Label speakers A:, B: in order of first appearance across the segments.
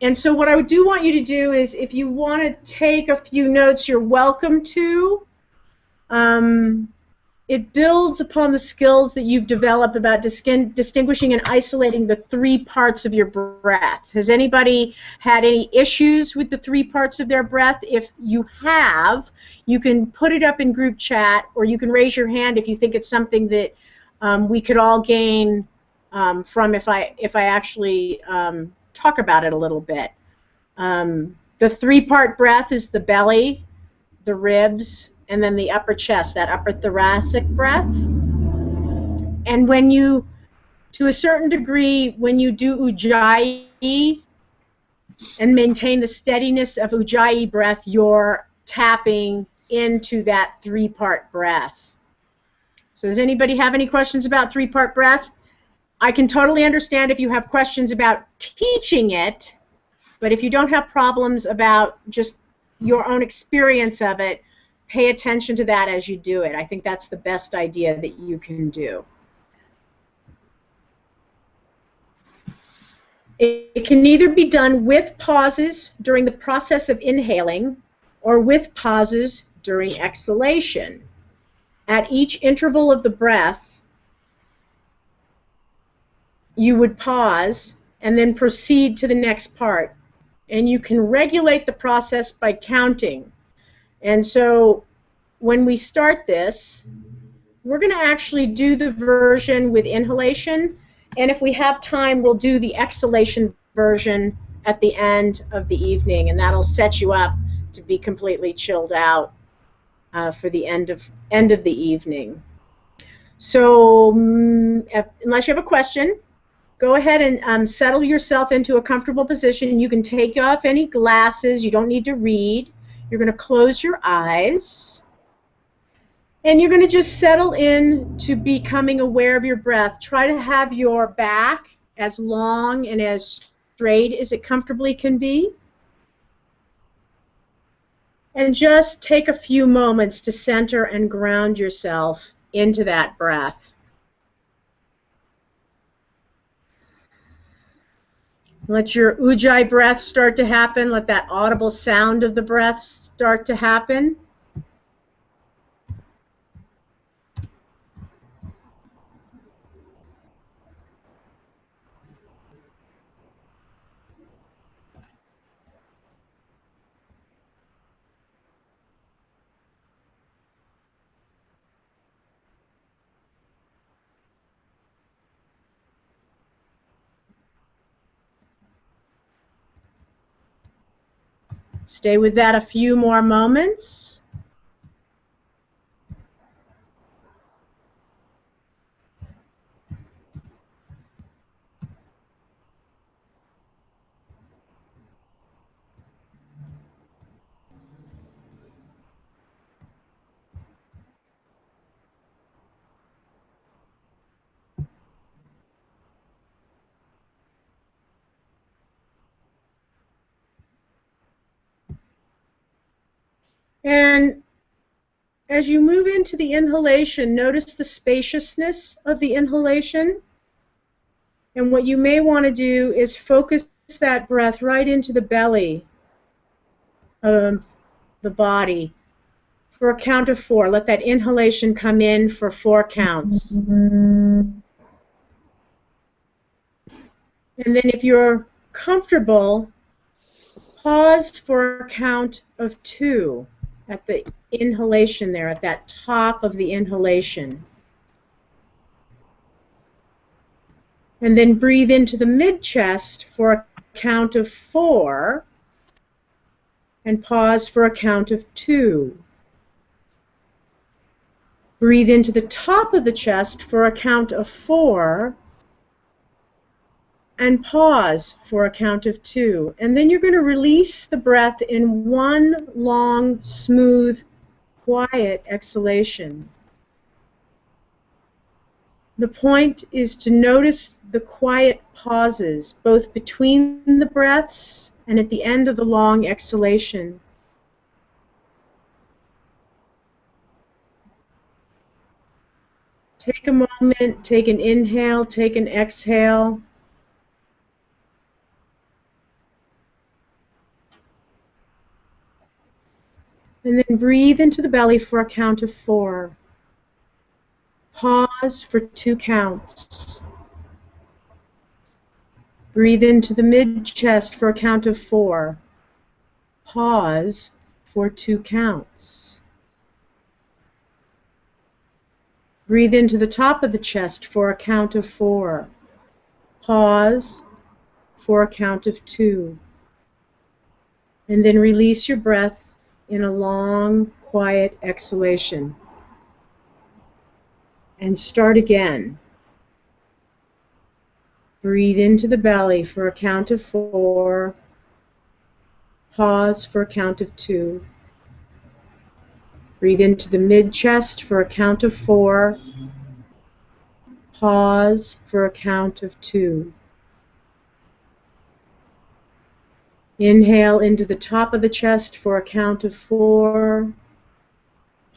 A: And so what I do want you to do is, if you want to take a few notes, you're welcome to. It builds upon the skills that you've developed about distinguishing and isolating the three parts of your breath. Has anybody had any issues with the three parts of their breath? If you have, you can put it up in group chat, or you can raise your hand if you think it's something that we could all gain from if I actually talk about it a little bit. The three-part breath is the belly, the ribs, and then the upper chest, that upper thoracic breath. And when you, to a certain degree, when you do Ujjayi and maintain the steadiness of Ujjayi breath, you're tapping into that three-part breath. So does anybody have any questions about three-part breath? I can totally understand if you have questions about teaching it, but if you don't have problems about just your own experience of it, pay attention to that as you do it. I think that's the best idea that you can do. It can either be done with pauses during the process of inhaling or with pauses during exhalation. At each interval of the breath, you would pause and then proceed to the next part. And you can regulate the process by counting. And so when we start this, we're going to actually do the version with inhalation, and if we have time, we'll do the exhalation version at the end of the evening, and that'll set you up to be completely chilled out for the end of the evening. So unless you have a question, go ahead and settle yourself into a comfortable position. You can take off any glasses. You don't need to read. You're going to close your eyes. And you're going to just settle in to becoming aware of your breath. Try to have your back as long and as straight as it comfortably can be. And just take a few moments to center and ground yourself into that breath. Let your Ujjayi breath start to happen. Let that audible sound of the breath start to happen. Stay with that a few more moments. And as you move into the inhalation, notice the spaciousness of the inhalation. And what you may want to do is focus that breath right into the belly of the body for a count of 4. Let that inhalation come in for 4 counts. And then if you're comfortable, pause for a count of 2 at the inhalation there, at that top of the inhalation. And then breathe into the mid-chest for a count of 4 and pause for a count of 2. Breathe into the top of the chest for a count of 4 and pause for a count of 2. And then you're going to release the breath in one long, smooth, quiet exhalation. The point is to notice the quiet pauses, both between the breaths and at the end of the long exhalation. Take a moment, take an inhale, take an exhale. And then breathe into the belly for a count of 4. Pause for 2 counts. Breathe into the mid-chest for a count of 4. Pause for 2 counts. Breathe into the top of the chest for a count of 4. Pause for a count of 2. And then release your breath in a long, quiet exhalation. And start again. Breathe into the belly for a count of 4. Pause for a count of 2. Breathe into the mid-chest for a count of 4. Pause for a count of 2. Inhale into the top of the chest for a count of 4.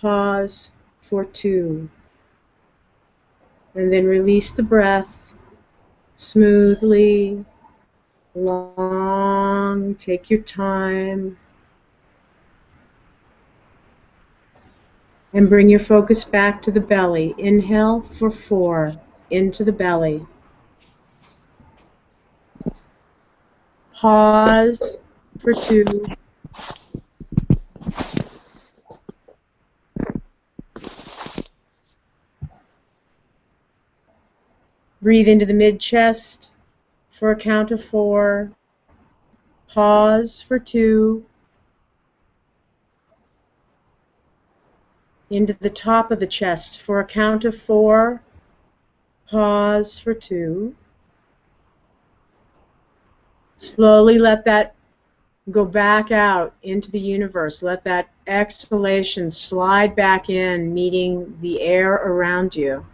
A: Pause for 2. And then release the breath smoothly, long. Take your time. And bring your focus back to the belly. Inhale for 4, into the belly. Pause for 2. Breathe into the mid-chest for a count of 4. Pause for 2. Into the top of the chest for a count of 4. Pause for 2. Slowly let that go back out into the universe. Let that exhalation slide back in, meeting the air around you,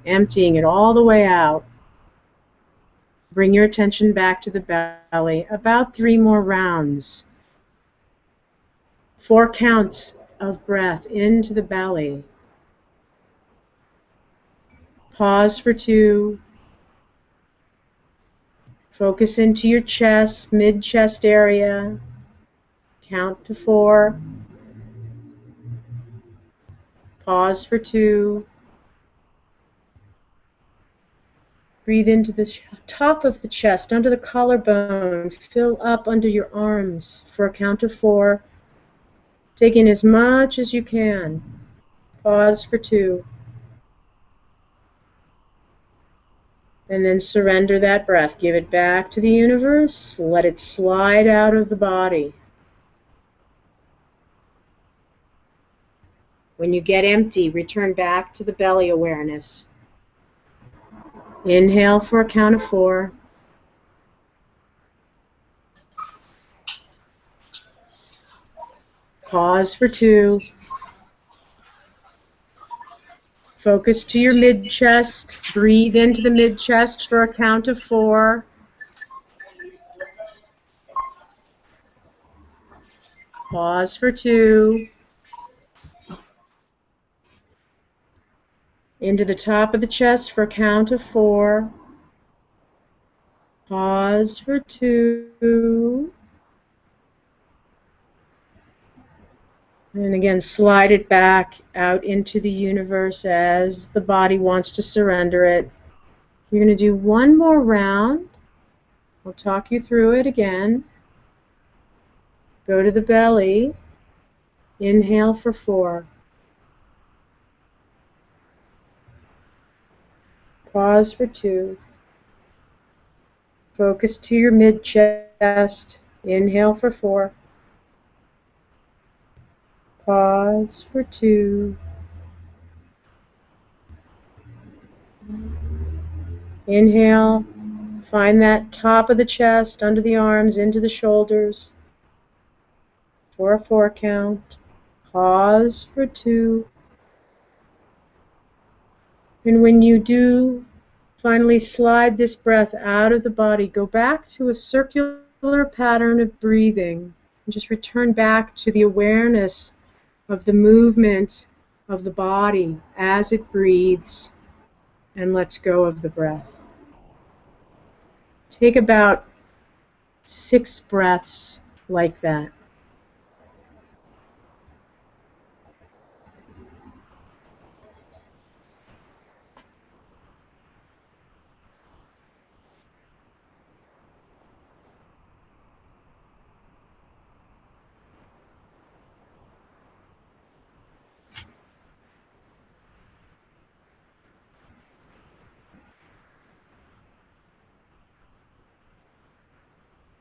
A: emptying it all the way out. Bring your attention back to the belly. About 3 more rounds. 4 counts of breath into the belly. Pause for 2. Focus into your chest, mid-chest area. Count to 4. Pause for 2. Breathe into the top of the chest, under the collarbone. Fill up under your arms for a count of 4. Take in as much as you can. Pause for 2. And then surrender that breath. Give it back to the universe. Let it slide out of the body. When you get empty, return back to the belly awareness. Inhale for a count of 4. Pause for 2. Focus to your mid-chest. Breathe into the mid-chest for a count of 4. Pause for 2. Into the top of the chest for a count of 4. Pause for 2. And again, slide it back out into the universe as the body wants to surrender it. You're going to do 1 more round. I'll talk you through it again. Go to the belly. Inhale for 4. Pause for 2. Focus to your mid-chest. Inhale for 4. Pause for 2. Inhale. Find that top of the chest, under the arms, into the shoulders for a 4 count. Pause for 2. And when you do finally slide this breath out of the body, go back to a circular pattern of breathing. And just return back to the awareness of the movement of the body as it breathes and lets go of the breath. Take about 6 breaths like that.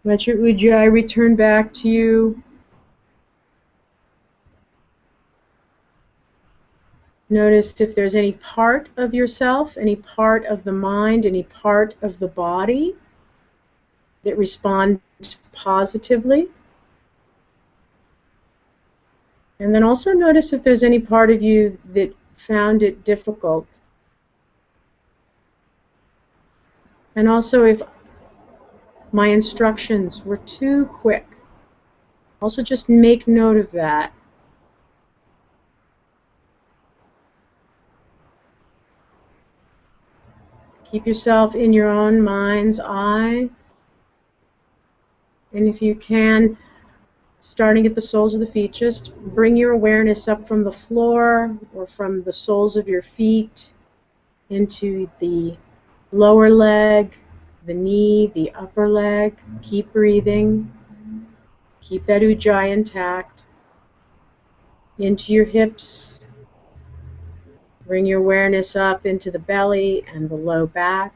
A: Let your ujjayi return back to you. Notice if there's any part of yourself, any part of the mind, any part of the body that responds positively. And then also notice if there's any part of you that found it difficult. And also if my instructions were too quick. Also just make note of that. Keep yourself in your own mind's eye. And if you can, starting at the soles of the feet, just bring your awareness up from the floor or from the soles of your feet into the lower leg, the knee, the upper leg. Keep breathing. Keep that ujjayi intact. Into your hips. Bring your awareness up into the belly and the low back.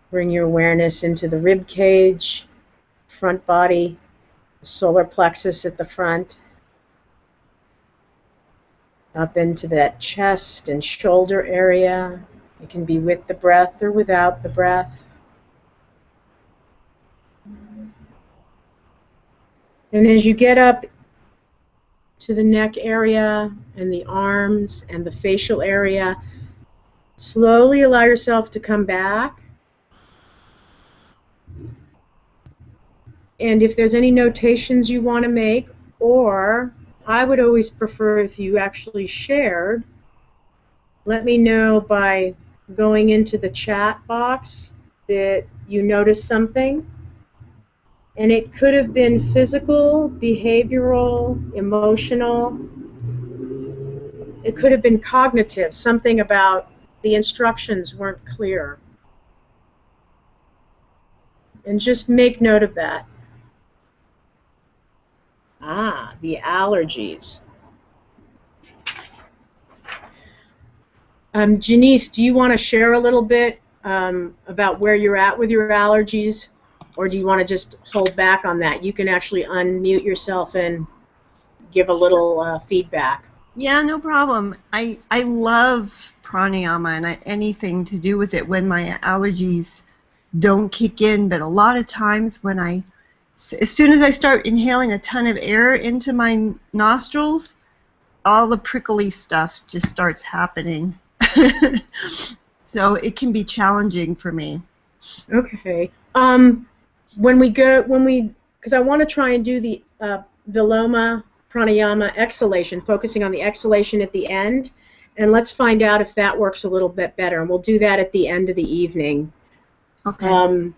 A: Bring your awareness into the rib cage, front body, the solar plexus at the front. Up into that chest and shoulder area. It can be with the breath or without the breath. And as you get up to the neck area and the arms and the facial area, slowly allow yourself to come back. And if there's any notations you want to make, or I would always prefer if you actually shared, let me know by going into the chat box that you noticed something. And it could have been physical, behavioral, emotional. It could have been cognitive, something about the instructions weren't clear. And just make note of that. Ah, the allergies. Janice, do you want to share a little bit about where you're at with your allergies, or do you want to just hold back on that? You can actually unmute yourself and give a little feedback.
B: Yeah, no problem. I love pranayama and anything to do with it when my allergies don't kick in, but a lot of times when as soon as I start inhaling a ton of air into my nostrils, all the prickly stuff just starts happening. So it can be challenging for me.
A: Okay. Because I want to try and do the Viloma pranayama exhalation, focusing on the exhalation at the end, and let's find out if that works a little bit better. And we'll do that at the end of the evening.
B: Okay.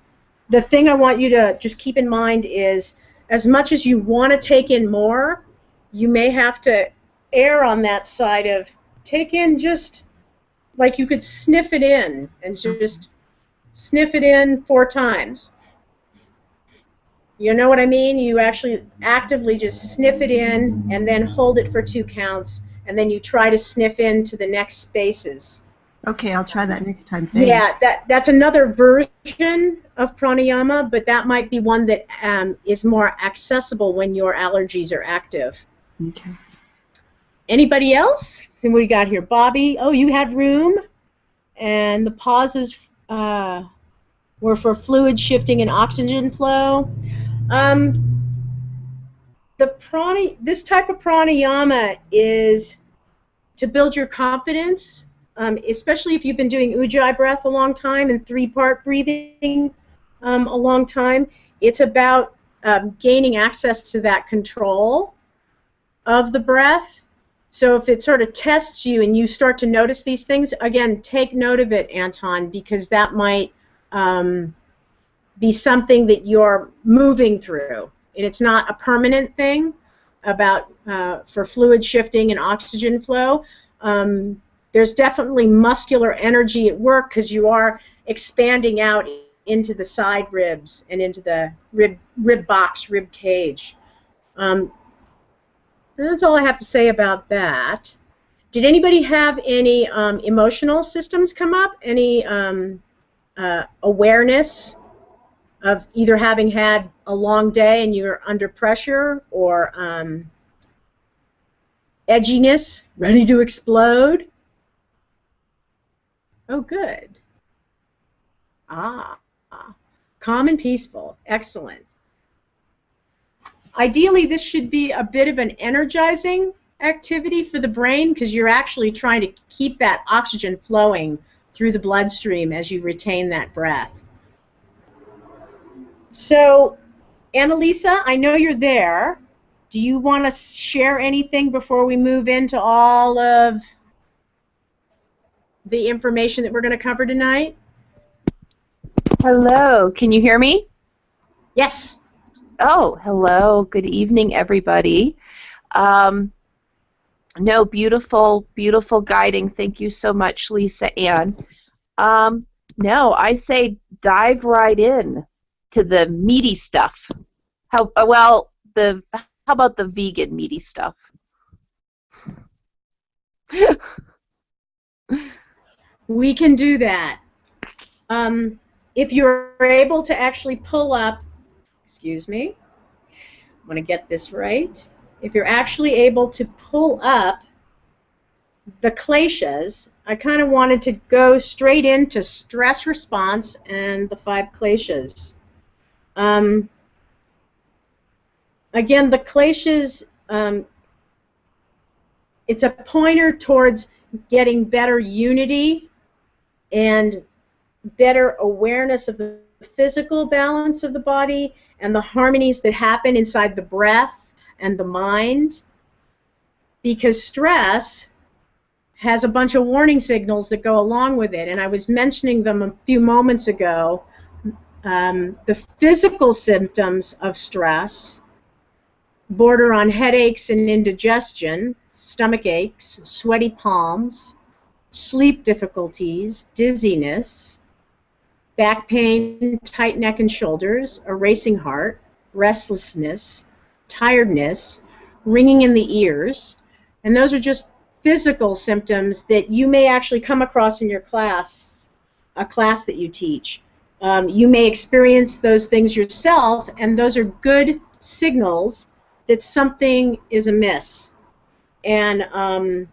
A: The thing I want you to just keep in mind is, as much as you want to take in more, you may have to err on that side of take in just like you could sniff it in, and just sniff it in 4 times. You know what I mean? You actually actively just sniff it in and then hold it for 2 counts, and then you try to sniff into the next spaces.
B: Okay, I'll try that next time. Thanks.
A: Yeah, that's another version of pranayama, but that might be one that is more accessible when your allergies are active.
B: Okay.
A: Anybody else? So what do you got here? Bobby, oh, you had room, and the pauses were for fluid shifting and oxygen flow. This type of pranayama is to build your confidence, especially if you've been doing ujjayi breath a long time and 3-part breathing a long time. It's about gaining access to that control of the breath. So if it sort of tests you and you start to notice these things, again, take note of it, Anton, because that might be something that you're moving through. And it's not a permanent thing about for fluid shifting and oxygen flow. There's definitely muscular energy at work because you are expanding out into the side ribs and into the rib box, rib cage. That's all I have to say about that. Did anybody have any emotional systems come up? Any awareness of either having had a long day and you're under pressure, or edginess, ready to explode? Oh, good. Ah, calm and peaceful. Excellent. Ideally, this should be a bit of an energizing activity for the brain, because you're actually trying to keep that oxygen flowing through the bloodstream as you retain that breath. So, Annalisa, I know you're there. Do you want to share anything before we move into all of the information that we're going to cover tonight?
C: Hello, can you hear me?
A: Yes.
C: Oh, hello. Good evening, everybody. No, beautiful, beautiful guiding. Thank you so much, Lisa Ann. No, I say dive right in to the meaty stuff. How about the vegan meaty stuff?
A: We can do that. If you're able to actually pull up, excuse me, I want to get this right. If you're actually able to pull up the kleshas, I kind of wanted to go straight into stress response and the 5 kleshas. Again, the kleshas, it's a pointer towards getting better unity and better awareness of the physical balance of the body and the harmonies that happen inside the breath and the mind, because stress has a bunch of warning signals that go along with it, and I was mentioning them a few moments ago. The physical symptoms of stress border on headaches and indigestion, stomach aches, sweaty palms, sleep difficulties, dizziness, back pain, tight neck and shoulders, a racing heart, restlessness, tiredness, ringing in the ears, and those are just physical symptoms that you may actually come across in your class, a class that you teach. You may experience those things yourself, and those are good signals that something is amiss. And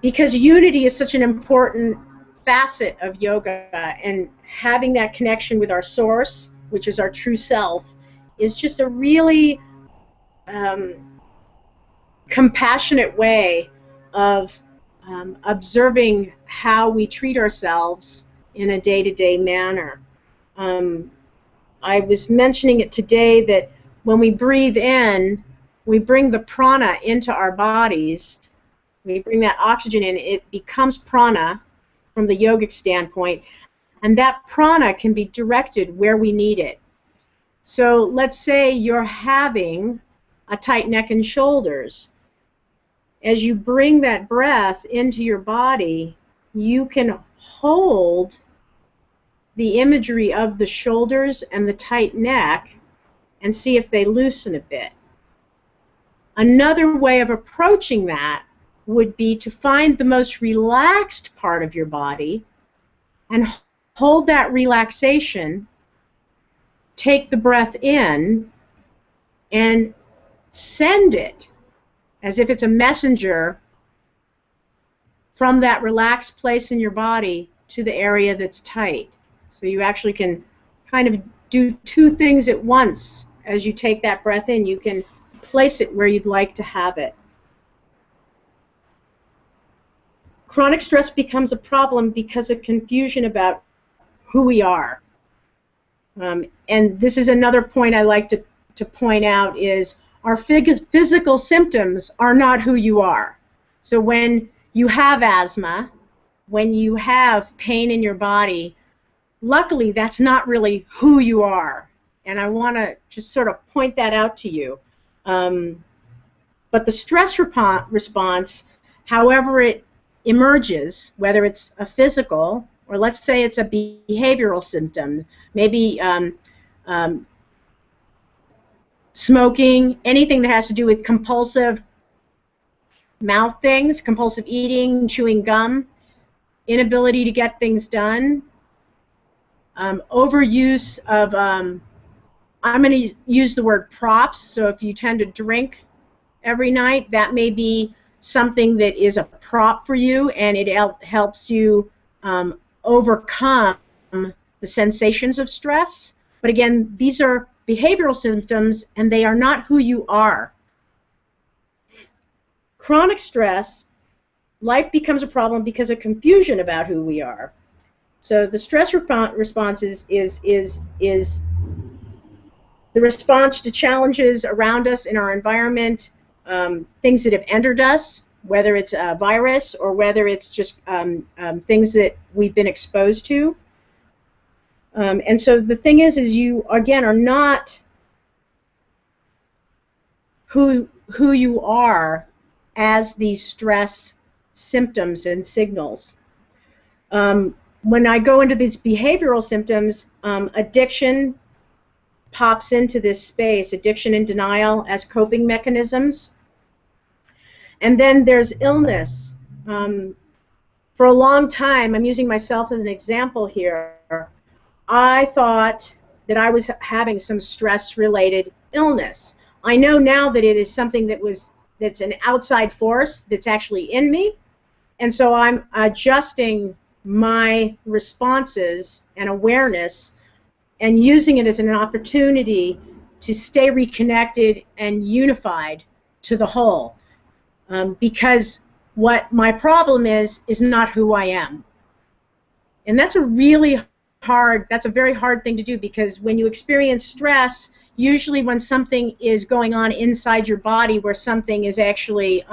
A: because unity is such an important facet of yoga, and having that connection with our source, which is our true self, is just a really compassionate way of observing how we treat ourselves in a day-to-day manner. I was mentioning it today that when we breathe in, we bring the prana into our bodies. We bring that oxygen in, it becomes prana from the yogic standpoint, and that prana can be directed where we need it. So let's say you're having a tight neck and shoulders. As you bring that breath into your body, you can hold the imagery of the shoulders and the tight neck and see if they loosen a bit. Another way of approaching that would be to find the most relaxed part of your body and hold that relaxation, take the breath in, and send it as if it's a messenger from that relaxed place in your body to the area that's tight. So you actually can kind of do 2 things at once. As you take that breath in, you can place it where you'd like to have it. Chronic stress becomes a problem because of confusion about who we are. And this is another point I like to point out is our physical symptoms are not who you are. So when you have asthma, when you have pain in your body, luckily that's not really who you are. And I want to just sort of point that out to you. But the stress response, however it emerges, whether it's a physical or let's say it's a behavioral symptom, maybe smoking, anything that has to do with compulsive mouth things, compulsive eating, chewing gum, inability to get things done, overuse of, I'm going to use the word props, so if you tend to drink every night, that may be something that is a prop for you, and it helps you overcome the sensations of stress. But again, these are behavioral symptoms, and they are not who you are. Chronic stress, life becomes a problem because of confusion about who we are. So the stress response is the response to challenges around us in our environment, things that have entered us, whether it's a virus or whether it's just things that we've been exposed to. And so the thing is you, again, are not who you are as these stress symptoms and signals. When I go into these behavioral symptoms, addiction pops into this space, addiction and denial as coping mechanisms. And then there's illness. For a long time, I'm using myself as an example here, I thought that I was having some stress-related illness. I know now that it is something that's an outside force that's actually in me, and so I'm adjusting my responses and awareness and using it as an opportunity to stay reconnected and unified to the whole. Because what my problem is not who I am. And that's a very hard thing to do, because when you experience stress, usually when something is going on inside your body where something is actually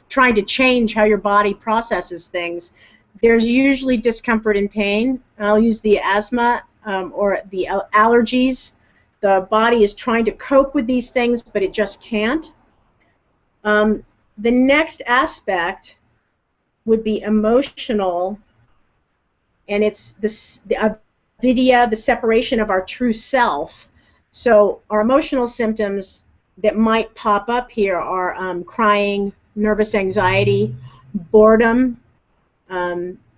A: trying to change how your body processes things, there's usually discomfort and pain. I'll use the asthma or the allergies. The body is trying to cope with these things, but it just can't. The next aspect would be emotional, and it's the separation of our true self. So our emotional symptoms that might pop up here are crying, nervous anxiety, boredom.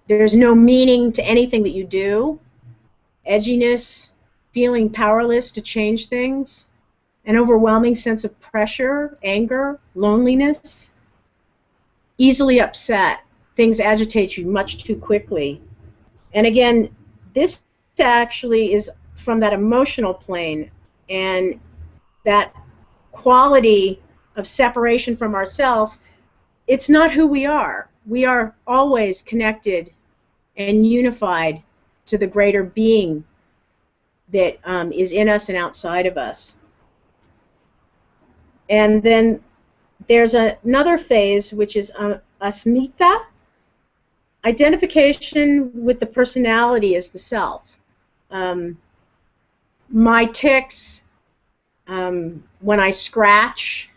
A: There's no meaning to anything that you do, edginess, feeling powerless to change things, an overwhelming sense of pressure, anger, loneliness, easily upset. Things agitate you much too quickly. And again, this actually is from that emotional plane, and that quality of separation from ourself, it's not who we are. We are always connected and unified to the greater being that is in us and outside of us. And then there's another phase, which is asmita, identification with the personality as the self. My tics, when I scratch,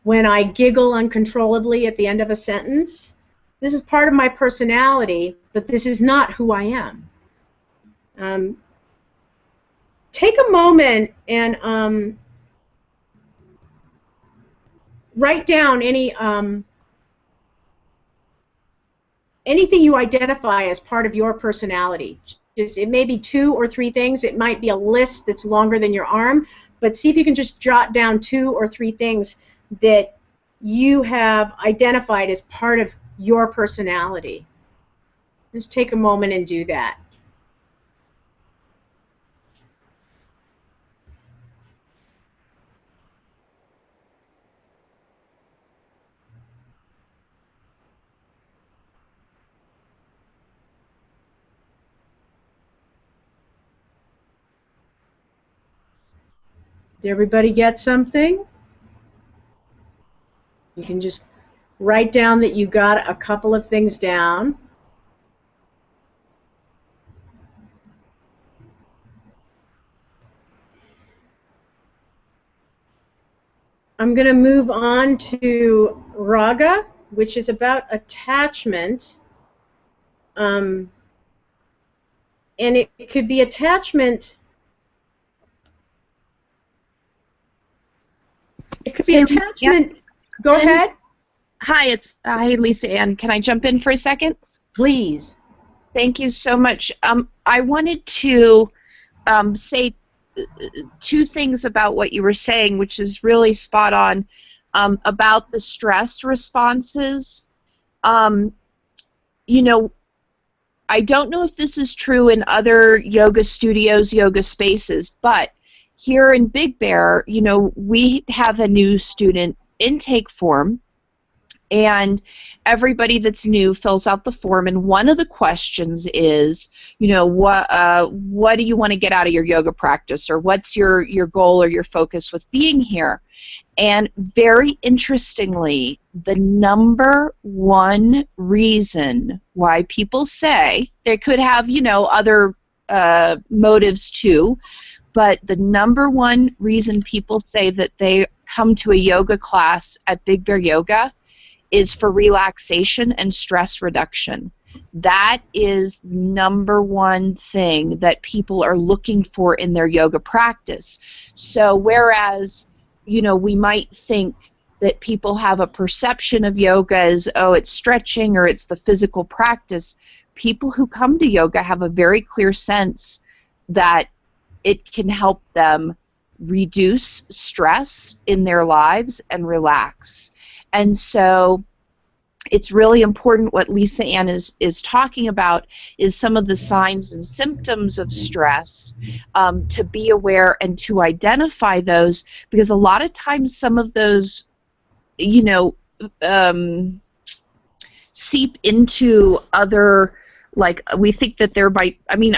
A: when I giggle uncontrollably at the end of a sentence, this is part of my personality, but this is not who I am. Take a moment and write down anything you identify as part of your personality. It may be 2 or 3 things. It might be a list that's longer than your arm, but see if you can just jot down 2 or 3 things that you have identified as part of your personality. Just take a moment and do that. Did everybody get something? You can just write down that you got a couple of things down. I'm going to move on to raga, which is about attachment. And it could be attachment. It could be attachment. Go ahead.
C: Hi, Lisa Ann. Can I jump in for a second?
A: Please.
C: Thank you so much. I wanted to say two things about what you were saying, which is really spot on, about the stress responses. You know, I don't know if this is true in other yoga studios, yoga spaces, but here in Big Bear, you know, we have a new student intake form, and everybody that's new fills out the form, and one of the questions is, you know, what do you want to get out of your yoga practice, or what's your goal or your focus with being here? And very interestingly, the number one reason why people say, they could have, you know, other motives too, but the number one reason people say that they come to a yoga class at Big Bear Yoga is for relaxation and stress reduction. That is the number one thing that people are looking for in their yoga practice. So whereas, you know, we might think that people have a perception of yoga as, oh, it's stretching or it's the physical practice, people who come to yoga have a very clear sense that it can help them reduce stress in their lives and relax. And so it's really important what Lisa Ann is talking about is some of the signs and symptoms of stress, to be aware and to identify those, because a lot of times some of those, you know, seep into other, like, we think that there might, I mean,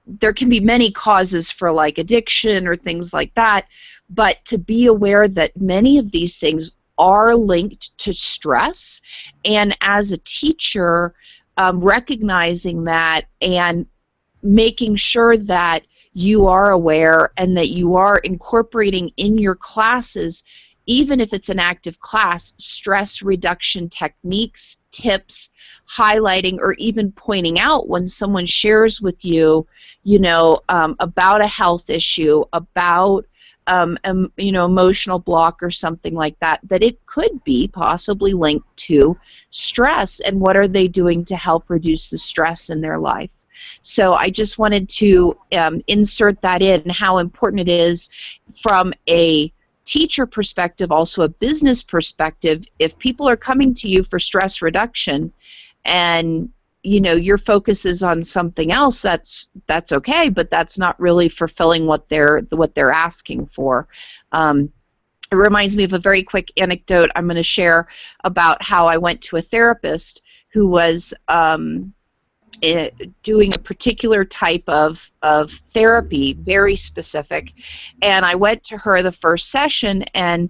C: there can be many causes for like addiction or things like that, but to be aware that many of these things are linked to stress, and as a teacher, recognizing that and making sure that you are aware and that you are incorporating in your classes, even if it's an active class, stress reduction techniques, tips, highlighting, or even pointing out when someone shares with you, you know, about a health issue, about you know, emotional block or something like that, that it could be possibly linked to stress, and what are they doing to help reduce the stress in their life. So I just wanted to insert that in, how important it is from a teacher perspective, also a business perspective. If people are coming to you for stress reduction and, you know, your focus is on something else, that's okay, but that's not really fulfilling what they're asking for. It reminds me of a very quick anecdote I'm going to share about how I went to a therapist who was doing a particular type of therapy, very specific, and I went to her the first session and,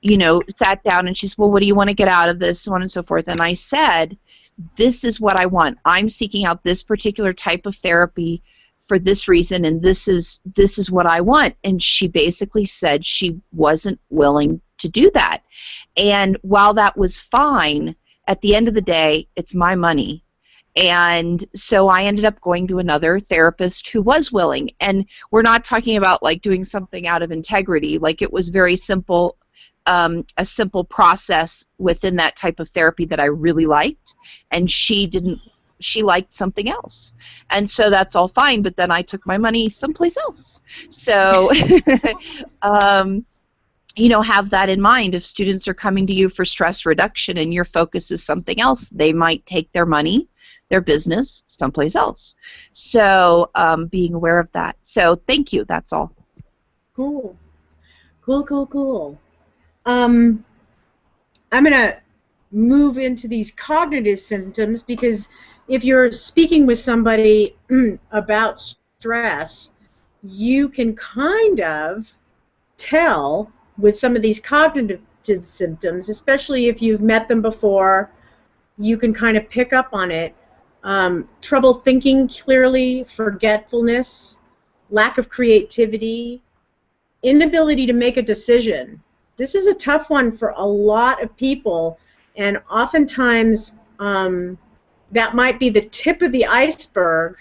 C: you know, sat down, and she said, well, what do you want to get out of this, so on and so forth, and I said, this is what I want. I'm seeking out this particular type of therapy for this reason, and this is what I want. And she basically said she wasn't willing to do that. And while that was fine, at the end of the day, it's my money. And so I ended up going to another therapist who was willing. And we're not talking about like doing something out of integrity. Like, it was very simple. A simple process within that type of therapy that I really liked, and she liked something else, and so that's all fine, but then I took my money someplace else. So you know, have that in mind. If students are coming to you for stress reduction and your focus is something else, they might take their money, their business, someplace else. So being aware of that. So thank you, that's all.
A: Cool. I'm going to move into these cognitive symptoms, because if you're speaking with somebody about stress, you can kind of tell with some of these cognitive symptoms, especially if you've met them before, you can kind of pick up on it. Trouble thinking clearly, forgetfulness, lack of creativity, inability to make a decision. This is a tough one for a lot of people, and oftentimes that might be the tip of the iceberg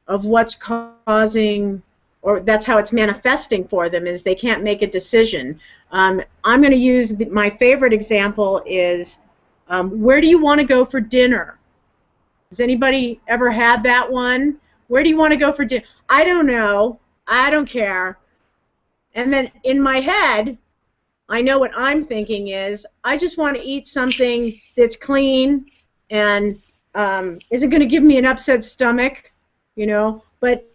A: of what's causing, or that's how it's manifesting for them, is they can't make a decision. I'm going to use my favorite example is, where do you want to go for dinner? Has anybody ever had that one? Where do you want to go for dinner? I don't know. I don't care. And then in my head, I know what I'm thinking is, I just want to eat something that's clean and isn't going to give me an upset stomach, you know. But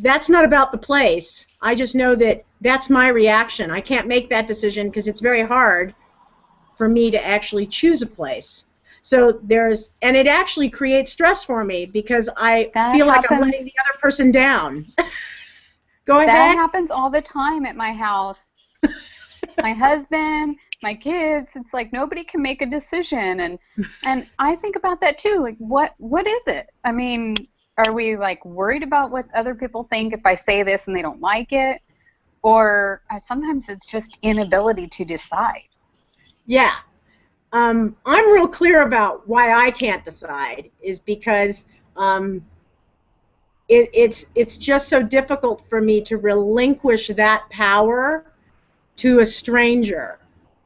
A: that's not about the place. I just know that that's my reaction. I can't make that decision because it's very hard for me to actually choose a place. So and it actually creates stress for me because I feel like I'm letting the other person down. Go ahead.
D: That happens all the time at my house. My husband, my kids, it's like nobody can make a decision, and I think about that too. Like, what is it? I mean, are we like worried about what other people think if I say this and they don't like it, or sometimes it's just inability to decide.
A: Yeah, I'm real clear about why I can't decide is because it's just so difficult for me to relinquish that power to a stranger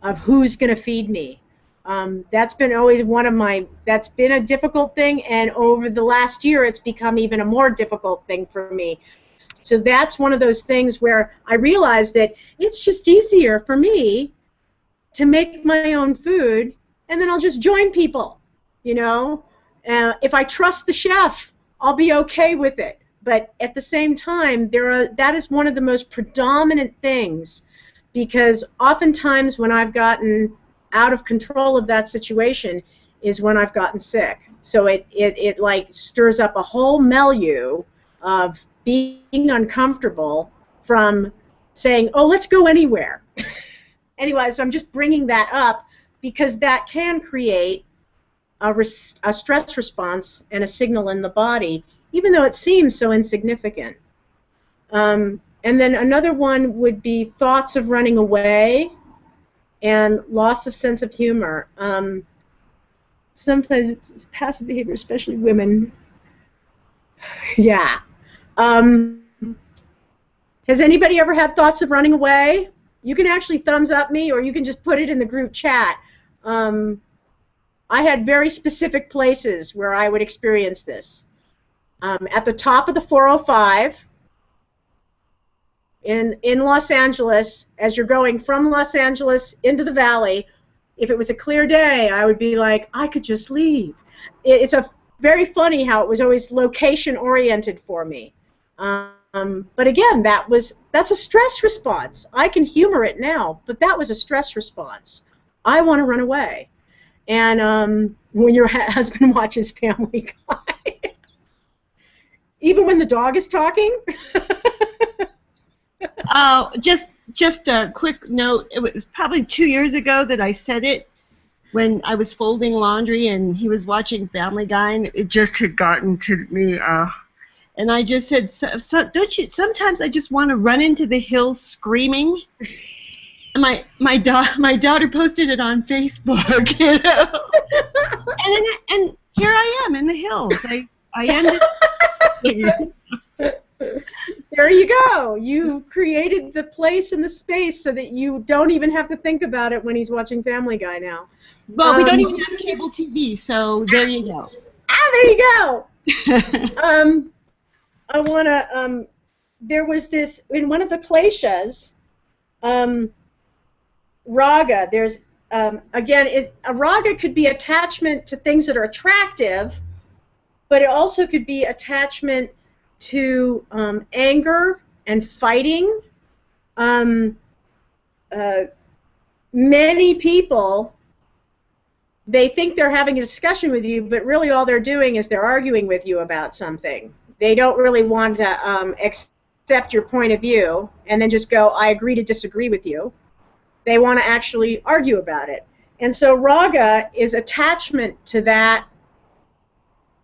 A: of who's going to feed me. That's been always that's been a difficult thing, and over the last year it's become even a more difficult thing for me. So that's one of those things where I realize that it's just easier for me to make my own food, and then I'll just join people, you know. If I trust the chef, I'll be okay with it. But at the same time, that is one of the most predominant things, because oftentimes when I've gotten out of control of that situation is when I've gotten sick. So it like stirs up a whole milieu of being uncomfortable from saying, oh, let's go anywhere. Anyway, so I'm just bringing that up because that can create a stress response and a signal in the body, even though it seems so insignificant. And then another one would be thoughts of running away and loss of sense of humor. Sometimes it's passive behavior, especially women. Yeah. Has anybody ever had thoughts of running away? You can actually thumbs up me, or you can just put it in the group chat. I had very specific places where I would experience this. At the top of the 405 in Los Angeles, as you're going from Los Angeles into the valley, if it was a clear day, I would be like, I could just leave. It's very funny how it was always location-oriented for me. But again, that's a stress response. I can humor it now, but that was a stress response. I want to run away. And when your husband watches Family Guy, even when the dog is talking.
B: Just a quick note. It was probably 2 years ago that I said it when I was folding laundry and he was watching Family Guy, and it just had gotten to me. And I just said, don't you? Sometimes I just want to run into the hills screaming. And my daughter posted it on Facebook, you know. and here I am in the hills. I ended.
A: There you go. You created the place and the space so that you don't even have to think about it when he's watching Family Guy now.
B: Well, we don't even have cable TV, so there you go.
A: There you go. I want to, there was this, in one of the kleshas, raga, there's, again, a raga could be attachment to things that are attractive, but it also could be attachment to anger and fighting. Many people, they think they're having a discussion with you, but really all they're doing is they're arguing with you about something. They don't really want to accept your point of view and then just go, I agree to disagree with you. They want to actually argue about it. And so raga is attachment to that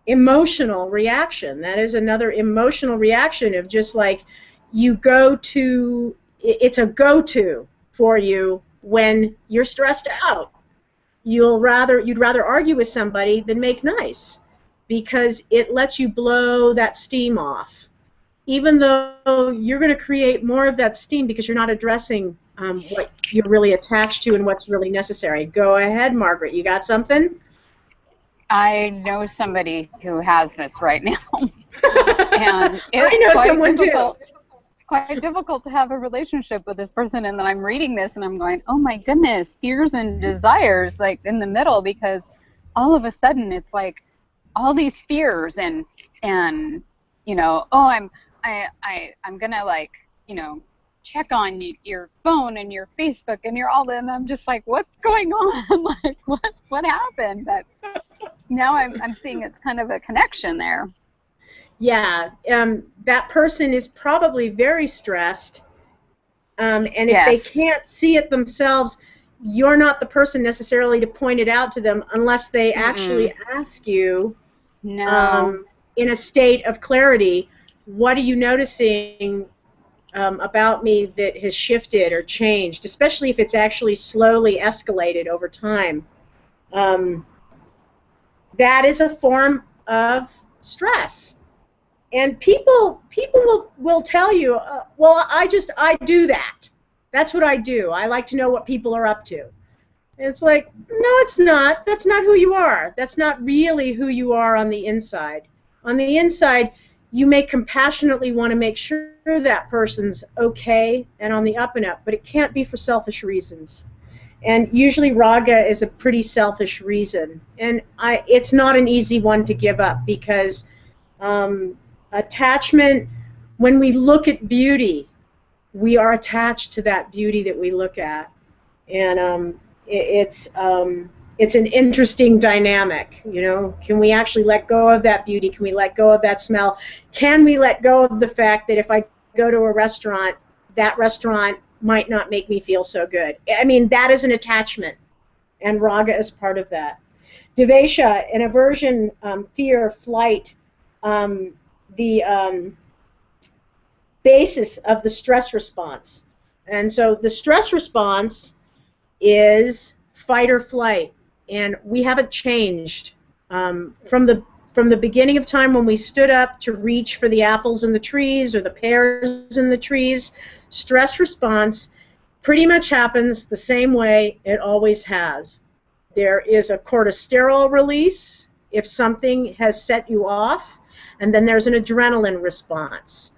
A: emotional reaction. That is another emotional reaction of just like you go to, it's a go-to for you when you're stressed out. You'd rather argue with somebody than make nice, because it lets you blow that steam off, even though you're going to create more of that steam because you're not addressing what you're really attached to and what's really necessary. Go ahead, Margaret. You got something?
D: I know somebody who has this right now, and
A: I know
D: it's quite
A: someone
D: difficult.
A: too.
D: It's quite difficult to have a relationship with this person, and then I'm reading this and I'm going, oh my goodness, fears and desires like in the middle, because all of a sudden it's like all these fears and oh I'm gonna like check on your phone and your Facebook and your all that, and I'm just like, what's going on? Like what happened? But now I'm seeing it's kind of a connection there.
A: Yeah, that person is probably very stressed, and if they
D: Yes.
A: can't see it themselves, you're not the person necessarily to point it out to them unless they actually ask you
D: No.
A: in a state of clarity, what are you noticing about me that has shifted or changed, especially if it's actually slowly escalated over time. That is a form of stress. And people will tell you, well, I do that. That's what I do. I like to know what people are up to. And it's like, no, it's not. That's not who you are. That's not really who you are on the inside. On the inside, you may compassionately want to make sure that person's okay and on the up and up, but it can't be for selfish reasons. And usually raga is a pretty selfish reason. And it's not an easy one to give up because attachment, when we look at beauty, we are attached to that beauty that we look at. And it's an interesting dynamic, Can we actually let go of that beauty? Can we let go of that smell? Can we let go of the fact that if I go to a restaurant, that restaurant might not make me feel so good? I mean, that is an attachment, and raga is part of that. Devesha, an aversion, fear, flight, the basis of the stress response. And so the stress response is fight or flight, and we haven't changed from the beginning of time when we stood up to reach for the apples in the trees or the pears in the trees. Stress response pretty much happens the same way it always has. There is a corticosteroid release if something has set you off, and then there's an adrenaline response.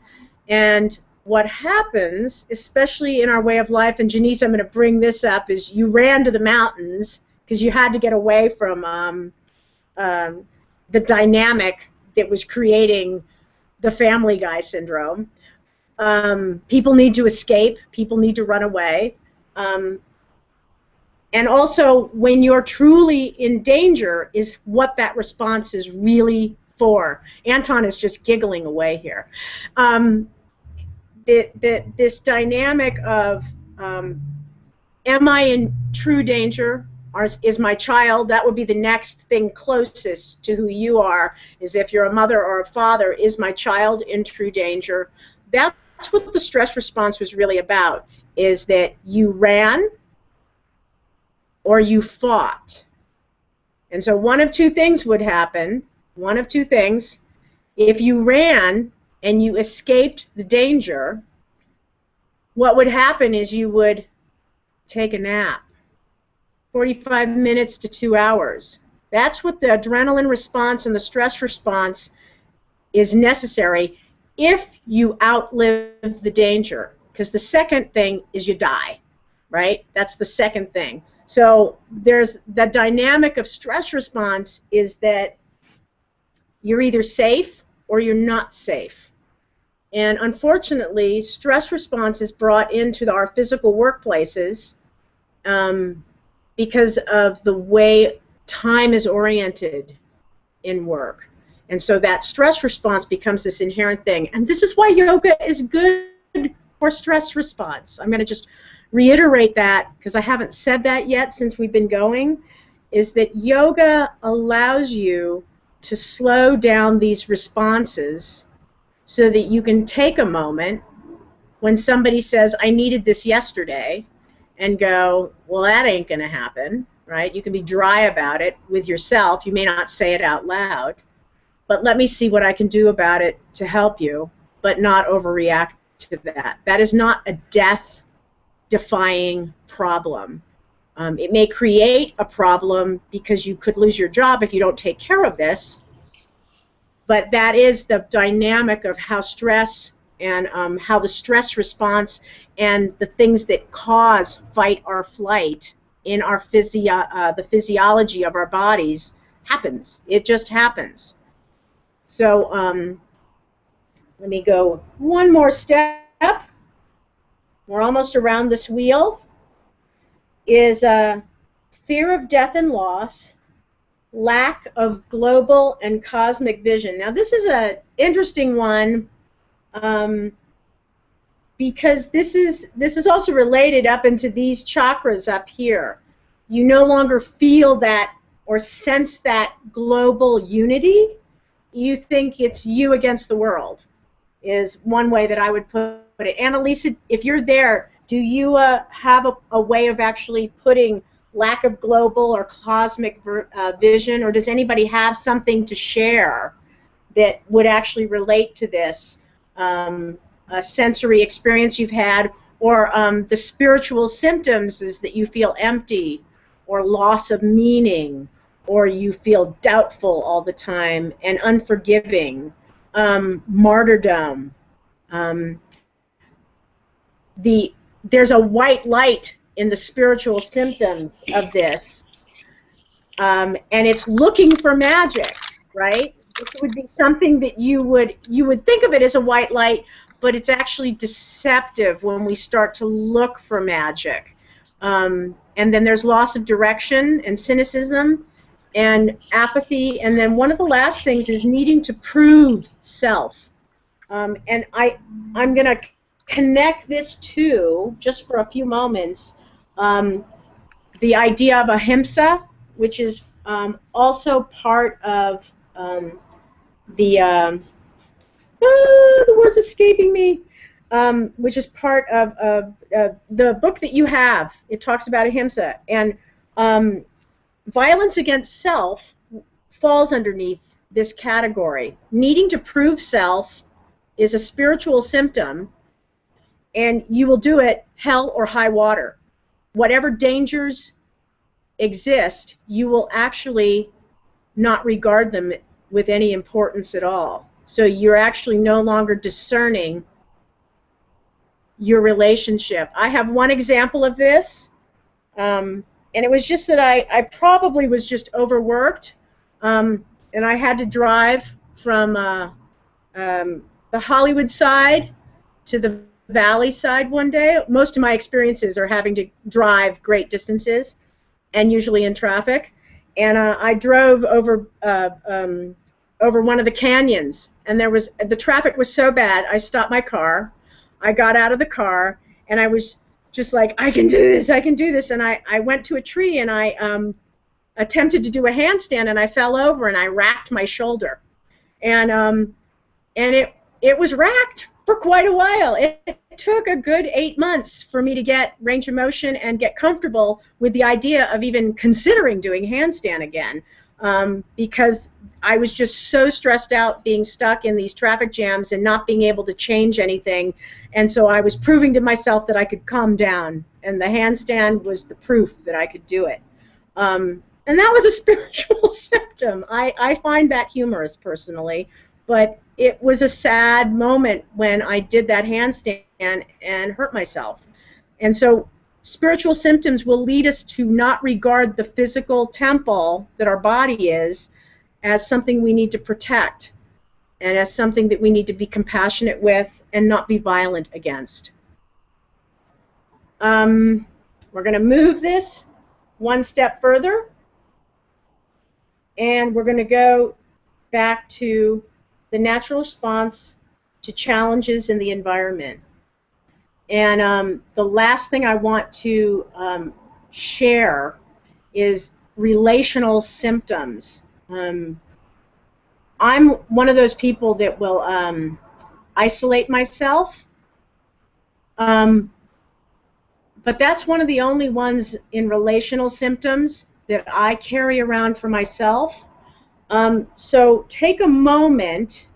A: And what happens, especially in our way of life, and Janice, I'm going to bring this up, is you ran to the mountains because you had to get away from the dynamic that was creating the Family Guy syndrome. People need to escape. People need to run away. And also, when you're truly in danger is what that response is really for. Anton is just giggling away here. This dynamic of am I in true danger, or is my child, that would be the next thing closest to who you are, is if you're a mother or a father, is my child in true danger? That's what the stress response was really about, is that you ran or you fought. And so one of two things would happen, one of two things. If you ran and you escaped the danger, what would happen is you would take a nap, 45 minutes to 2 hours. That's what the adrenaline response and the stress response is necessary if you outlive the danger. Because the second thing is you die, right? That's the second thing. So there's the dynamic of stress response is that you're either safe or you're not safe. And unfortunately, stress response is brought into our physical workplaces because of the way time is oriented in work. And so that stress response becomes this inherent thing. And this is why yoga is good for stress response. I'm going to just reiterate that because I haven't said that yet since we've been going, is that yoga allows you to slow down these responses so that you can take a moment when somebody says, I needed this yesterday, and go, well, that ain't going to happen, right? You can be dry about it with yourself. You may not say it out loud, but let me see what I can do about it to help you, but not overreact to that. That is not a death-defying problem. It may create a problem because you could lose your job if you don't take care of this, but that is the dynamic of how stress and how the stress response and the things that cause fight or flight in our the physiology of our bodies happens. It just happens. So let me go one more step. We're almost around this wheel. Is fear of death and loss, lack of global and cosmic vision. Now this is an interesting one because this is also related up into these chakras up here. You no longer feel that or sense that global unity. You think it's you against the world is one way that I would put it. Annalisa, if you're there, do you have a way of actually putting lack of global or cosmic vision, or does anybody have something to share that would actually relate to this, a sensory experience you've had, or the spiritual symptoms is that you feel empty, or loss of meaning, or you feel doubtful all the time and unforgiving, martyrdom. There's a white light in the spiritual symptoms of this, and it's looking for magic, right? This would be something that you would think of it as a white light, but it's actually deceptive when we start to look for magic. And then there's loss of direction and cynicism and apathy, and then one of the last things is needing to prove self. And I'm going to connect this to, just for a few moments, the idea of ahimsa, which is also part of the word's escaping me, which is part of the book that you have. It talks about ahimsa, and violence against self falls underneath this category. Needing to prove self is a spiritual symptom, and you will do it hell or high water. Whatever dangers exist, you will actually not regard them with any importance at all. So you're actually no longer discerning your relationship. I have one example of this, and it was just that I probably was just overworked, and I had to drive from the Hollywood side to the Valley side one day. Most of my experiences are having to drive great distances, and usually in traffic. And I drove over one of the canyons, and the traffic was so bad. I stopped my car. I got out of the car, and I was just like, I can do this, I can do this. And I went to a tree, and I attempted to do a handstand, and I fell over, and I racked my shoulder. And it was racked for quite a while. It took a good 8 months for me to get range of motion and get comfortable with the idea of even considering doing handstand again, because I was just so stressed out being stuck in these traffic jams and not being able to change anything. And so I was proving to myself that I could calm down, and the handstand was the proof that I could do it. And that was a spiritual symptom. I find that humorous personally, but it was a sad moment when I did that handstand and hurt myself. And so spiritual symptoms will lead us to not regard the physical temple that our body is as something we need to protect and as something that we need to be compassionate with and not be violent against. We're going to move this one step further, and we're going to go back to the natural response to challenges in the environment. And the last thing I want to share is relational symptoms. I'm one of those people that will isolate myself, but that's one of the only ones in relational symptoms that I carry around for myself. So take a moment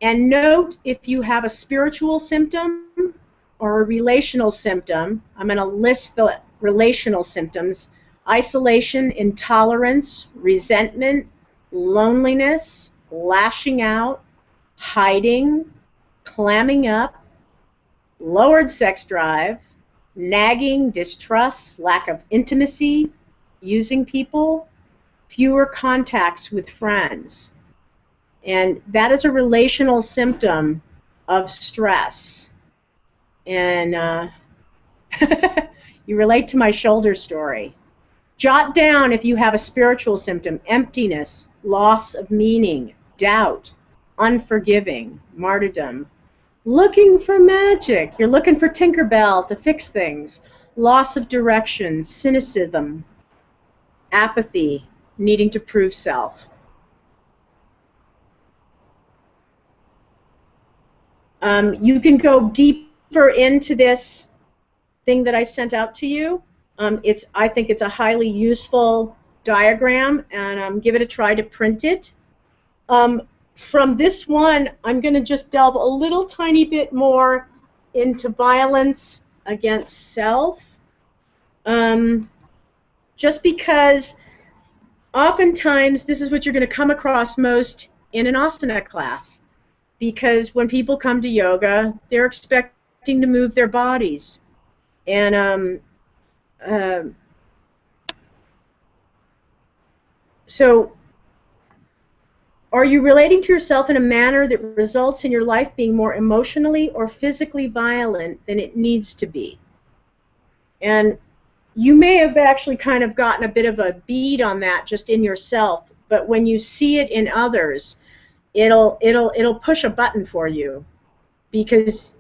A: and note if you have a spiritual symptom or a relational symptom. I'm going to list relational symptoms: isolation, intolerance, resentment, loneliness, lashing out, hiding, clamming up, lowered sex drive, nagging, distrust, lack of intimacy, using people, fewer contacts with friends. And that is a relational symptom of stress. And you relate to my shoulder story. Jot down if you have a spiritual symptom: emptiness, loss of meaning, doubt, unforgiving, martyrdom. Looking for magic. You're looking for Tinkerbell to fix things. Loss of direction, cynicism, apathy, needing to prove self. You can go deeper into this thing that I sent out to you. I think it's a highly useful diagram, and give it a try to print it. From this one, I'm going to just delve a little tiny bit more into violence against self, just because oftentimes this is what you're going to come across most in an asana class, because when people come to yoga, they're expecting to move their bodies. And so are you relating to yourself in a manner that results in your life being more emotionally or physically violent than it needs to be? And you may have actually kind of gotten a bit of a bead on that just in yourself, but when you see it in others, it'll push a button for you, because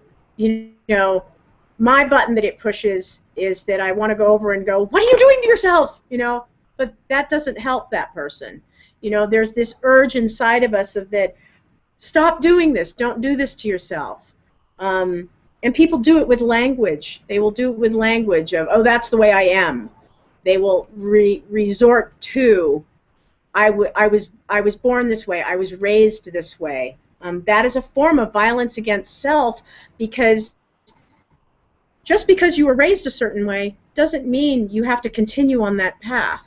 A: my button that it pushes is that I want to go over and go, "What are you doing to yourself?" But that doesn't help that person. There's this urge inside of us of that, stop doing this, don't do this to yourself. And people do it with language. They will do it with language of, "Oh, that's the way I am." They will resort to, I was born this way, I was raised this way. That is a form of violence against self, because just because you were raised a certain way doesn't mean you have to continue on that path.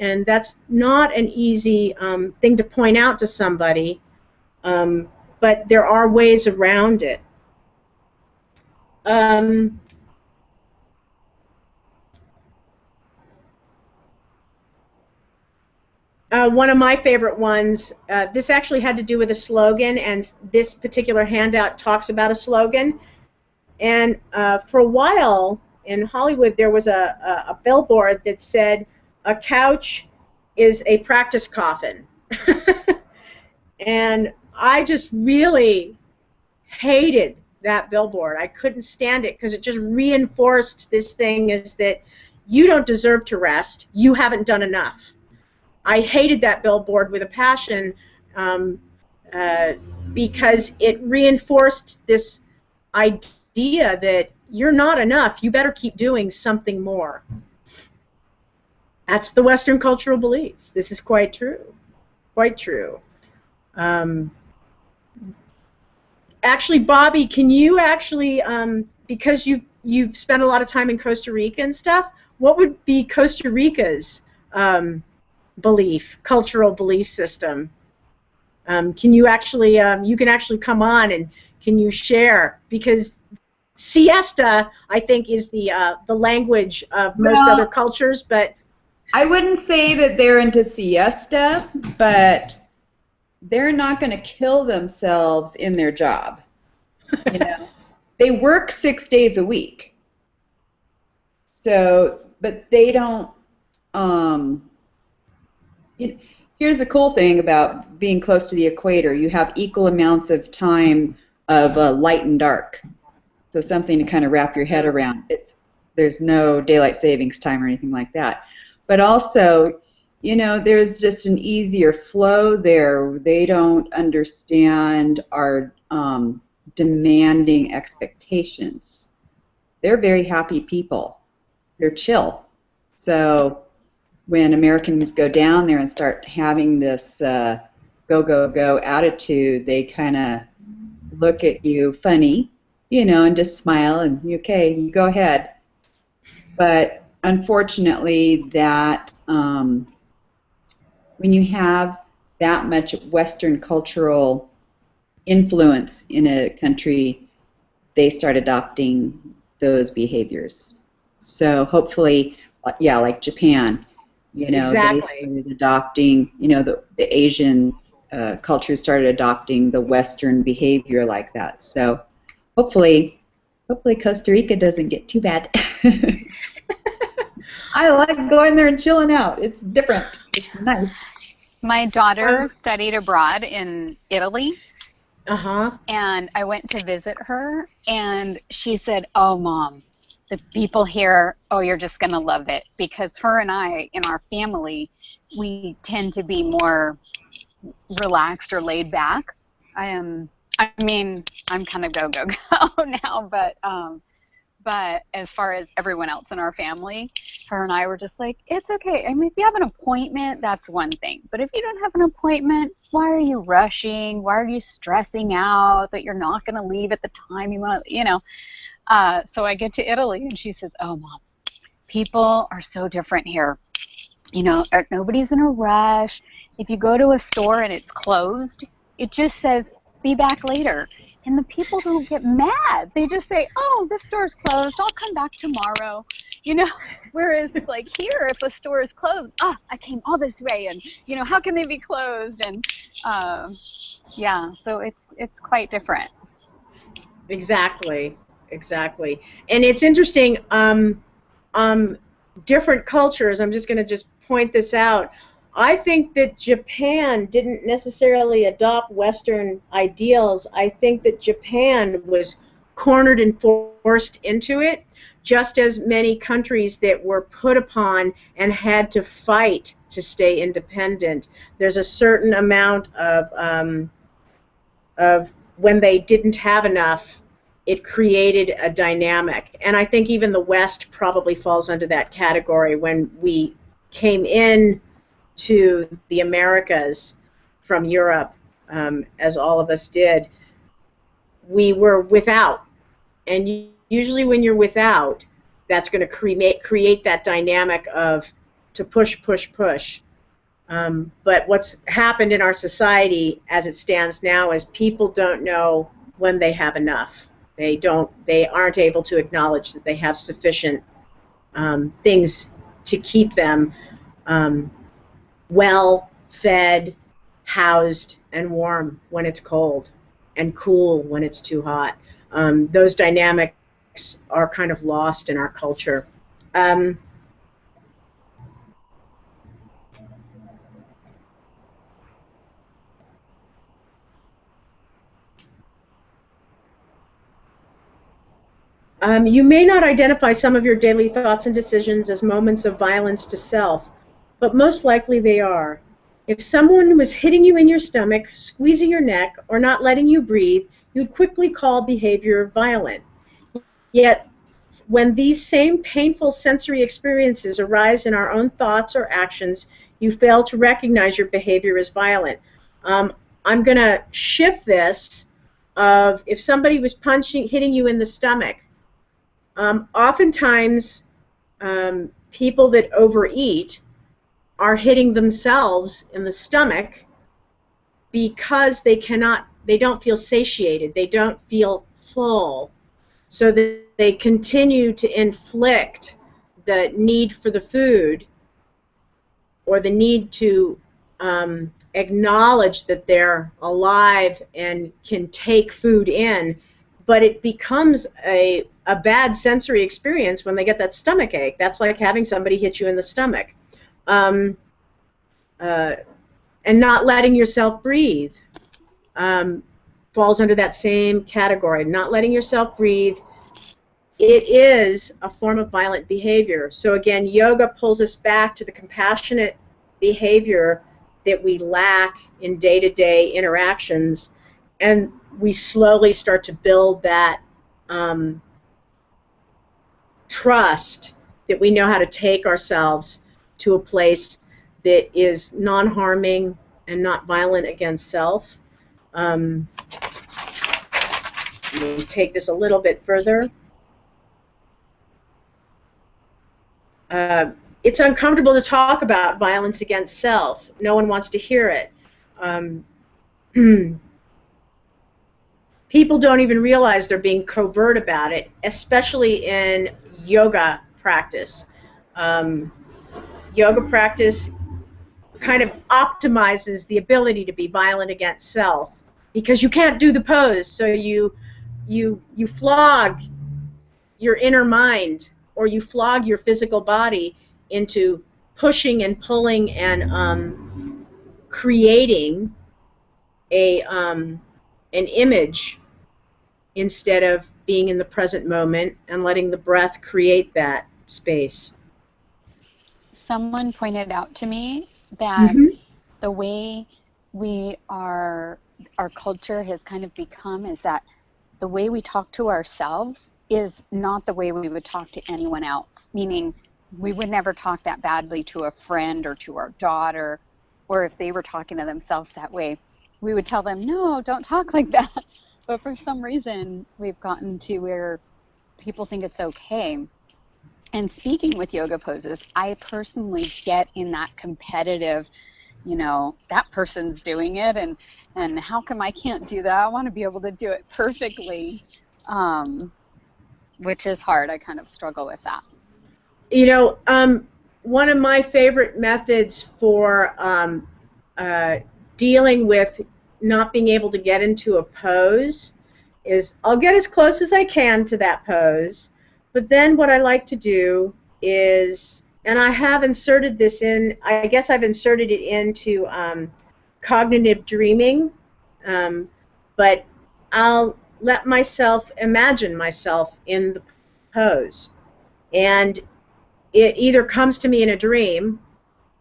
A: And that's not an easy thing to point out to somebody, but there are ways around it. One of my favorite ones, this actually had to do with a slogan, and this particular handout talks about a slogan. And for a while in Hollywood, there was a billboard that said, "A couch is a practice coffin." And I just really hated that billboard. I couldn't stand it, because it just reinforced this thing, is that you don't deserve to rest, you haven't done enough. I hated that billboard with a passion, because it reinforced this idea that you're not enough, you better keep doing something more. That's the Western cultural belief. This is quite true. Quite true. Actually, Bobby, can you actually, because you've spent a lot of time in Costa Rica and stuff, what would be Costa Rica's cultural belief system? Can you actually, you can actually come on and can you share? Because siesta, I think, is the language of most other cultures, but
E: I wouldn't say that they're into siesta, but they're not going to kill themselves in their job. They work 6 days a week. So, but they don't. Here's the cool thing about being close to the equator: you have equal amounts of time of light and dark. So something to kind of wrap your head around. There's no daylight savings time or anything like that. But also, there's just an easier flow there. They don't understand our demanding expectations. They're very happy people. They're chill. So when Americans go down there and start having this go, go, go attitude, they kind of look at you funny, and just smile and, okay, you go ahead. But unfortunately, that when you have that much Western cultural influence in a country, they start adopting those behaviors. So hopefully, yeah, like Japan, they
A: Exactly.
E: started adopting, the Asian culture started adopting the Western behavior like that. So hopefully Costa Rica doesn't get too bad. I like going there and chilling out. It's different. It's nice.
D: My daughter studied abroad in Italy,
A: Uh-huh.
D: and I went to visit her, and she said, "Oh, Mom, the people here, oh, you're just going to love it." Because her and I, in our family, we tend to be more relaxed or laid back. I mean, I'm kind of go now, but as far as everyone else in our family, her and I were just like, it's okay. I mean, if you have an appointment, that's one thing. But if you don't have an appointment, why are you rushing? Why are you stressing out that you're not going to leave at the time you want to, So I get to Italy, and she says, "Oh, Mom, people are so different here. Nobody's in a rush. If you go to a store and it's closed, it just says, 'Be back later.' And the people don't get mad. They just say, 'Oh, this store's closed. I'll come back tomorrow.'" Whereas like here, if a store is closed, I came all this way, and how can they be closed? And yeah, so it's quite different.
A: Exactly. And it's interesting, different cultures, I'm just going to point this out. I think that Japan didn't necessarily adopt Western ideals. I think that Japan was cornered and forced into it, just as many countries that were put upon and had to fight to stay independent. There's a certain amount of when they didn't have enough, it created a dynamic. And I think even the West probably falls under that category. When we came in to the Americas from Europe, as all of us did, we were without. And usually when you're without, that's going to create that dynamic of to push. But what's happened in our society as it stands now is people don't know when they have enough. They aren't able to acknowledge that they have sufficient things to keep them well fed, housed, and warm when it's cold, and cool when it's too hot. Those dynamics are kind of lost in our culture. You may not identify some of your daily thoughts and decisions as moments of violence to self, but most likely they are. If someone was hitting you in your stomach, squeezing your neck, or not letting you breathe, you'd quickly call behavior violent. Yet, when these same painful sensory experiences arise in our own thoughts or actions, you fail to recognize your behavior as violent. I'm going to shift this of if somebody was hitting you in the stomach. Oftentimes, people that overeat are hitting themselves in the stomach because they don't feel satiated, they don't feel full, so that they continue to inflict the need for the food or the need to acknowledge that they're alive and can take food in, but it becomes a bad sensory experience when they get that stomach ache. That's like having somebody hit you in the stomach. And not letting yourself breathe falls under that same category. Not letting yourself breathe, it is a form of violent behavior. So again, yoga pulls us back to the compassionate behavior that we lack in day-to-day interactions, and we slowly start to build that trust that we know how to take ourselves to a place that is non-harming and not violent against self. Let me take this a little bit further. it's uncomfortable to talk about violence against self. No one wants to hear it. People don't even realize they're being covert about it, especially in yoga practice. Yoga practice kind of optimizes the ability to be violent against self because you can't do the pose, so you flog your inner mind, or you flog your physical body into pushing and pulling and creating an image instead of being in the present moment and letting the breath create that space.
D: Someone pointed out to me that the way our culture has kind of become is that the way we talk to ourselves is not the way we would talk to anyone else, meaning we would never talk that badly to a friend or to our daughter, or if they were talking to themselves that way, we would tell them, no, don't talk like that. But for some reason, we've gotten to where people think it's okay. And speaking with yoga poses, I personally get in that competitive, that person's doing it, and how come I can't do that? I want to be able to do it perfectly, which is hard. I kind of struggle with that.
A: One of my favorite methods for dealing with not being able to get into a pose is I'll get as close as I can to that pose, but then what I like to do is, and I have inserted this in, I guess I've inserted it into cognitive dreaming, but I'll let myself imagine myself in the pose, and it either comes to me in a dream,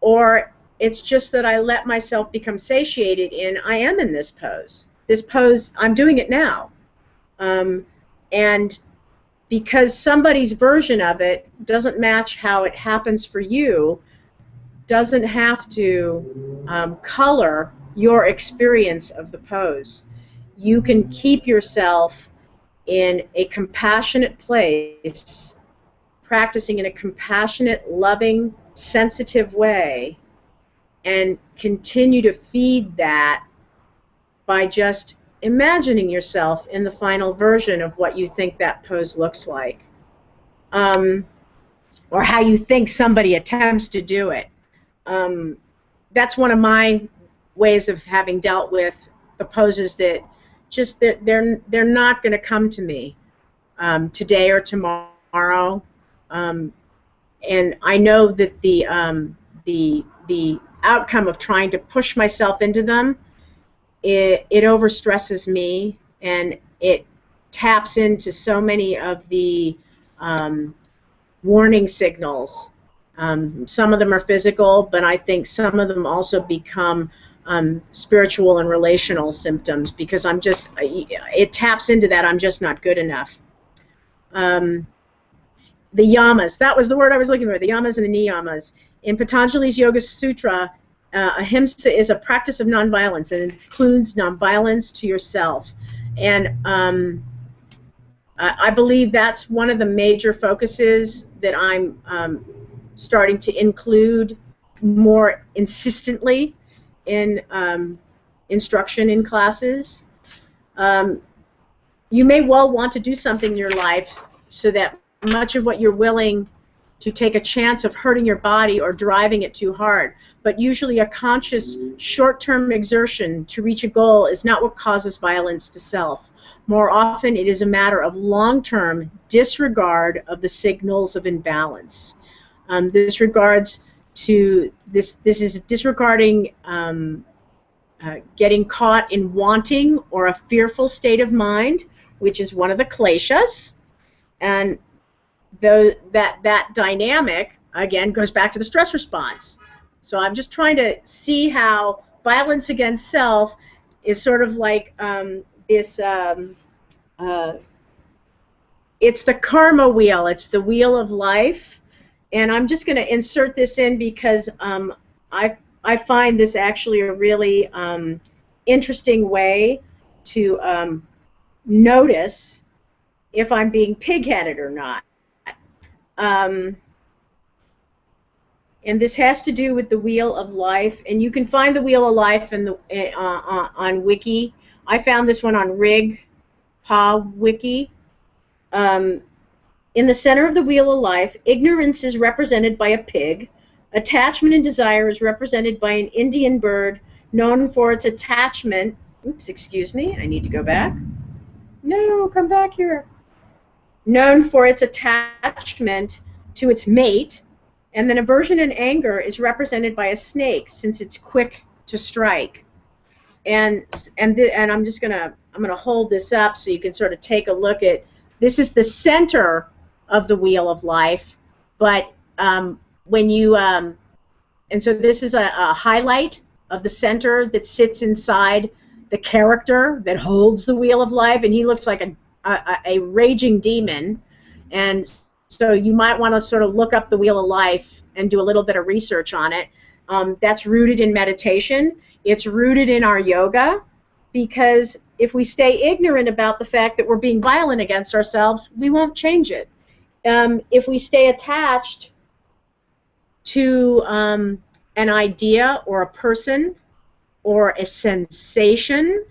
A: or it's just that I let myself become satiated in, I am in this pose. This pose, I'm doing it now. And because somebody's version of it doesn't match how it happens for you, doesn't have to color your experience of the pose. You can keep yourself in a compassionate place, practicing in a compassionate, loving, sensitive way, and continue to feed that by just imagining yourself in the final version of what you think that pose looks like, or how you think somebody attempts to do it. That's one of my ways of having dealt with the poses that just they're not going to come to me today or tomorrow. And I know that the outcome of trying to push myself into them, it overstresses me, and it taps into so many of the warning signals. Some of them are physical, but I think some of them also become spiritual and relational symptoms, because it taps into that I'm just not good enough. The yamas, that was the word I was looking for, the yamas and the niyamas. In Patanjali's Yoga Sutra, ahimsa is a practice of nonviolence, and it includes nonviolence to yourself. And I believe that's one of the major focuses that I'm starting to include more insistently in instruction in classes. You may well want to do something in your life so that much of what you're willing to take a chance of hurting your body or driving it too hard. But usually a conscious short-term exertion to reach a goal is not what causes violence to self. More often it is a matter of long-term disregard of the signals of imbalance. This is disregarding getting caught in wanting or a fearful state of mind, which is one of the kleshas. And that dynamic, again, goes back to the stress response. So I'm just trying to see how violence against self is sort of like it's the karma wheel. It's the wheel of life. And I'm just going to insert this in because I find this actually a really interesting way to notice if I'm being pig-headed or not. and this has to do with the Wheel of Life. And you can find the Wheel of Life in the, on Wiki. I found this one on Rig.pa Wiki. In the center of the Wheel of Life, ignorance is represented by a pig. Attachment and desire is represented by an Indian bird known for its attachment. Oops, excuse me, I need to go back. No, come back here. Known for its attachment to its mate. And then aversion and anger is represented by a snake, since it's quick to strike. And I'm gonna hold this up so you can sort of take a look at. This is the center of the Wheel of Life, but when you and so this is a highlight of the center that sits inside the character that holds the Wheel of Life, and he looks like a raging demon. And so you might want to sort of look up the Wheel of Life and do a little bit of research on it. That's rooted in meditation. It's rooted in our yoga, because if we stay ignorant about the fact that we're being violent against ourselves, we won't change it. If we stay attached to an idea or a person or a sensation,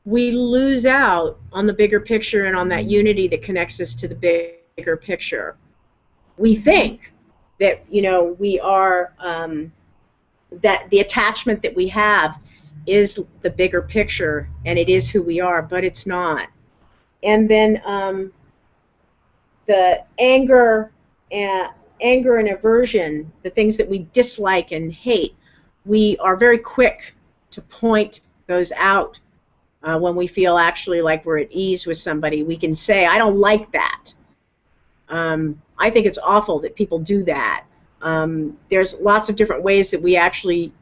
A: we lose out on the bigger picture and on that unity that connects us to the bigger picture. We think that, you know, we are, that the attachment that we have is the bigger picture and it is who we are, but it's not. And then the anger and aversion, the things that we dislike and hate, we are very quick to point those out. When we feel actually like we're at ease with somebody, we can say, I don't like that. I think it's awful that people do that. There's lots of different ways that we actually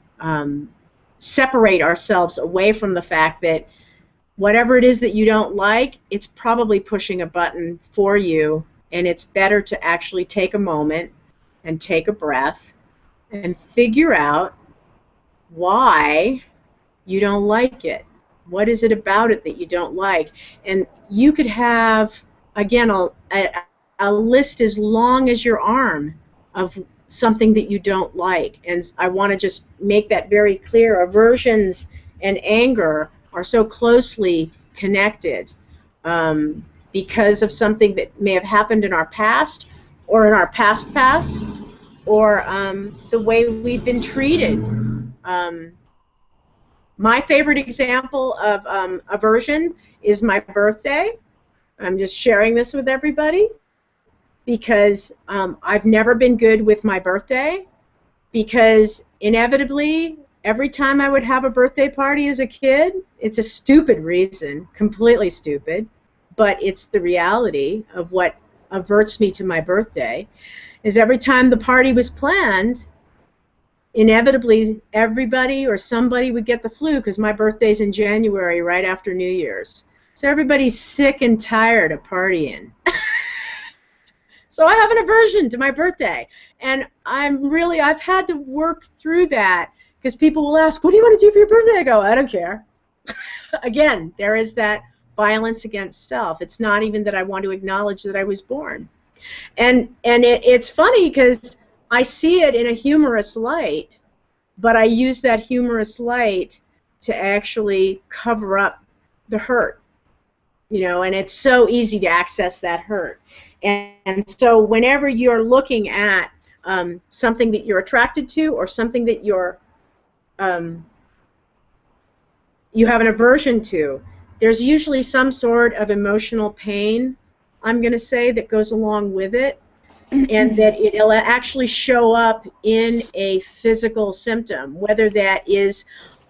A: separate ourselves away from the fact that whatever it is that you don't like, it's probably pushing a button for you, and it's better to actually take a moment and take a breath and figure out why you don't like it. What is it about it that you don't like? And you could have, again, a list as long as your arm of something that you don't like. And I want to just make that very clear. Aversions and anger are so closely connected because of something that may have happened in our past or in our past or the way we've been treated. My favorite example of aversion is my birthday. I'm just sharing this with everybody because I've never been good with my birthday, because inevitably every time I would have a birthday party as a kid, it's a stupid reason, completely stupid, but it's the reality of what averts me to my birthday, is every time the party was planned, inevitably everybody or somebody would get the flu, because my birthday's in January right after New Year's. So everybody's sick and tired of partying. So I have an aversion to my birthday. And I've had to work through that, because people will ask, what do you want to do for your birthday? I go, I don't care. Again, there is that violence against self. It's not even that I want to acknowledge that I was born. And it's funny because I see it in a humorous light, but I use that humorous light to actually cover up the hurt, you know, and it's so easy to access that hurt. And so whenever you're looking at something that you're attracted to or something that you have an aversion to, there's usually some sort of emotional pain, I'm going to say, that goes along with it. And that it'll actually show up in a physical symptom, whether that is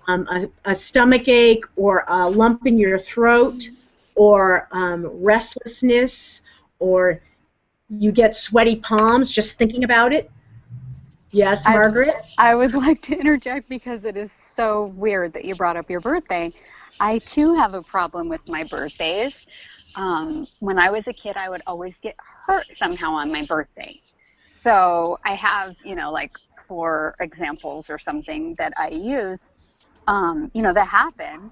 A: a stomach ache or a lump in your throat or restlessness, or you get sweaty palms just thinking about it. Yes, Margaret?
D: I would like to interject because it is so weird that you brought up your birthday. I, too, have a problem with my birthdays. When I was a kid, I would always get hurt somehow on my birthday. So I have, you know, like 4 examples or something that I use, you know, that happen.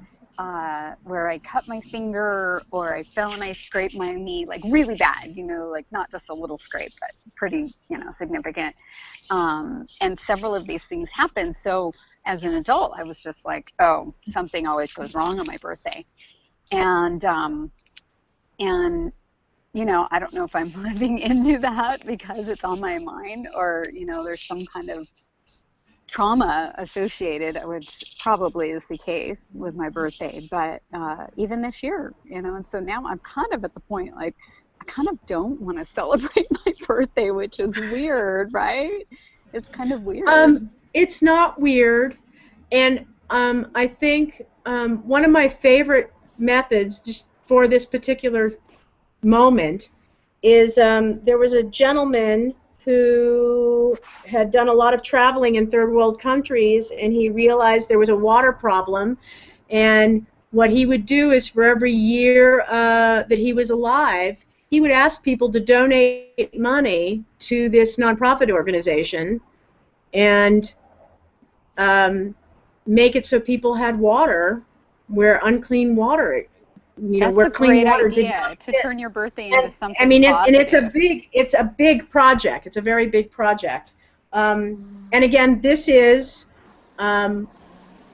D: where I cut my finger or I fell and I scraped my knee, like really bad, like not just a little scrape, but pretty, significant. And several of these things happened. So as an adult, I was just like, oh, something always goes wrong on my birthday. And I don't know if I'm living into that because it's on my mind, or, there's some kind of trauma associated, which probably is the case with my birthday. But even this year, and so now I'm kind of at the point, like, I kind of don't want to celebrate my birthday, which is weird, right? It's kind of weird.
A: It's not weird. And I think one of my favorite methods just for this particular moment is there was a gentleman who had done a lot of traveling in third world countries, and he realized there was a water problem. And what he would do is for every year that he was alive, he would ask people to donate money to this nonprofit organization and make it so people had water where unclean water,
D: That's
A: where
D: a
A: clean
D: great
A: water did
D: idea,
A: not
D: to
A: exist.
D: turn your birthday
A: And
D: into something
A: I mean, and
D: positive.
A: it's a big project. It's a very big project. And again, this is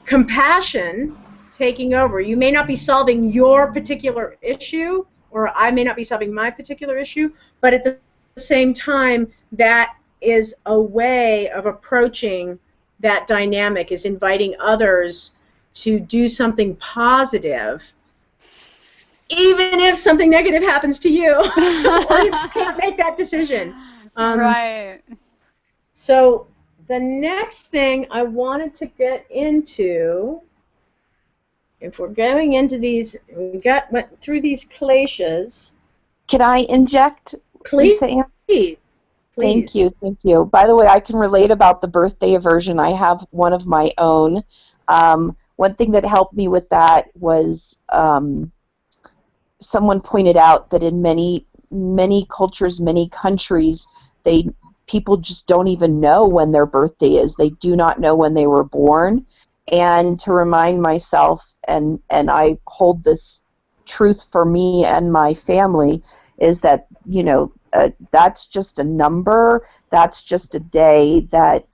A: compassion taking over. You may not be solving your particular issue, or I may not be solving my particular issue, but at the same time, that is a way of approaching that dynamic, is inviting others to do something positive, even if something negative happens to you, or you can't make that decision.
D: Right.
A: So the next thing I wanted to get into, if we're going into these, went through these kleshas.
C: Can I inject,
A: Please,
C: Lisa Ann?
A: please.
C: Thank you, thank you. By the way, I can relate about the birthday aversion. I have one of my own. One thing that helped me with that was someone pointed out that in many cultures, many countries, people just don't even know when their birthday is. They do not know when they were born. And to remind myself, and I hold this truth for me and my family, is that, that's just a number, that's just a day that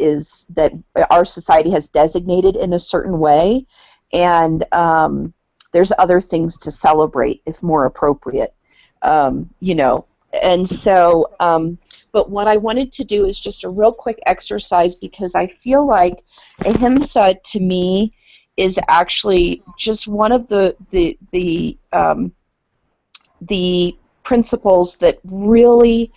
C: our society has designated in a certain way, and there's other things to celebrate if more appropriate, and so, but what I wanted to do is just a real quick exercise, because I feel like ahimsa to me is actually just one of the principles that really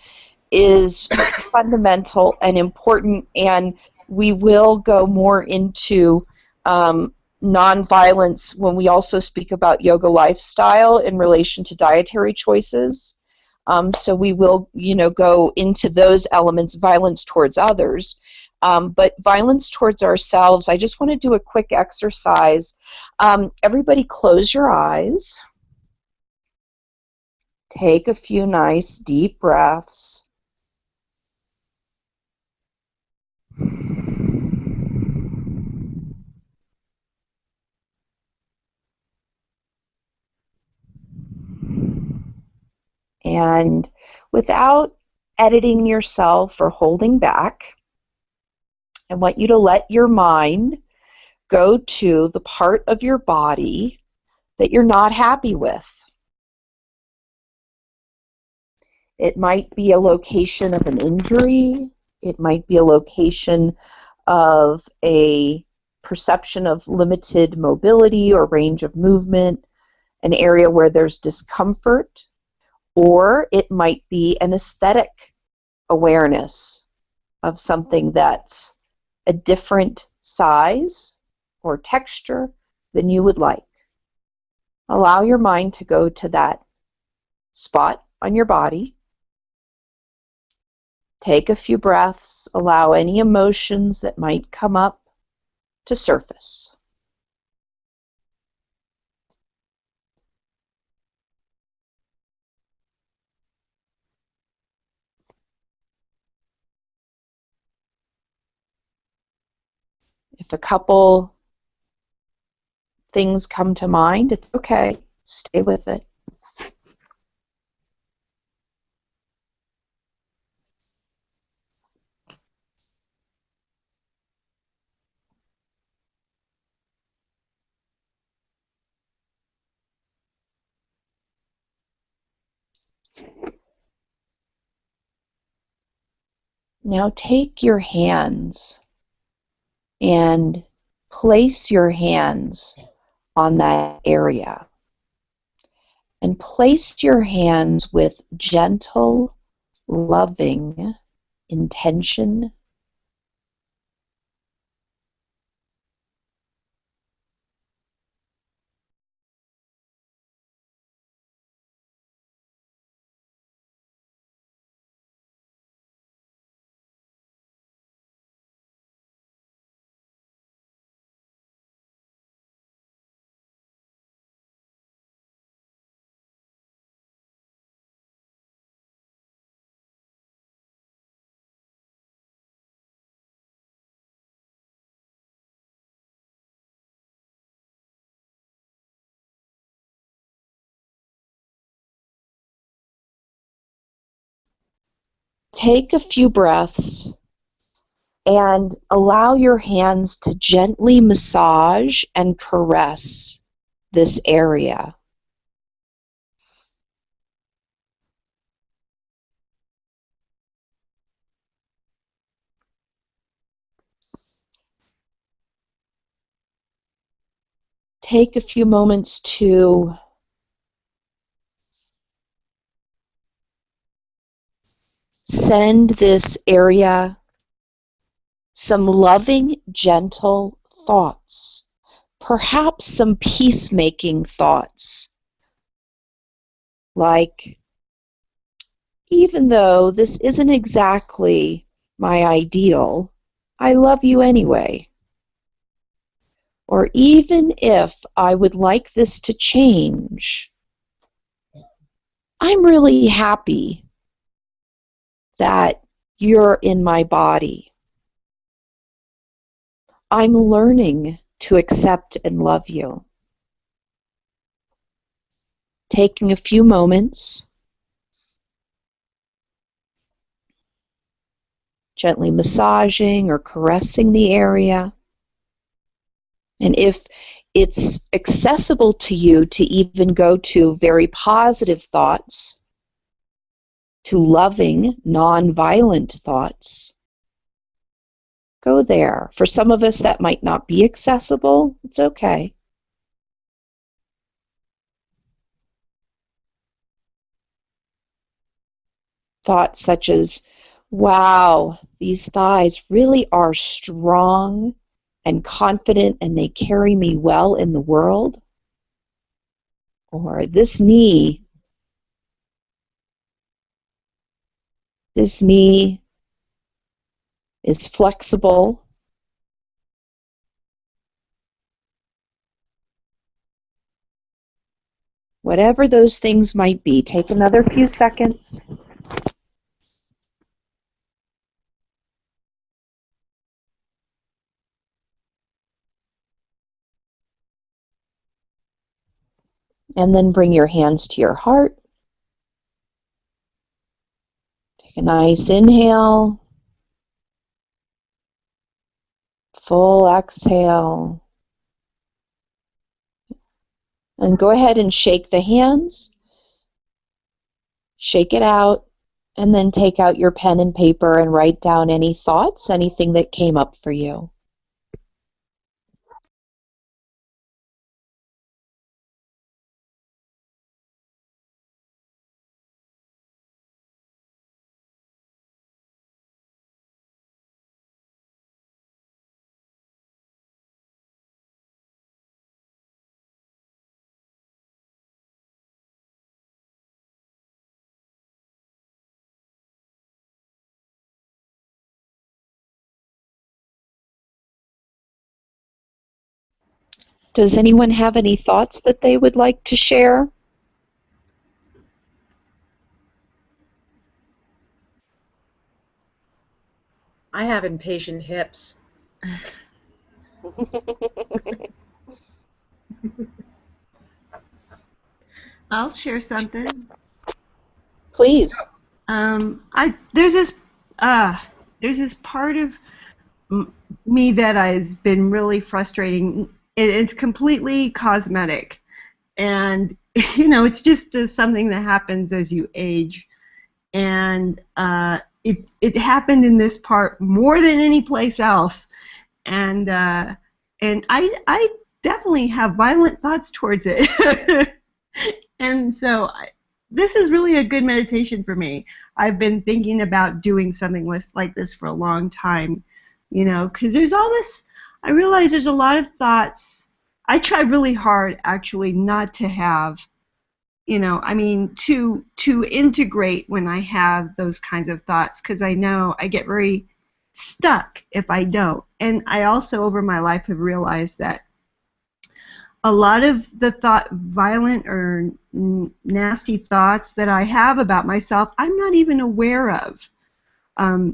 C: is fundamental and important, and we will go more into nonviolence when we also speak about yoga lifestyle in relation to dietary choices. So we will, go into those elements, violence towards others. But violence towards ourselves, I just want to do a quick exercise. Everybody close your eyes. Take a few nice deep breaths. And without editing yourself or holding back, I want you to let your mind go to the part of your body that you're not happy with. It might be a location of an injury. It might be a location of a perception of limited mobility or range of movement, an area where there's discomfort, or it might be an aesthetic awareness of something that's a different size or texture than you would like. Allow your mind to go to that spot on your body. Take a few breaths. Allow any emotions that might come up to surface. If a couple things come to mind, it's okay. Stay with it. Now take your hands and place your hands on that area. And place your hands with gentle, loving intention. Take a few breaths and allow your hands to gently massage and caress this area. Take a few moments to send this area some loving, gentle thoughts, perhaps some peacemaking thoughts, like, even though this isn't exactly my ideal, I love you anyway. Or even if I would like this to change, I'm really happy that you're in my body. I'm learning to accept and love you. Taking a few moments, gently massaging or caressing the area. And if it's accessible to you to even go to very positive thoughts, to loving, non-violent thoughts, go there. For some of us, that might not be accessible. It's okay. Thoughts such as, wow, these thighs really are strong and confident and they carry me well in the world. Or this knee is flexible. Whatever those things might be, take another few seconds. And then bring your hands to your heart. Take a nice inhale. Full exhale. And go ahead and shake the hands. Shake it out. And then take out your pen and paper and write down any thoughts, anything that came up for you. Does anyone have any thoughts that they would like to share?
A: I have impatient hips.
B: I'll share something.
C: Please.
B: There's this part of me that has been really frustrating. It's completely cosmetic, and it's just something that happens as you age, and it happened in this part more than any place else, and I definitely have violent thoughts towards it, and so this is really a good meditation for me. I've been thinking about doing something like this for a long time, because there's all this. I realize there's a lot of thoughts. I try really hard, actually, not to have, to integrate when I have those kinds of thoughts, because I know I get very stuck if I don't. And I also, over my life, have realized that a lot of the violent or nasty thoughts that I have about myself, I'm not even aware of.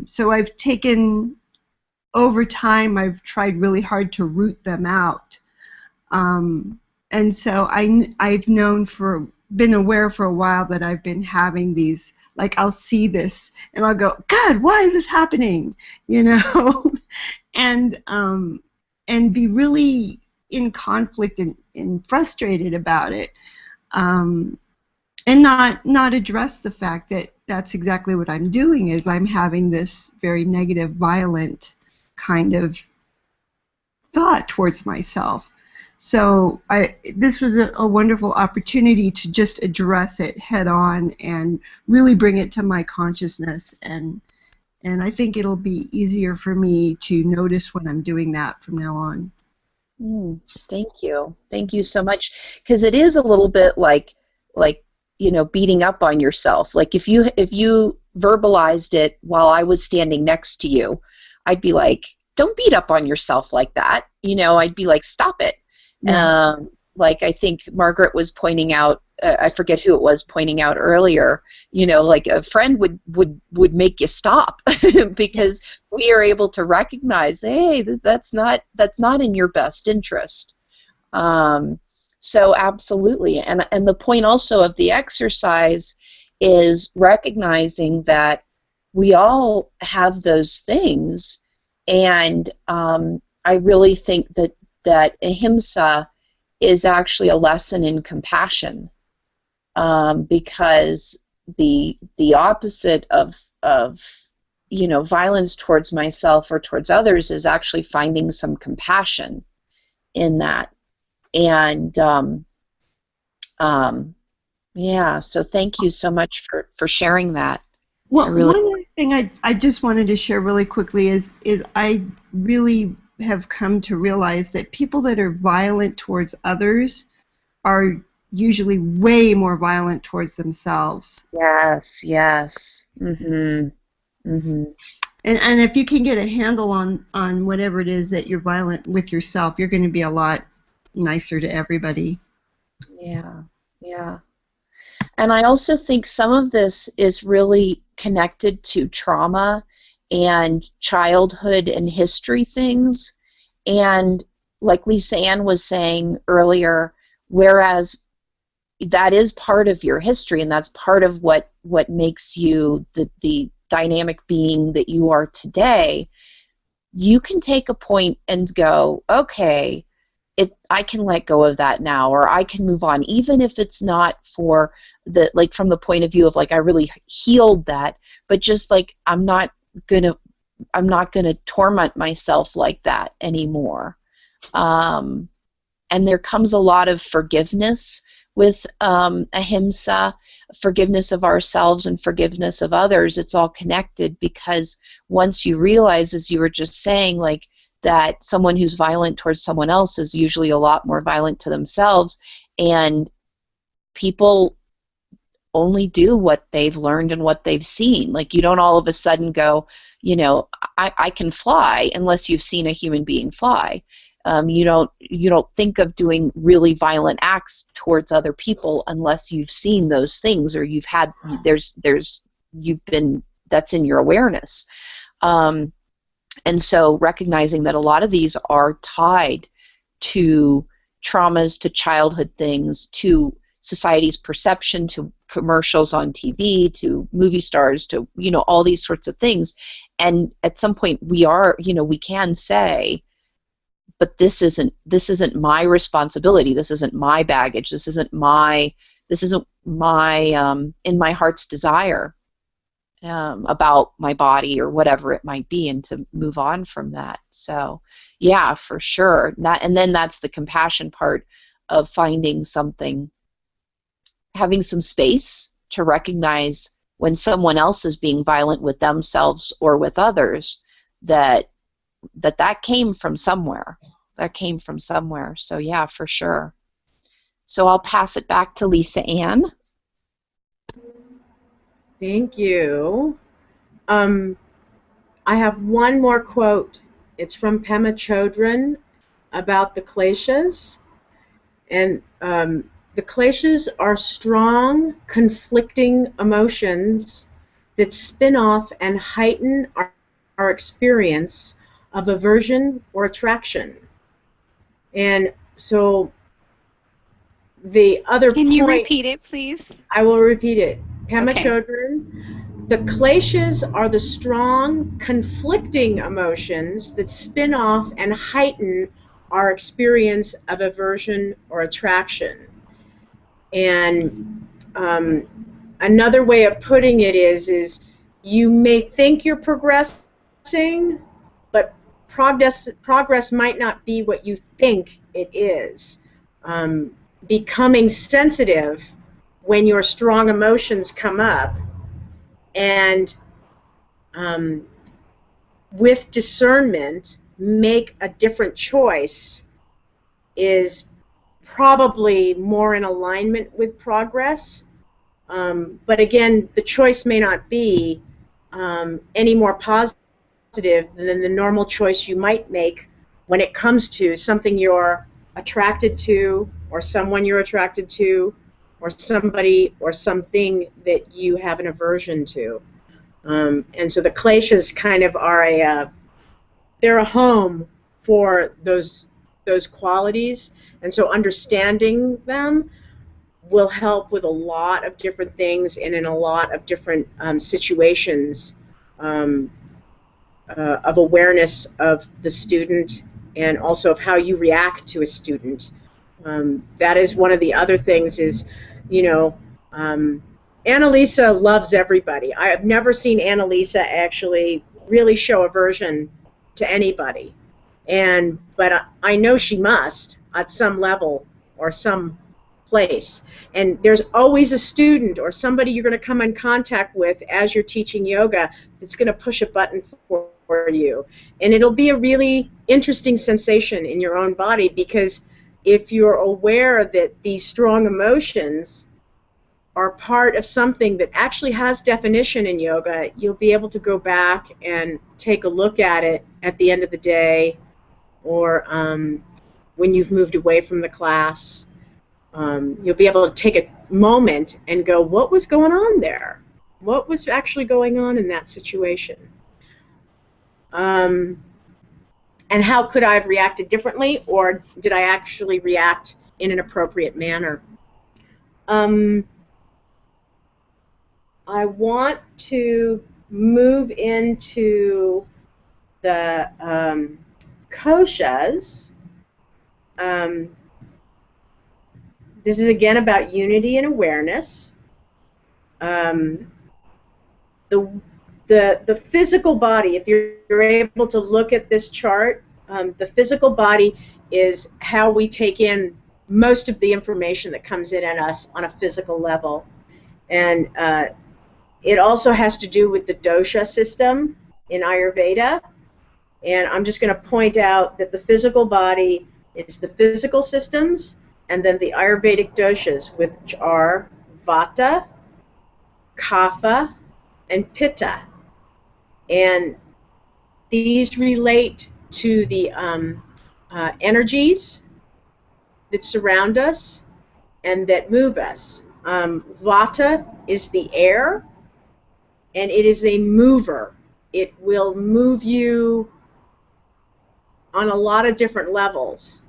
B: So I've taken, over time, I've tried really hard to root them out. And so I've been aware for a while that I've been having these, like I'll see this and I'll go, God, why is this happening? And be really in conflict and frustrated about it, and not address the fact that that's exactly what I'm doing, is I'm having this very negative, violent kind of thought towards myself. So this was a wonderful opportunity to just address it head on and really bring it to my consciousness, and I think it'll be easier for me to notice when I'm doing that from now on.
C: Thank you. Thank you so much. Because it is a little bit like beating up on yourself. Like if you verbalized it while I was standing next to you, I'd be like, don't beat up on yourself like that. I'd be like, stop it. Yeah. Like I think Margaret was pointing out, I forget who it was pointing out earlier, like a friend would make you stop because we are able to recognize, hey, that's not in your best interest. So absolutely. And the point also of the exercise is recognizing that we all have those things, and I really think that ahimsa is actually a lesson in compassion, because the opposite of violence towards myself or towards others is actually finding some compassion in that. And yeah, so thank you so much for sharing that.
B: Well, one other thing I just wanted to share really quickly is I really have come to realize that people that are violent towards others are usually way more violent towards themselves.
C: Yes, yes. Mm-hmm. Mm-hmm.
B: And if you can get a handle on whatever it is that you're violent with yourself, you're going to be a lot nicer to everybody.
C: Yeah, yeah. And I also think some of this is really connected to trauma and childhood and history things. And like Lisa Ann was saying earlier, whereas that is part of your history and that's part of what makes you the dynamic being that you are today, you can take a point and go, okay, I can let go of that now, or I can move on, even if it's not for from the point of view of I really healed that, but just I'm not gonna torment myself like that anymore. And there comes a lot of forgiveness with ahimsa, forgiveness of ourselves and forgiveness of others. It's all connected, because once you realize, as you were just saying, that someone who's violent towards someone else is usually a lot more violent to themselves, and people only do what they've learned and what they've seen. You don't all of a sudden go, I can fly unless you've seen a human being fly. You don't think of doing really violent acts towards other people unless you've seen those things, or you've had that's in your awareness. And so recognizing that a lot of these are tied to traumas, to childhood things, to society's perception to commercials on TV to movie stars to, you know, all these sorts of things. And at some point we are, you know, we can say, but this isn't my responsibility. This isn't my baggage. This isn't my in my heart's desire about my body or whatever it might be, and to move on from that. So yeah, for sure. And then that's the compassion part of finding something, having some space to recognize when someone else is being violent with themselves or with others, that came from somewhere. That came from somewhere. So yeah, for sure. So I'll pass it back to Lisa Ann.
A: Thank you. I have one more quote. It's from Pema Chodron about the kleshas. And the kleshas are strong, conflicting emotions that spin off and heighten our experience of aversion or attraction. And so the other
F: Can
A: point...
F: you repeat it, please?
A: I will repeat it. Pema
F: Okay.
A: Chodron. The kleshas are the strong, conflicting emotions that spin off and heighten our experience of aversion or attraction. And another way of putting it is you may think you're progressing, but progress might not be what you think it is. Becoming sensitive when your strong emotions come up, and with discernment make a different choice is probably more in alignment with progress. But again, the choice may not be any more positive than the normal choice you might make when it comes to something you're attracted to, or someone you're attracted to, or somebody or something that you have an aversion to. And so the kleshas kind of are they're a home for those qualities, and so understanding them will help with a lot of different things and in a lot of different situations of awareness of the student, and also of how you react to a student. That is one of the other things is, you know, Annalisa loves everybody. I have never seen Annalisa actually really show aversion to anybody. But I know she must at some level or some place. And there's always a student or somebody you're going to come in contact with as you're teaching yoga that's going to push a button for you. And it'll be a really interesting sensation in your own body, because if you're aware that these strong emotions are part of something that actually has definition in yoga, you'll be able to go back and take a look at it at the end of the day, or when you've moved away from the class. You'll be able to take a moment and go, what was going on there? What was actually going on in that situation? And how could I have reacted differently, or did I actually react in an appropriate manner? I want to move into the koshas. This is again about unity and awareness. The physical body, if you're able to look at this chart, the physical body is how we take in most of the information that comes in at us on a physical level. And it also has to do with the dosha system in Ayurveda. And I'm just going to point out that the physical body is the physical systems, and then the Ayurvedic doshas, which are Vata, Kapha, and Pitta. And these relate to the energies that surround us and that move us. Vata is the air, and it is a mover. It will move you on a lot of different levels.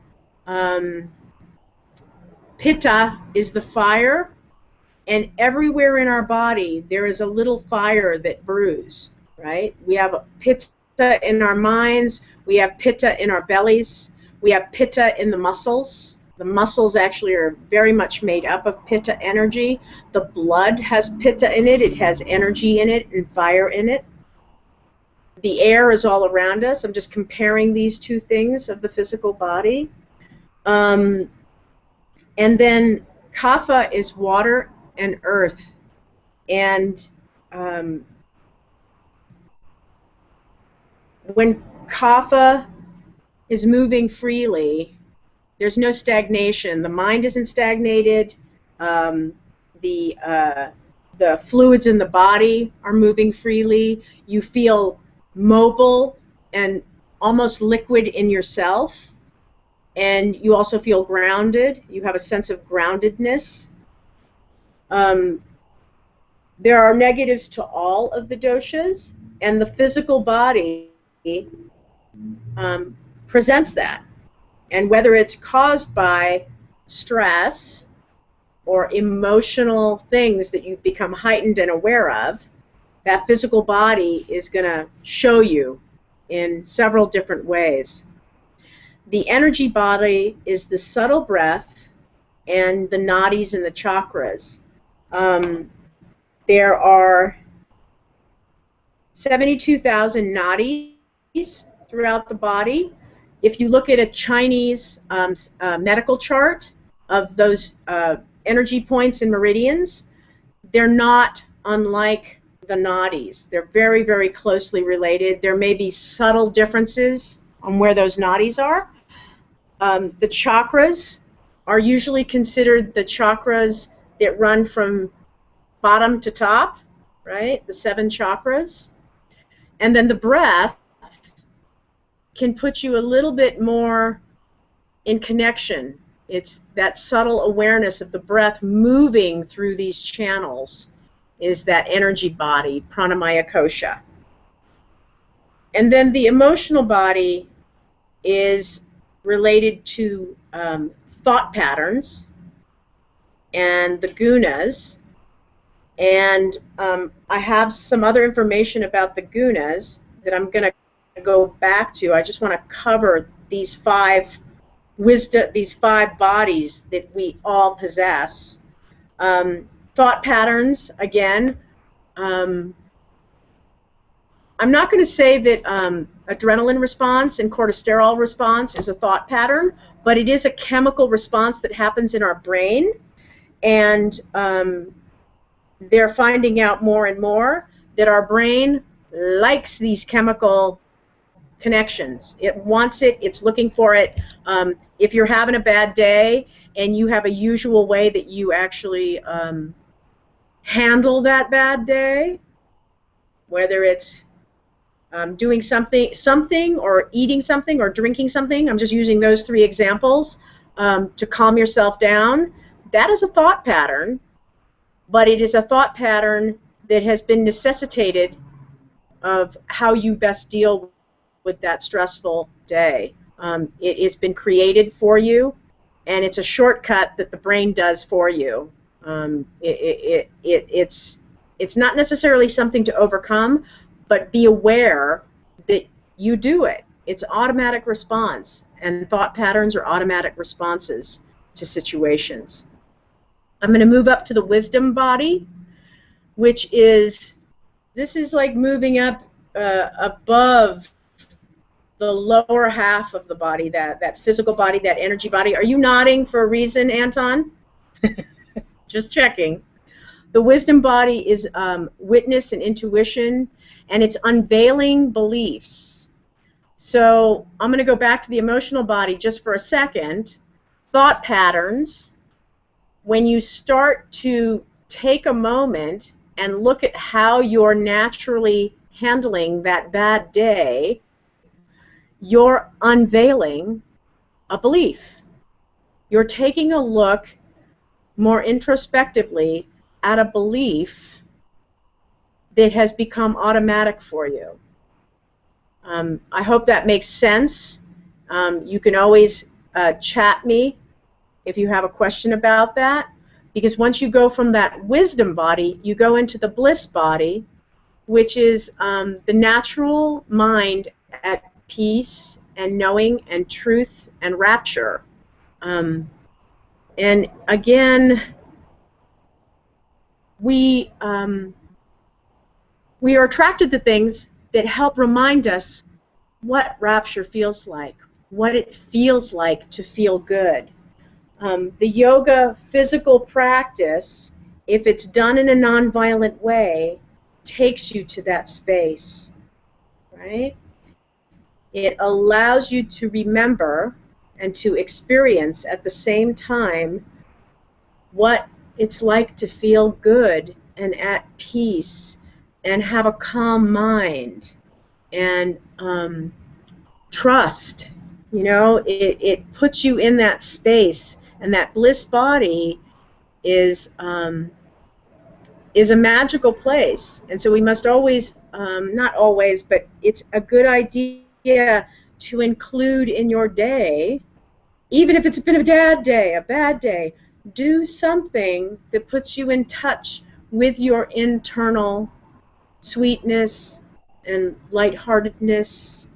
A: Pitta is the fire, and everywhere in our body there is a little fire that brews, right? We have a Pitta in our minds, we have Pitta in our bellies, we have Pitta in the muscles. The muscles actually are very much made up of Pitta energy. The blood has Pitta in it. It has energy in it and fire in it. The air is all around us. I'm just comparing these two things of the physical body. And then Kapha is water and earth. And when Kapha is moving freely, there's no stagnation. The mind isn't stagnated. The fluids in the body are moving freely. You feel mobile and almost liquid in yourself. And you also feel grounded. You have a sense of groundedness. There are negatives to all of the doshas, and the physical body presents that. And whether it's caused by stress or emotional things that you've become heightened and aware of, that physical body is going to show you in several different ways. The energy body is the subtle breath and the nadis and the chakras. There are 72,000 nadis throughout the body. If you look at a Chinese medical chart of those energy points and meridians, they're not unlike the nadis. They're very, very closely related. There may be subtle differences on where those nadis are. The chakras are usually considered the chakras that run from bottom to top, right? The 7 chakras. And then the breath can put you a little bit more in connection. It's that subtle awareness of the breath moving through these channels is that energy body, pranamaya kosha. And then the emotional body is related to thought patterns and the gunas. And I have some other information about the gunas that I'm going to go back to. I just want to cover these 5 bodies that we all possess. Thought patterns, again, I'm not going to say that adrenaline response and corticerol response is a thought pattern, but it is a chemical response that happens in our brain, and they're finding out more and more that our brain likes these chemical connections. It wants it. It's looking for it. If you're having a bad day and you have a usual way that you actually handle that bad day, whether it's doing something or eating something or drinking something, I'm just using those 3 examples to calm yourself down, that is a thought pattern, but it is a thought pattern that has been necessitated of how you best deal with that stressful day. It has been created for you, and it's a shortcut that the brain does for you. It's not necessarily something to overcome, but be aware that you do it. It's automatic response, and thought patterns are automatic responses to situations. I'm going to move up to the wisdom body, which is, this is like moving up above the lower half of the body, that physical body, that energy body. Are you nodding for a reason, Anton? Just checking. The wisdom body is witness and intuition, and it's unveiling beliefs. So I'm going to go back to the emotional body just for a second. Thought patterns. When you start to take a moment and look at how you're naturally handling that bad day, you're unveiling a belief. You're taking a look more introspectively at a belief that has become automatic for you. I hope that makes sense. You can always chat me if you have a question about that. Because once you go from that wisdom body, you go into the bliss body, which is the natural mind at peace and knowing and truth and rapture. And again, we are attracted to things that help remind us what rapture feels like, what it feels like to feel good. The yoga physical practice, if it's done in a nonviolent way, takes you to that space, right? It allows you to remember and to experience at the same time what it's like to feel good and at peace and have a calm mind and trust. You know, it puts you in that space, and that bliss body is a magical place. And so we must always, not always, but it's a good idea to include in your day, even if it's been a bad day, do something that puts you in touch with your internal sweetness and lightheartedness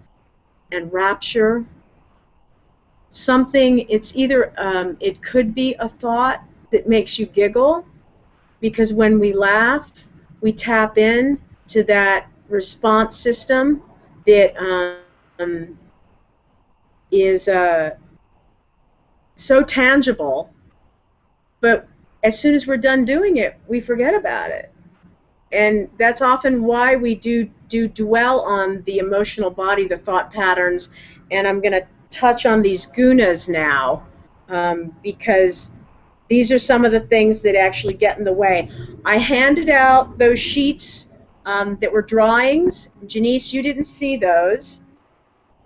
A: and rapture. Something, it's either, it could be a thought that makes you giggle, because when we laugh, we tap in to that response system that is so tangible, but as soon as we're done doing it, we forget about it. And that's often why we do dwell on the emotional body, the thought patterns, and I'm going to touch on these gunas now, because these are some of the things that actually get in the way. I handed out those sheets that were drawings. Janice, you didn't see those.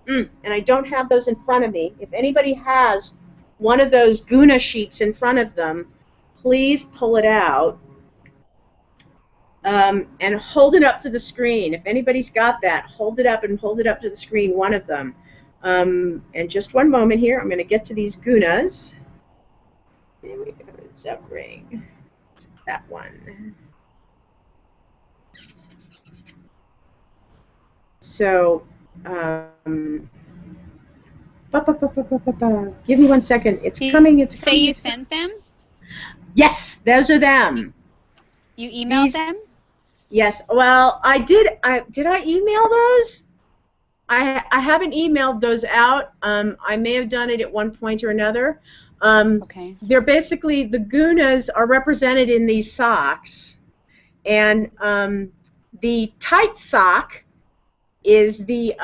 A: And I don't have those in front of me. If anybody has one of those guna sheets in front of them, please pull it out and hold it up to the screen. If anybody's got that, hold it up and hold it up to the screen, one of them. And just one moment here. I'm going to get to these gunas. There we go. Zebring. That one. So, give me 1 second. It's coming. It's
D: say
A: coming.
D: You sent them?
A: Yes, those are them.
D: You emailed them?
A: Yes. Well, I did. Did I email those? I haven't emailed those out. I may have done it at one point or another.
D: Okay.
A: They're basically, the gunas are represented in these socks, and the tight sock is the,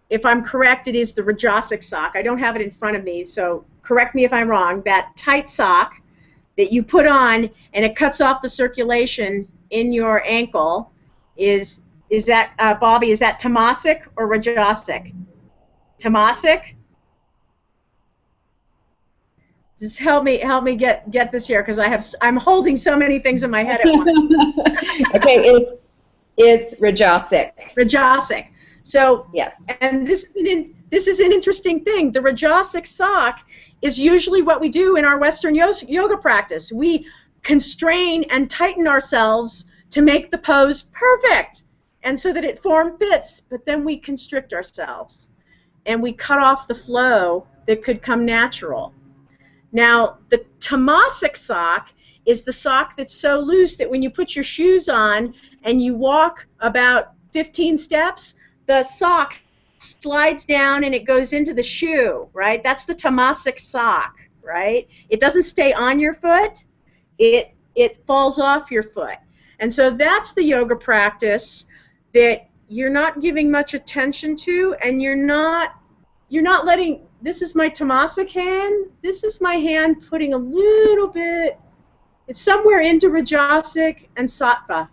A: if I'm correct, it is the Rajasic sock. I don't have it in front of me, so correct me if I'm wrong. That tight sock that you put on and it cuts off the circulation in your ankle is that, Bobby, is that Tamasic or Rajasic? Tamasic? Just help me get this here, because I'm holding so many things in my head at once.
E: Okay, it's Rajasic.
A: Rajasic. So
E: yes,
A: and this is an interesting thing. The Rajasic sock is usually what we do in our Western yoga practice. We constrain and tighten ourselves to make the pose perfect, and so that it form fits. But then we constrict ourselves, and we cut off the flow that could come natural. Now, the Tamasic sock is the sock that's so loose that when you put your shoes on and you walk about 15 steps, the sock slides down and it goes into the shoe, right? That's the Tamasic sock, right? It doesn't stay on your foot. It falls off your foot. And so that's the yoga practice that you're not giving much attention to, and you're not letting. This is my Tamasic hand. This is my hand putting a little bit, it's somewhere into Rajasic and Sattva.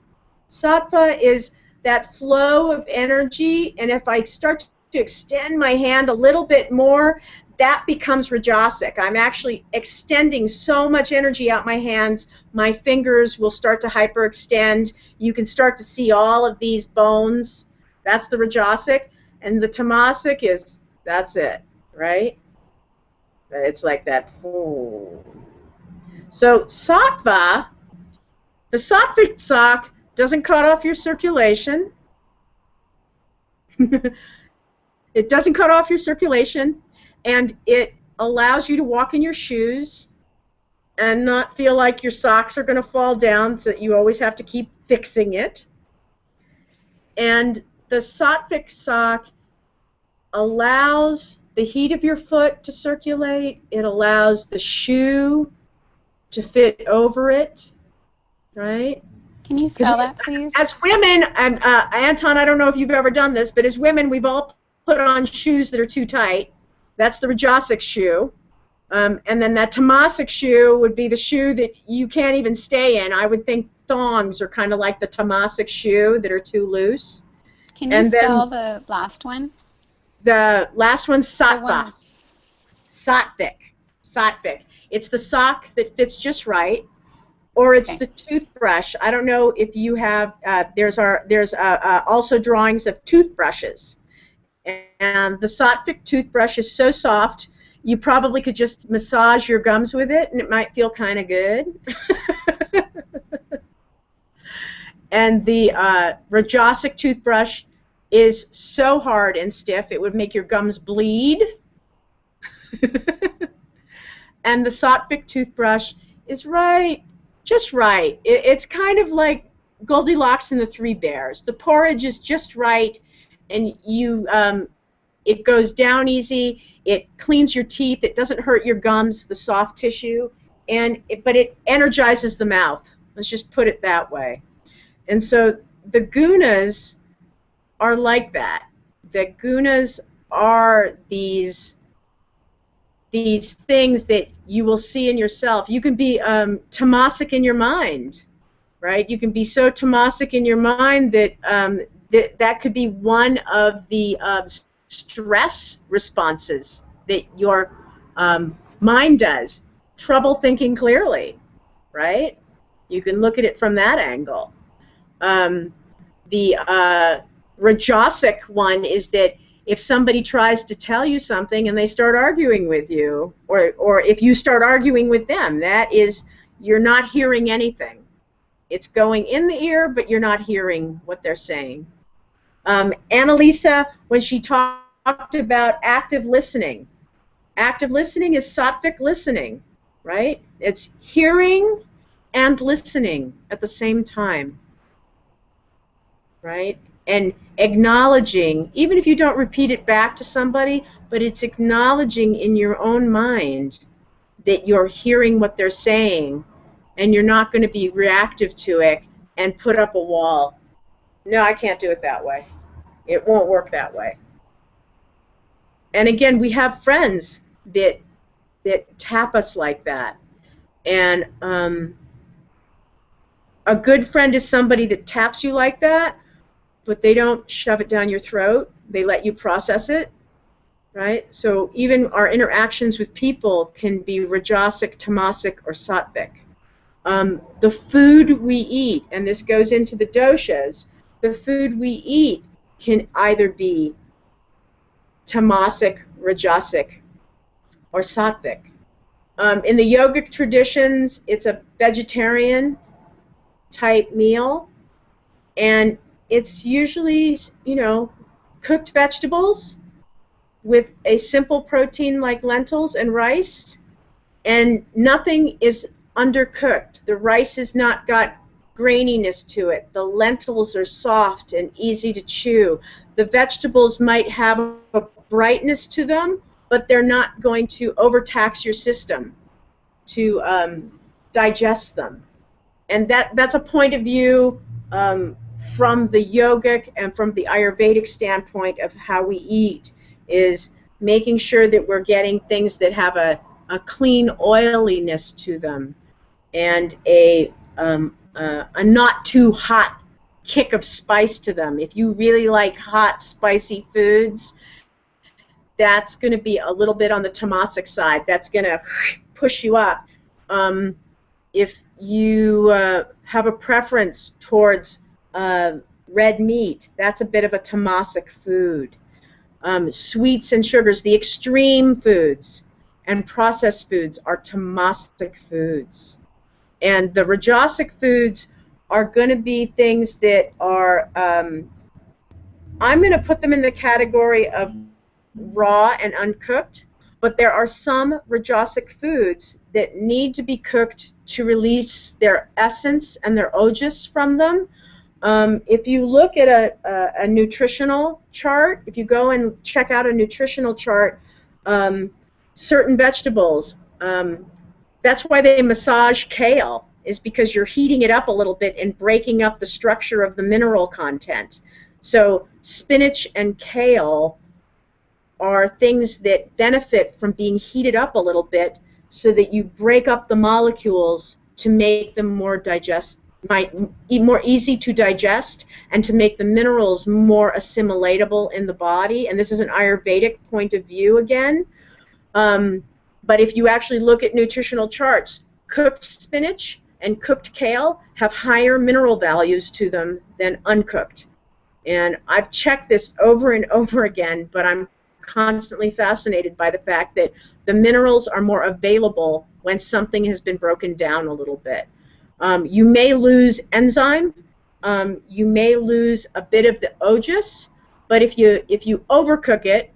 A: Sattva is that flow of energy, and if I start to extend my hand a little bit more, that becomes Rajasic. I'm actually extending so much energy out my hands, my fingers will start to hyperextend. You can start to see all of these bones. That's the Rajasic. And the Tamasic is, that's it. Right? It's like that. So sattva, the sattvic sock doesn't cut off your circulation. It doesn't cut off your circulation, and it allows you to walk in your shoes and not feel like your socks are going to fall down, so that you always have to keep fixing it. And the sattvic sock allows the heat of your foot to circulate. It allows the shoe to fit over it, right?
D: Can you spell that, please?
A: As women, Anton, I don't know if you've ever done this, but as women, we've all put on shoes that are too tight. That's the Rajasic shoe. And then that Tamasic shoe would be the shoe that you can't even stay in. I would think thongs are kind of like the Tamasic shoe that are too loose.
D: Can you spell the last one?
A: The last one's sattva. Sattvic. Sattvic. It's the sock that fits just right, or it's the toothbrush. I don't know if you have. There's also drawings of toothbrushes, and the sattvic toothbrush is so soft you probably could just massage your gums with it, and it might feel kind of good. And the Rajasic toothbrush is so hard and stiff it would make your gums bleed. And the sattvic toothbrush is just right. It's kind of like Goldilocks and the Three Bears. The porridge is just right, and it goes down easy. It cleans your teeth. It doesn't hurt your gums, the soft tissue, but it energizes the mouth. Let's just put it that way. And so the gunas are like that. The gunas are these things that you will see in yourself. You can be tamasic in your mind, right? You can be so tamasic in your mind that that could be one of the stress responses that your mind does. Trouble thinking clearly, right? You can look at it from that angle. The Rajasic one is that if somebody tries to tell you something and they start arguing with you, or if you start arguing with them, that is, you're not hearing anything. It's going in the ear, but you're not hearing what they're saying. Annalisa, when she talked about active listening is sattvic listening, right? It's hearing and listening at the same time, right? And acknowledging, even if you don't repeat it back to somebody, but it's acknowledging in your own mind that you're hearing what they're saying, and you're not going to be reactive to it and put up a wall. No, I can't do it that way. It won't work that way. And again, we have friends that tap us like that. And a good friend is somebody that taps you like that, but they don't shove it down your throat. They let you process it, right? So even our interactions with people can be Rajasic, Tamasic, or Sattvic. The food we eat, and this goes into the doshas, the food we eat can either be Tamasic, Rajasic, or Sattvic. In the yogic traditions, it's a vegetarian type meal, and it's usually, cooked vegetables with a simple protein like lentils and rice, and nothing is undercooked. The rice has not got graininess to it. The lentils are soft and easy to chew. The vegetables might have a brightness to them, but they're not going to overtax your system to digest them. And that's a point of view from the yogic and from the Ayurvedic standpoint of how we eat, is making sure that we're getting things that have a clean oiliness to them and a not too hot kick of spice to them. If you really like hot, spicy foods, that's going to be a little bit on the tamasic side. That's going to push you up. If you have a preference towards red meat, that's a bit of a tamasic food. Sweets and sugars, the extreme foods, and processed foods are tamasic foods. And the rajasic foods are going to be things that are, I'm going to put them in the category of raw and uncooked, but there are some rajasic foods that need to be cooked to release their essence and their ojas from them. If you look at a nutritional chart, if you go and check out a nutritional chart, certain vegetables, that's why they massage kale, is because you're heating it up a little bit and breaking up the structure of the mineral content. So spinach and kale are things that benefit from being heated up a little bit so that you break up the molecules to make them more more easy to digest and to make the minerals more assimilatable in the body. And this is an Ayurvedic point of view again. But if you actually look at nutritional charts, cooked spinach and cooked kale have higher mineral values to them than uncooked. And I've checked this over and over again, but I'm constantly fascinated by the fact that the minerals are more available when something has been broken down a little bit. You may lose enzyme, you may lose a bit of the ojas, but if you overcook it,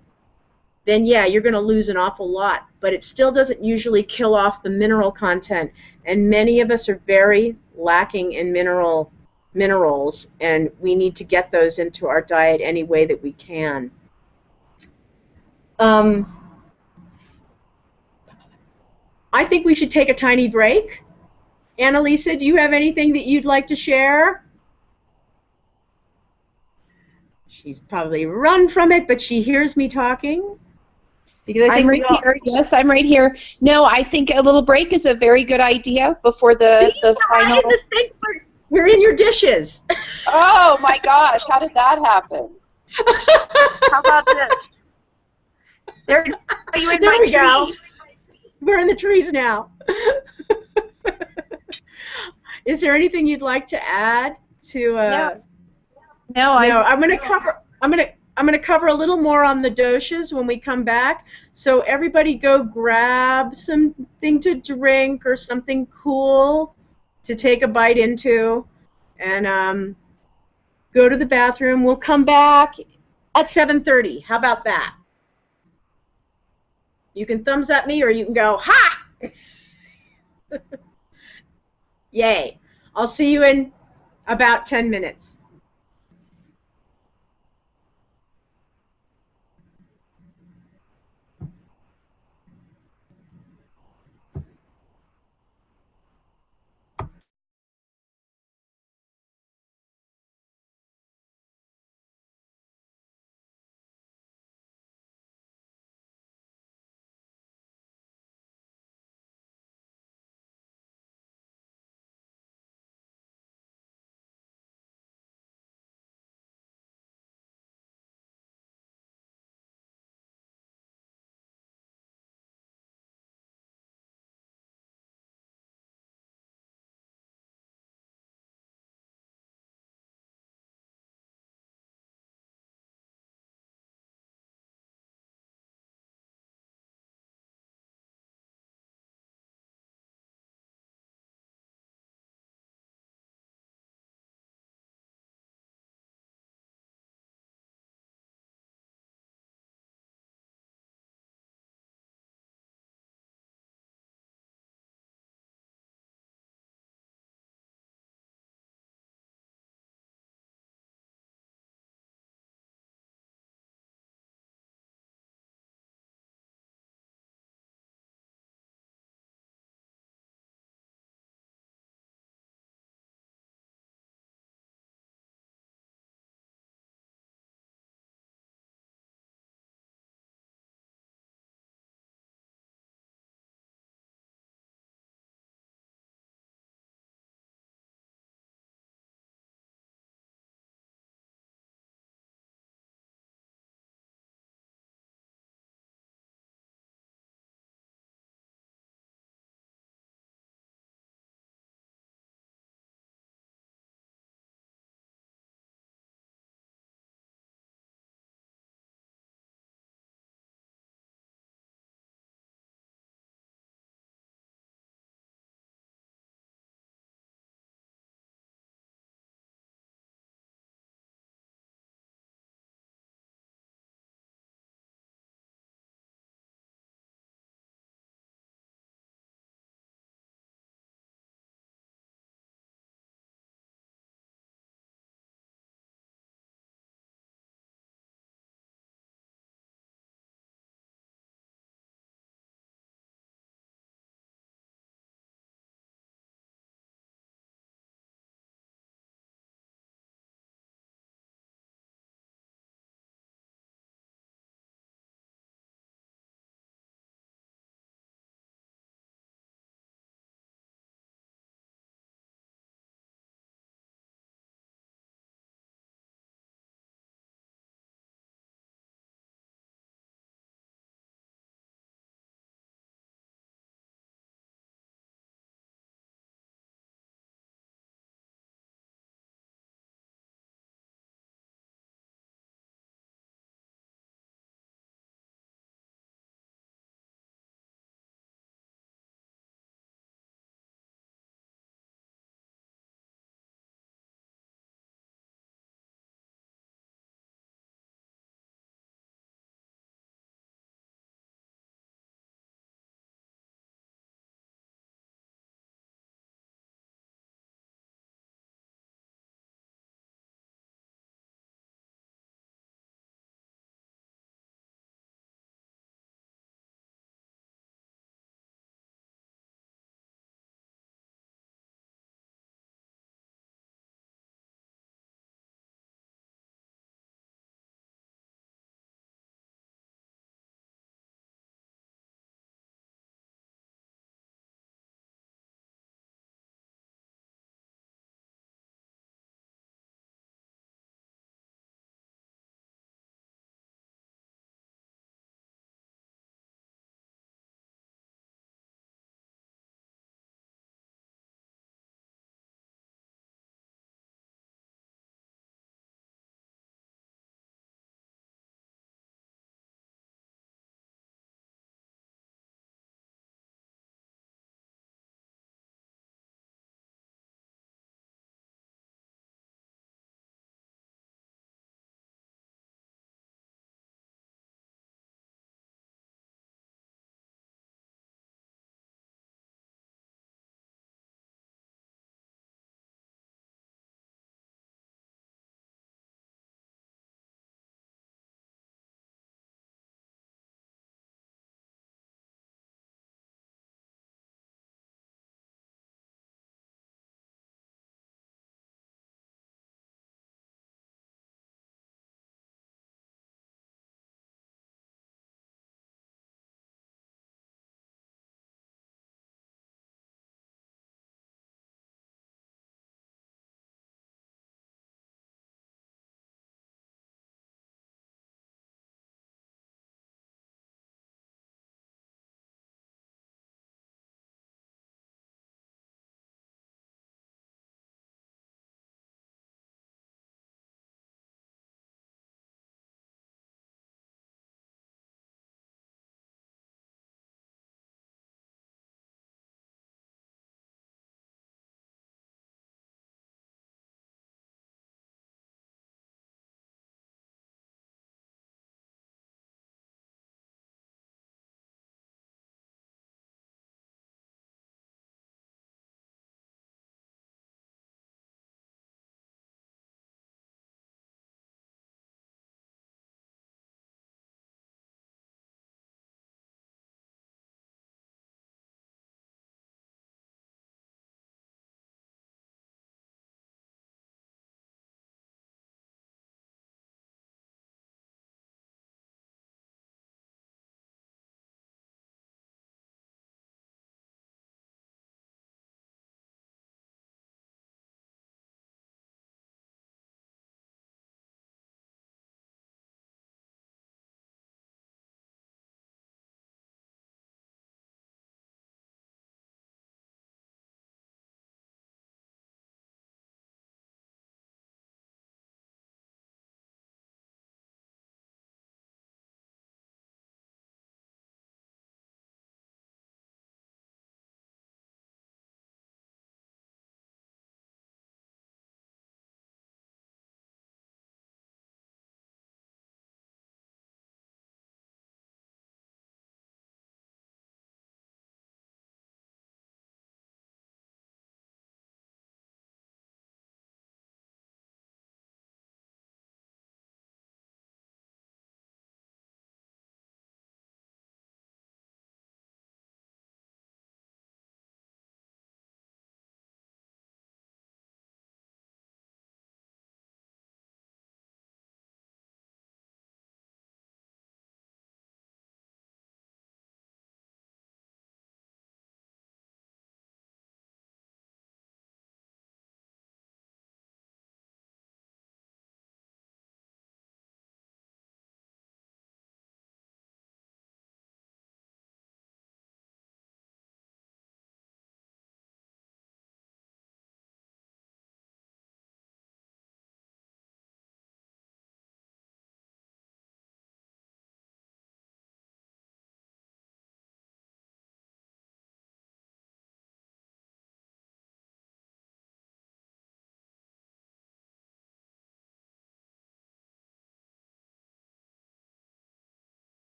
A: then yeah, you're going to lose an awful lot. But it still doesn't usually kill off the mineral content, and many of us are very lacking in minerals, and we need to get those into our diet any way that we can. I think we should take a tiny break. Annalisa, do you have anything that you'd like to share? She's probably run from it, but she hears me talking. Because I think
C: I'm right here. Yes, I'm right here. No, I think a little break is a very good idea before the final.
A: We're in your dishes.
C: Oh my gosh, how did that happen? How about this? There you in
A: there
C: my
A: we
C: tree.
A: Go. We're in the trees now. Is there anything you'd like to add to?
C: No,
A: I'm going to cover a little more on the doshas when we come back. So everybody go grab something to drink or something cool to take a bite into, and go to the bathroom. We'll come back at 7:30. How about that? You can thumbs up me or you can go, ha! Yay. I'll see you in about 10 minutes.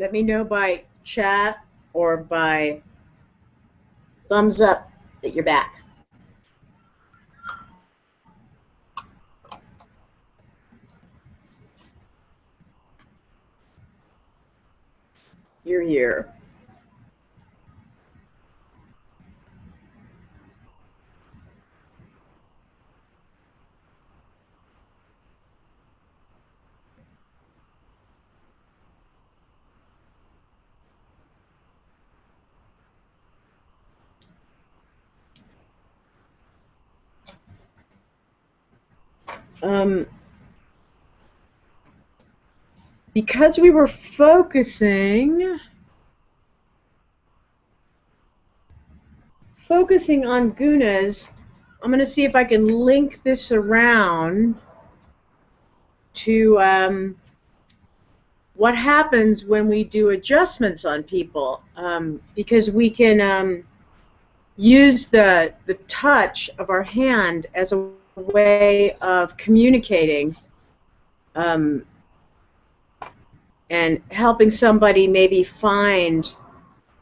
A: Let me know by chat or by thumbs up that you're back. You're here. Because we were focusing on gunas, I'm going to see if I can link this around to what happens when we do adjustments on people, because we can use the touch of our hand as a way of communicating and helping somebody maybe find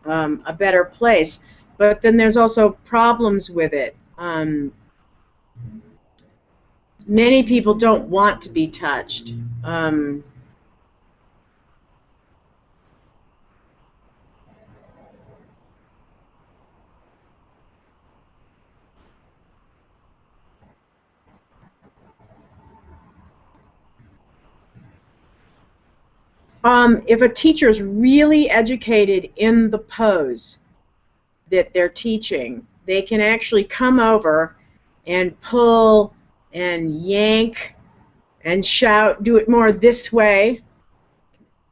A: a better place. But then there's also problems with it. Many people don't want to be touched. If a teacher is really educated in the pose that they're teaching, they can actually come over and pull and yank and shout, do it more this way,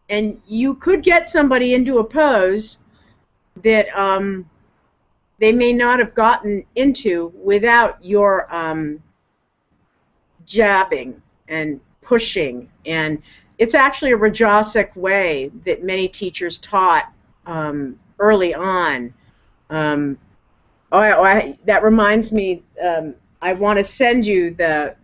A: and you could get somebody into a pose that they may not have gotten into without your jabbing and pushing. And it's actually a Rajasic way that many teachers taught early on. That reminds me, I want to send you the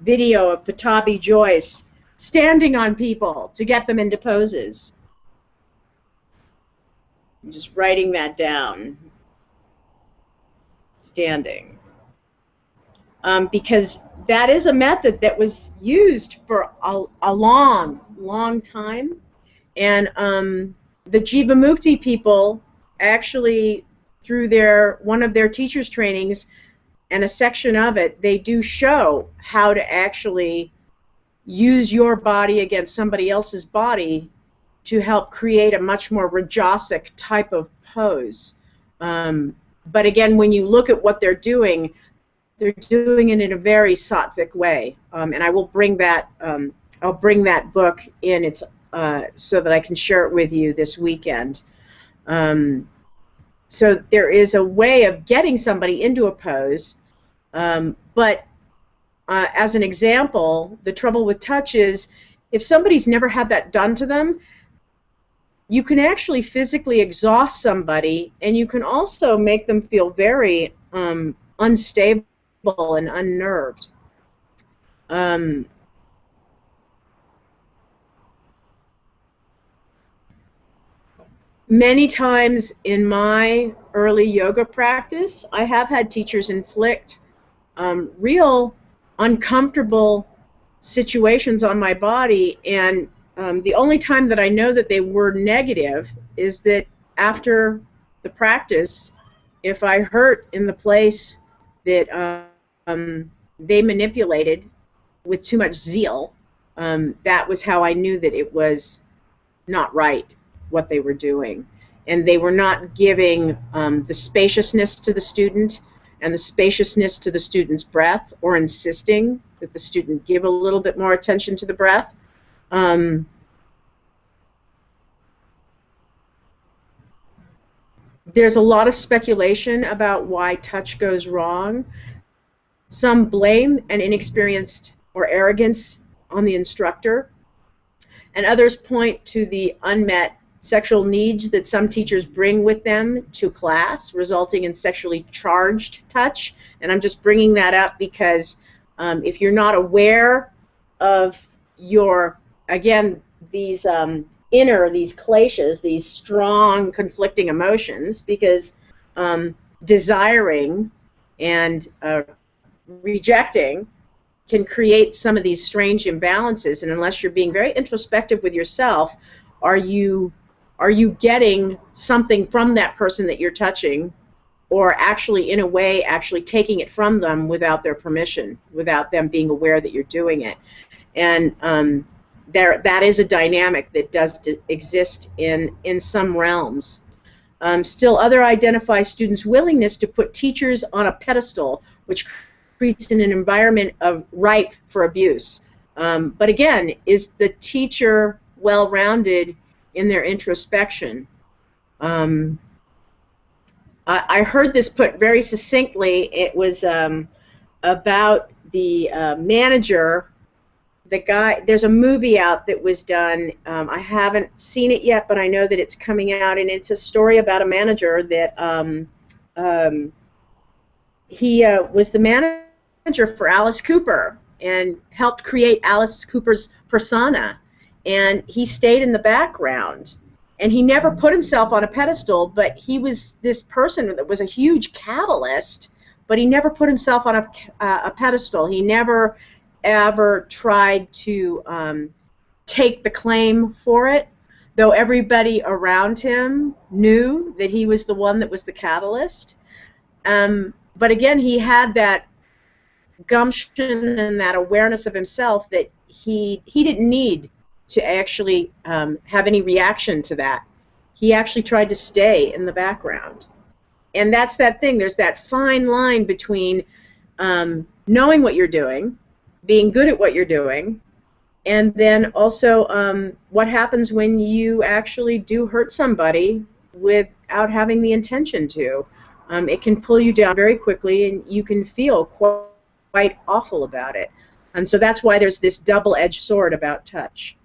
A: video of Patabi Joyce standing on people to get them into poses. I'm just writing that down. Standing. Because that is a method that was used for a long time. And the Jivamukti people actually, through one of their teachers' trainings and a section of it, they do show how to actually use your body against somebody else's body to help create a much more Rajasic type of pose. But again, when you look at what they're doing it in a very sattvic way. And I will bring that, I'll bring that book in so that I can share it with you this weekend. So there is a way of getting somebody into a pose, but as an example, the trouble with touch is if somebody's never had that done to them, you can actually physically exhaust somebody, and you can also make them feel very unstable and unnerved. Many times in my early yoga practice, I have had teachers inflict real uncomfortable situations on my body, and the only time that I know that they were negative is that after the practice, if I hurt in the place that they manipulated with too much zeal, that was how I knew that it was not right what they were doing. And they were not giving the spaciousness to the student and the spaciousness to the student's breath, or insisting that the student give a little bit more attention to the breath. There's a lot of speculation about why touch goes wrong. Some blame an inexperienced or arrogance on the instructor, and others point to the unmet sexual needs that some teachers bring with them to class, resulting in sexually charged touch. And I'm just bringing that up because if you're not aware of again, these these kleshas, these strong conflicting emotions, because desiring and rejecting can create some of these strange imbalances, and unless you're being very introspective with yourself, are you getting something from that person that you're touching, or actually in a way actually taking it from them without their permission, without them being aware that you're doing it. And that is a dynamic that does exist in some realms. Still, other identify students' willingness to put teachers on a pedestal, which creates an environment of ripe for abuse. But again, is the teacher well-rounded in their introspection? I heard this put very succinctly. It was about the manager. The guy, there's a movie out that was done. I haven't seen it yet, but I know that it's coming out, and it's a story about a manager that he was the manager for Alice Cooper and helped create Alice Cooper's persona, and he stayed in the background, and he never put himself on a pedestal, but he was this person that was a huge catalyst, but he never put himself on a pedestal. He never ever tried to take the claim for it, though everybody around him knew that he was the one that was the catalyst. But again, he had that gumption and that awareness of himself that he didn't need to actually have any reaction to that. He actually tried to stay in the background. And that's that thing. There's that fine line between knowing what you're doing, being good at what you're doing, and then also what happens when you actually do hurt somebody without having the intention to. It can pull you down very quickly, and you can feel quite awful about it. And so that's why there's this double-edged sword about touch.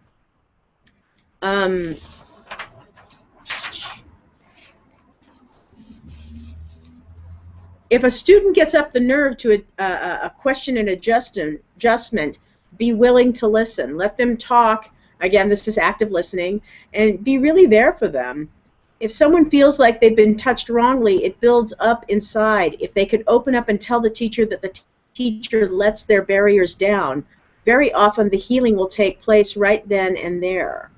A: If a student gets up the nerve to a question and adjustment, be willing to listen. Let them talk. Again, this is active listening, and be really there for them. If someone feels like they've been touched wrongly, it builds up inside. If they could open up and tell the teacher that the teacher lets their barriers down, very often the healing will take place right then and there.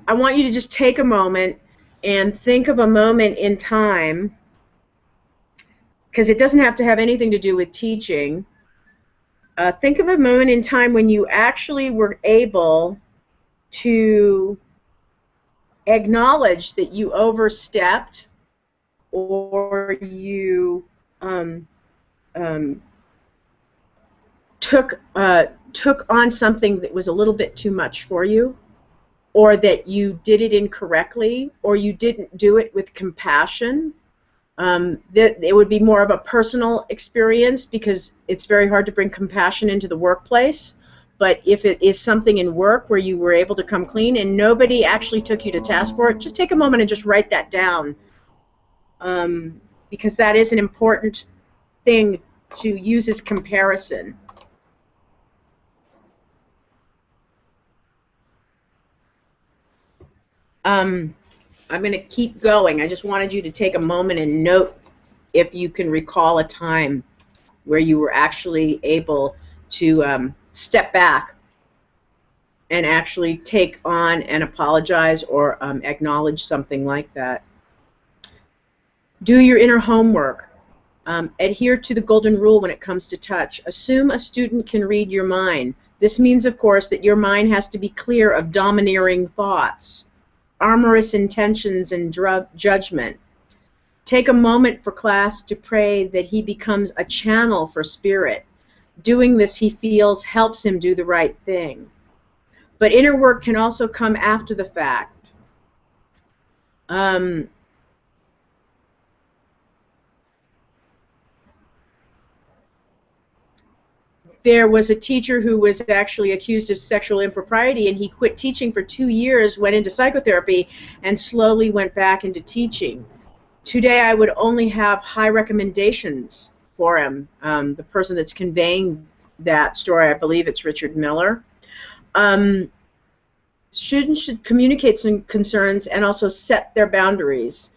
A: I want you to just take a moment and think of a moment in time, because it doesn't have to have anything to do with teaching. Think of a moment in time when you actually were able to acknowledge that you overstepped, or you took on something that was a little bit too much for you, or that you did it incorrectly, or you didn't do it with compassion. That it would be more of a personal experience, because it's very hard to bring compassion into the workplace. But if it is something in work where you were able to come clean and nobody actually took you to task for it, just take a moment and just write that down, because that is an important thing to use as comparison. I'm going to keep going. I just wanted you to take a moment and note if you can recall a time where you were actually able to step back and actually take on and apologize or acknowledge something like that. Do your inner homework. Adhere to the golden rule when it comes to touch. Assume a student can read your mind. This means, of course, that your mind has to be clear of domineering thoughts, amorous intentions, and judgment. Take a moment for class to pray that he becomes a channel for spirit. Doing this, he feels, helps him do the right thing. But inner work can also come after the fact. There was a teacher who was actually accused of sexual impropriety, and he quit teaching for 2 years, went into psychotherapy, and slowly went back into teaching. Today I would only have high recommendations for him, the person that's conveying that story. I believe it's Richard Miller. Students should communicate some concerns and also set their boundaries.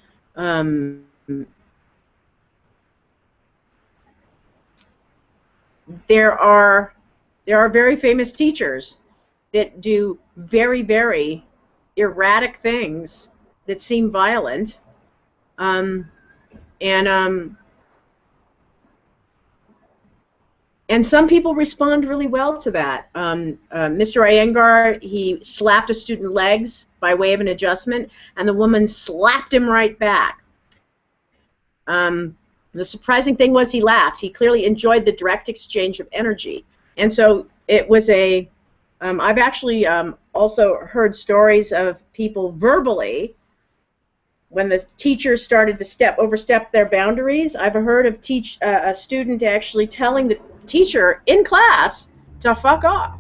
A: There are very famous teachers that do very, very erratic things that seem violent, and some people respond really well to that. Mr. Iyengar, he slapped a student's legs by way of an adjustment, and the woman slapped him right back. The surprising thing was he laughed. He clearly enjoyed the direct exchange of energy. And so it was I've actually also heard stories of people verbally, when the teacher started to overstep their boundaries. I've heard of a student actually telling the teacher in class to fuck off.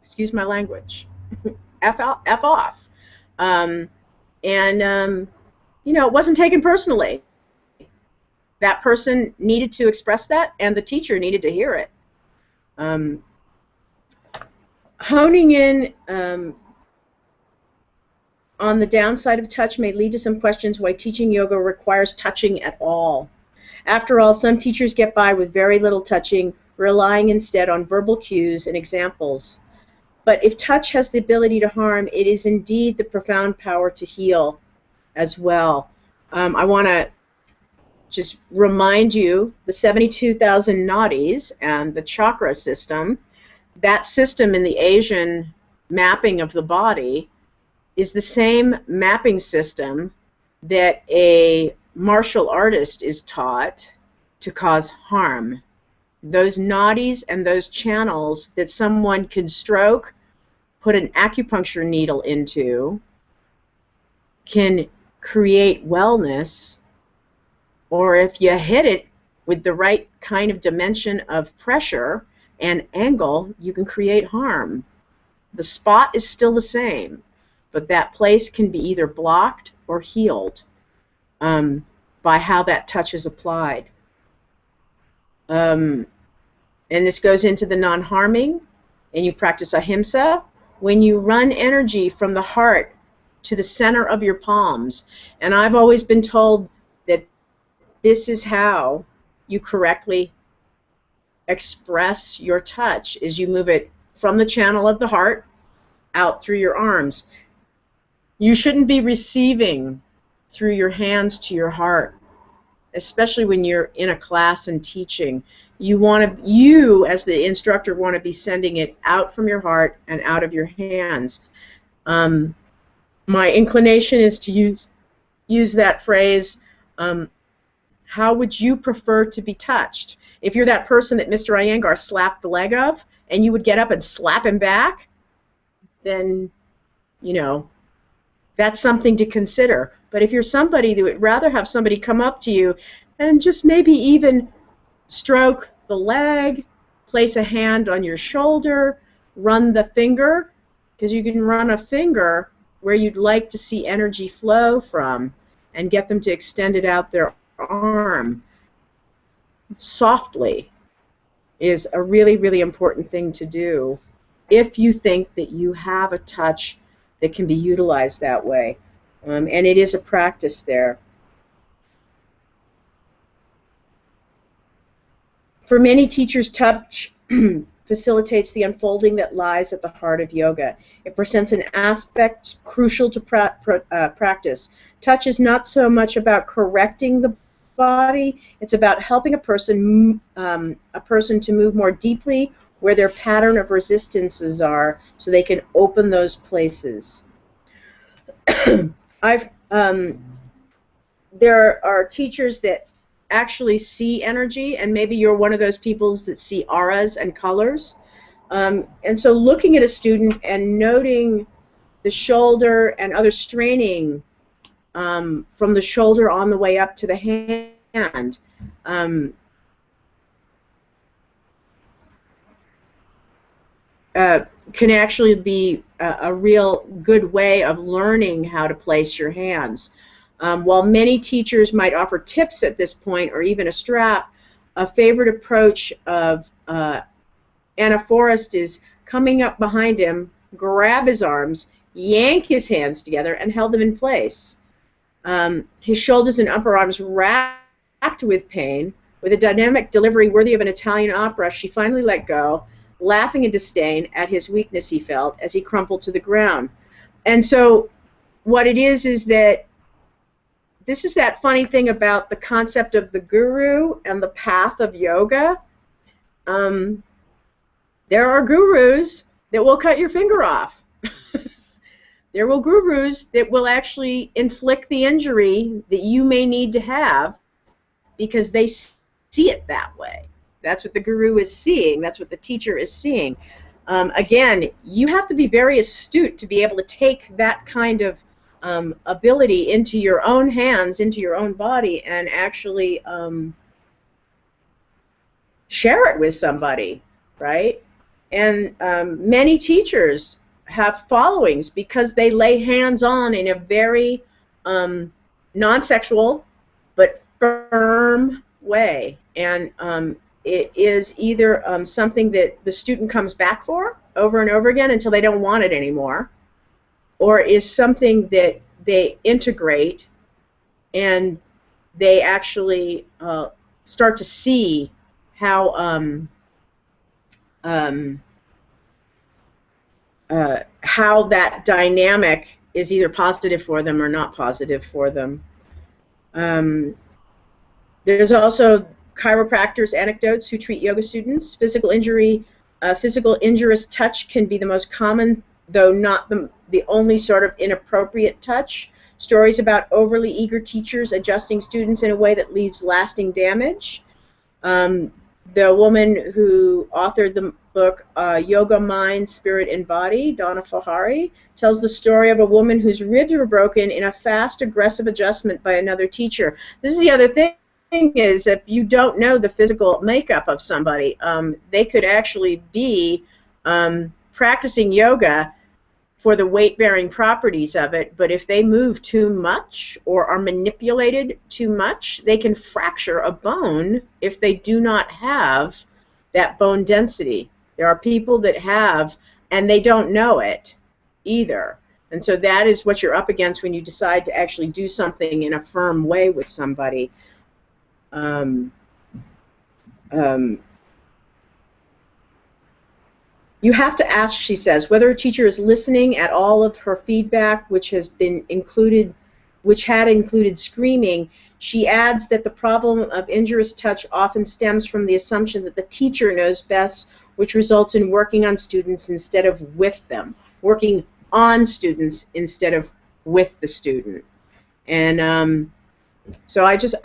A: Excuse my language. F off. It wasn't taken personally. That person needed to express that, and the teacher needed to hear it. Honing in on the downside of touch may lead to some questions why teaching yoga requires touching at all. After all, some teachers get by with very little touching, relying instead on verbal cues and examples. But if touch has the ability to harm, it is indeed the profound power to heal as well. I want to just remind you, the 72,000 nadis and the chakra system, that system in the Asian mapping of the body is the same mapping system that a martial artist is taught to cause harm. Those nadis and those channels that someone can stroke, put an acupuncture needle into, can create wellness, or if you hit it with the right kind of dimension of pressure and angle, you can create harm. The spot is still the same, but that place can be either blocked or healed by how that touch is applied. And this goes into the non-harming, and you practice ahimsa. When you run energy from the heart to the center of your palms, and I've always been told that this is how you correctly express your touch, is you move it from the channel of the heart out through your arms. You shouldn't be receiving through your hands to your heart, especially when you're in a class and teaching. You as the instructor want to be sending it out from your heart and out of your hands. My inclination is to use that phrase, how would you prefer to be touched? If you're that person that Mr. Iyengar slapped the leg of, and you would get up and slap him back, then, that's something to consider. But if you're somebody that would rather have somebody come up to you and just maybe even stroke the leg, place a hand on your shoulder, run the finger, because you can run a finger where you'd like to see energy flow from, and get them to extend it out their arm softly, is a really, really important thing to do if you think that you have a touch that can be utilized that way. And it is a practice there. For many teachers, touch facilitates the unfolding that lies at the heart of yoga. It presents an aspect crucial to practice. Touch is not so much about correcting the body, it's about helping a person to move more deeply where their pattern of resistances are, so they can open those places. There are teachers that actually see energy, and maybe you're one of those people that see auras and colors. And so looking at a student and noting the shoulder and other straining from the shoulder on the way up to the hand, can actually be a real good way of learning how to place your hands. While many teachers might offer tips at this point, or even a strap, a favorite approach of anaphorist is coming up behind him, grab his arms, yank his hands together, and held them in place. His shoulders and upper arms racked with pain. With a dynamic delivery worthy of an Italian opera, she finally let go, laughing in disdain at his weakness he felt as he crumpled to the ground. And so what it is that this is that funny thing about the concept of the guru and the path of yoga. There are gurus that will cut your finger off. There will gurus that will actually inflict the injury that you may need to have because they see it that way. That's what the guru is seeing. That's what the teacher is seeing. Again, you have to be very astute to be able to take that kind of ability into your own hands, into your own body, and actually share it with somebody, right? And many teachers have followings because they lay hands on in a very non-sexual but firm way. And it is either something that the student comes back for over and over again until they don't want it anymore, or is something that they integrate and they actually start to see how that dynamic is either positive for them or not positive for them. There's also chiropractors' anecdotes who treat yoga students. Physical injurious touch can be the most common, though not the only sort of inappropriate touch. Stories about overly eager teachers adjusting students in a way that leaves lasting damage. The woman who authored the book Yoga, Mind, Spirit, and Body, Donna Fahari, tells the story of a woman whose ribs were broken in a fast, aggressive adjustment by another teacher. This is the other thing, is if you don't know the physical makeup of somebody, they could actually be practicing yoga for the weight-bearing properties of it, but if they move too much or are manipulated too much, they can fracture a bone if they do not have that bone density. There are people that have, and they don't know it either. And so that is what you're up against when you decide to actually do something in a firm way with somebody. You have to ask, she says, whether a teacher is listening at all of her feedback, which had included screaming. She adds that the problem of injurious touch often stems from the assumption that the teacher knows best, which results in working on students instead of with them, working on students instead of with the student. And so I just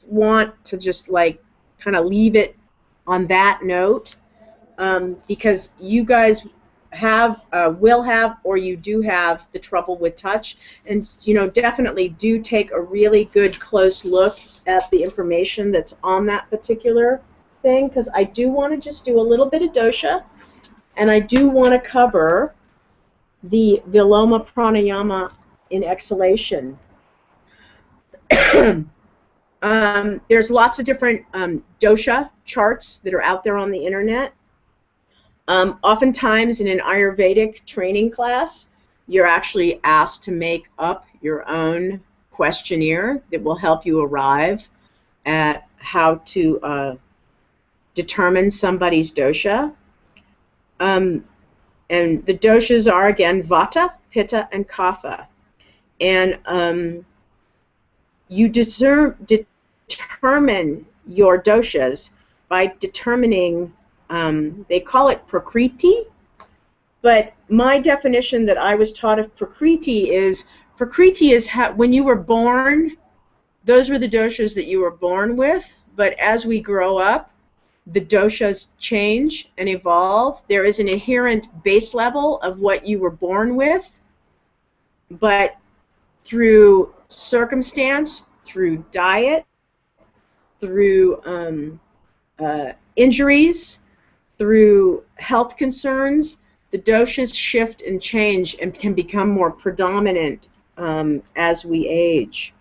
A: want to just like kind of leave it on that note. Because you guys will have, or you do have the trouble with touch, and definitely do take a really good close look at the information that's on that particular thing, because I do want to just do a little bit of dosha, and I do want to cover the Viloma Pranayama in exhalation. There's lots of different dosha charts that are out there on the internet. Oftentimes in an Ayurvedic training class, you're actually asked to make up your own questionnaire that will help you arrive at how to determine somebody's dosha. And the doshas are, again, Vata, Pitta, and Kapha. And you determine your doshas by determining, they call it Prakriti, but my definition that I was taught of Prakriti is when you were born, those were the doshas that you were born with, but as we grow up, the doshas change and evolve. There is an inherent base level of what you were born with, but through circumstance, through diet, through injuries, through health concerns, the doshas shift and change and can become more predominant as we age.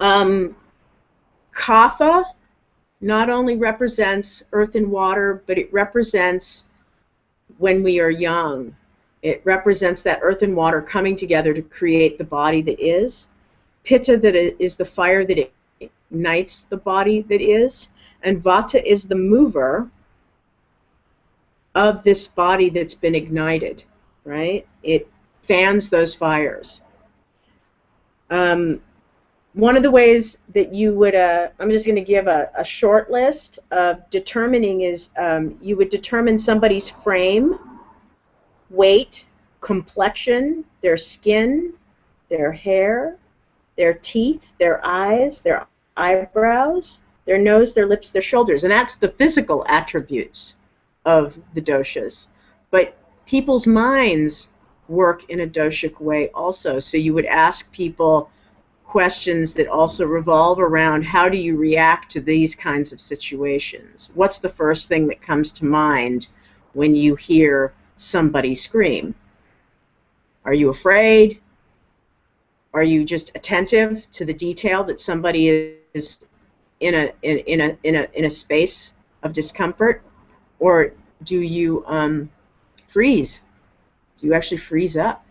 A: Kapha not only represents earth and water, but it represents when we are young. It represents that earth and water coming together to create the body that is. Pitta, that is the fire that ignites the body that is. And Vata is the mover of this body that's been ignited, right? It fans those fires. One of the ways that you would, I'm just going to give a short list of determining is you would determine somebody's frame, weight, complexion, their skin, their hair, their teeth, their eyes, their eyebrows, their nose, their lips, their shoulders. And that's the physical attributes of the doshas. But people's minds work in a doshic way also. So you would ask people questions that also revolve around how do you react to these kinds of situations? What's the first thing that comes to mind when you hear somebody scream? Are you afraid? Are you just attentive to the detail that somebody is in a space of discomfort? Or do you freeze? Do you actually freeze up?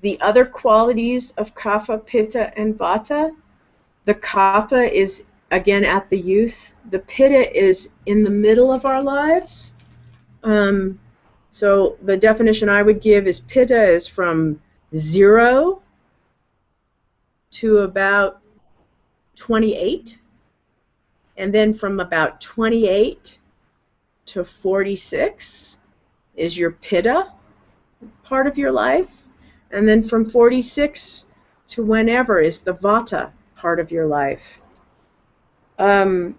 A: The other qualities of Kapha, Pitta, and Vata, the Kapha is, again, at the youth. The Pitta is in the middle of our lives. So the definition I would give is Pitta is from 0 to about 28. And then from about 28 to 46 is your Pitta part of your life. And then from 46 to whenever is the Vata part of your life. And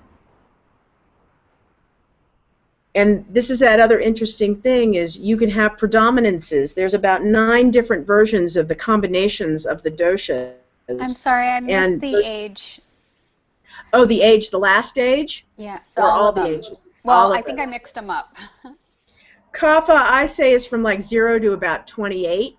A: this is that other interesting thing is you can have predominances. There's about 9 different versions of the combinations of the doshas.
D: I'm sorry, I missed the age.
A: Oh, the age, the last age?
D: Yeah,
A: or all the
D: them.
A: ages?
D: Well, I think I mixed them up.
A: Kapha, I say, is from like 0 to about 28.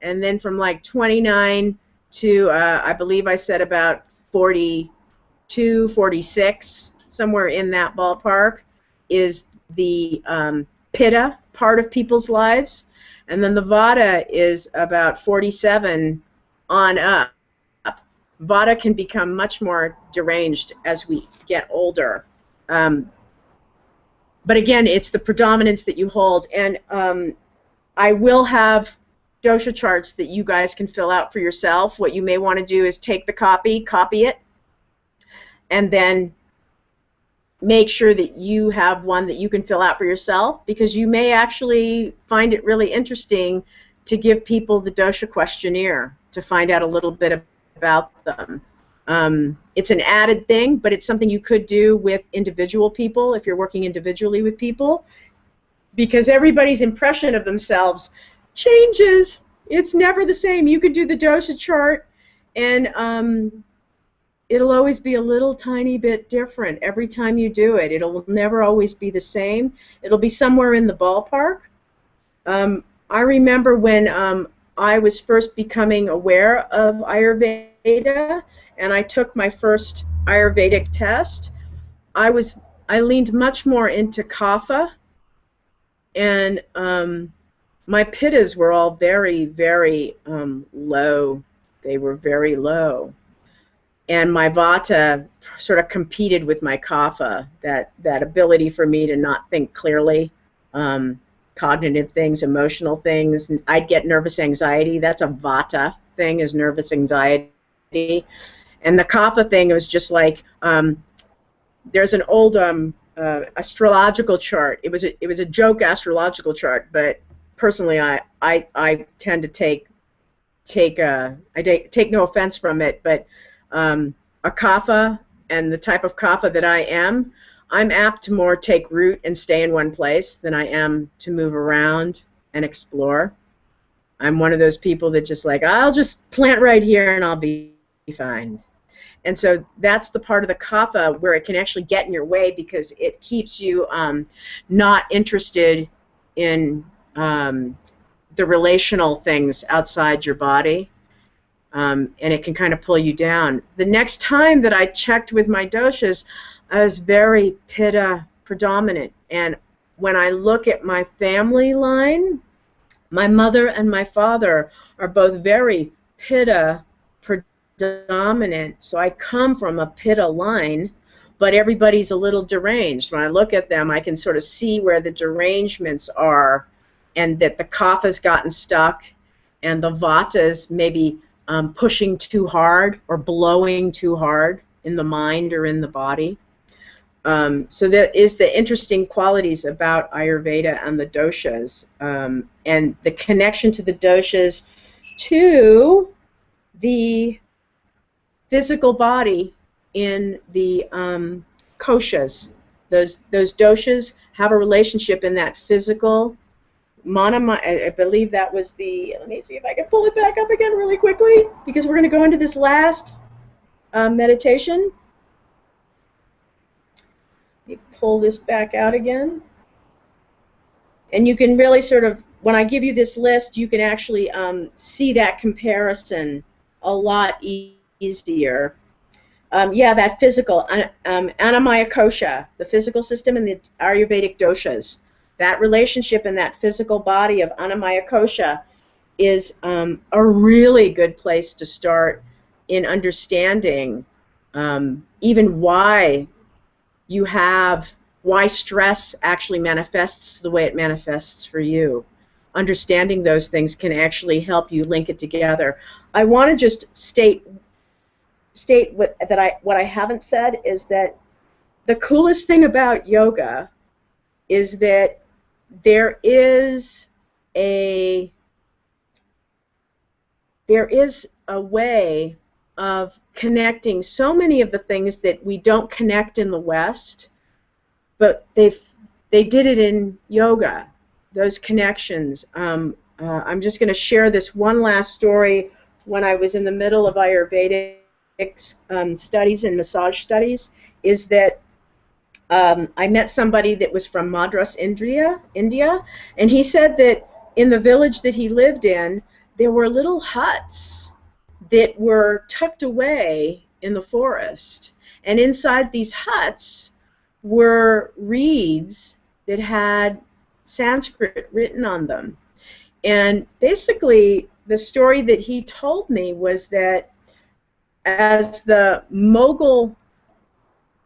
A: And then from like 29 to, I believe I said about 42, 46, somewhere in that ballpark, is the Pitta part of people's lives. And then the Vata is about 47 on up. Vata can become much more deranged as we get older. But again, it's the predominance that you hold. And I will have dosha charts that you guys can fill out for yourself. What you may want to do is take the copy it, and then make sure that you have one that you can fill out for yourself, because you may actually find it really interesting to give people the dosha questionnaire to find out a little bit about them. It's an added thing, but it's something you could do with individual people if you're working individually with people, because everybody's impression of themselves changes. It's never the same. You could do the dosha chart, and it'll always be a little tiny bit different every time you do it. It'll never always be the same. It'll be somewhere in the ballpark. I remember when I was first becoming aware of Ayurveda, and I took my first Ayurvedic test. I leaned much more into Kapha, and my pittas were all very, very low. They were very low. And my Vata sort of competed with my Kapha, that ability for me to not think clearly, cognitive things, emotional things. I'd get nervous anxiety. That's a Vata thing, is nervous anxiety. And the Kapha thing was just like, there's an old astrological chart. It was a joke astrological chart, but personally, I tend to take no offense from it, but a Kapha and the type of Kapha that I am, I'm apt to more take root and stay in one place than I am to move around and explore. I'm one of those people that just like, I'll just plant right here and I'll be fine. And so that's the part of the Kapha where it can actually get in your way, because it keeps you not interested in the relational things outside your body. and it can kind of pull you down. The next time that I checked with my doshas, I was very pitta predominant, and when I look at my family line, my mother and my father are both very pitta predominant, so I come from a pitta line, but everybody's a little deranged. When I look at them, I can sort of see where the derangements are, and that the kapha's gotten stuck, and the vata's maybe pushing too hard or blowing too hard in the mind or in the body. So that is the interesting qualities about Ayurveda and the doshas, and the connection to the doshas to the physical body in the koshas. Those doshas have a relationship in that physical. I believe that was the, let me see if I can pull it back up again really quickly, because we're going to go into this last meditation. You pull this back out again, and you can really sort of, when I give you this list, you can actually see that comparison a lot easier. Yeah, that physical, Annamaya Kosha, the physical system and the Ayurvedic doshas. That relationship in that physical body of Annamaya Kosha is a really good place to start in understanding even why stress actually manifests the way it manifests for you. Understanding those things can actually help you link it together. I want to just state what I haven't said is that the coolest thing about yoga is that there is a way of connecting so many of the things that we don't connect in the West, but they did it in yoga, those connections. I'm just going to share this one last story. When I was in the middle of Ayurvedic studies and massage studies, is that I met somebody that was from Madras, India, and he said that in the village that he lived in, there were little huts that were tucked away in the forest, and inside these huts were reeds that had Sanskrit written on them. And basically, the story that he told me was that as the Mughal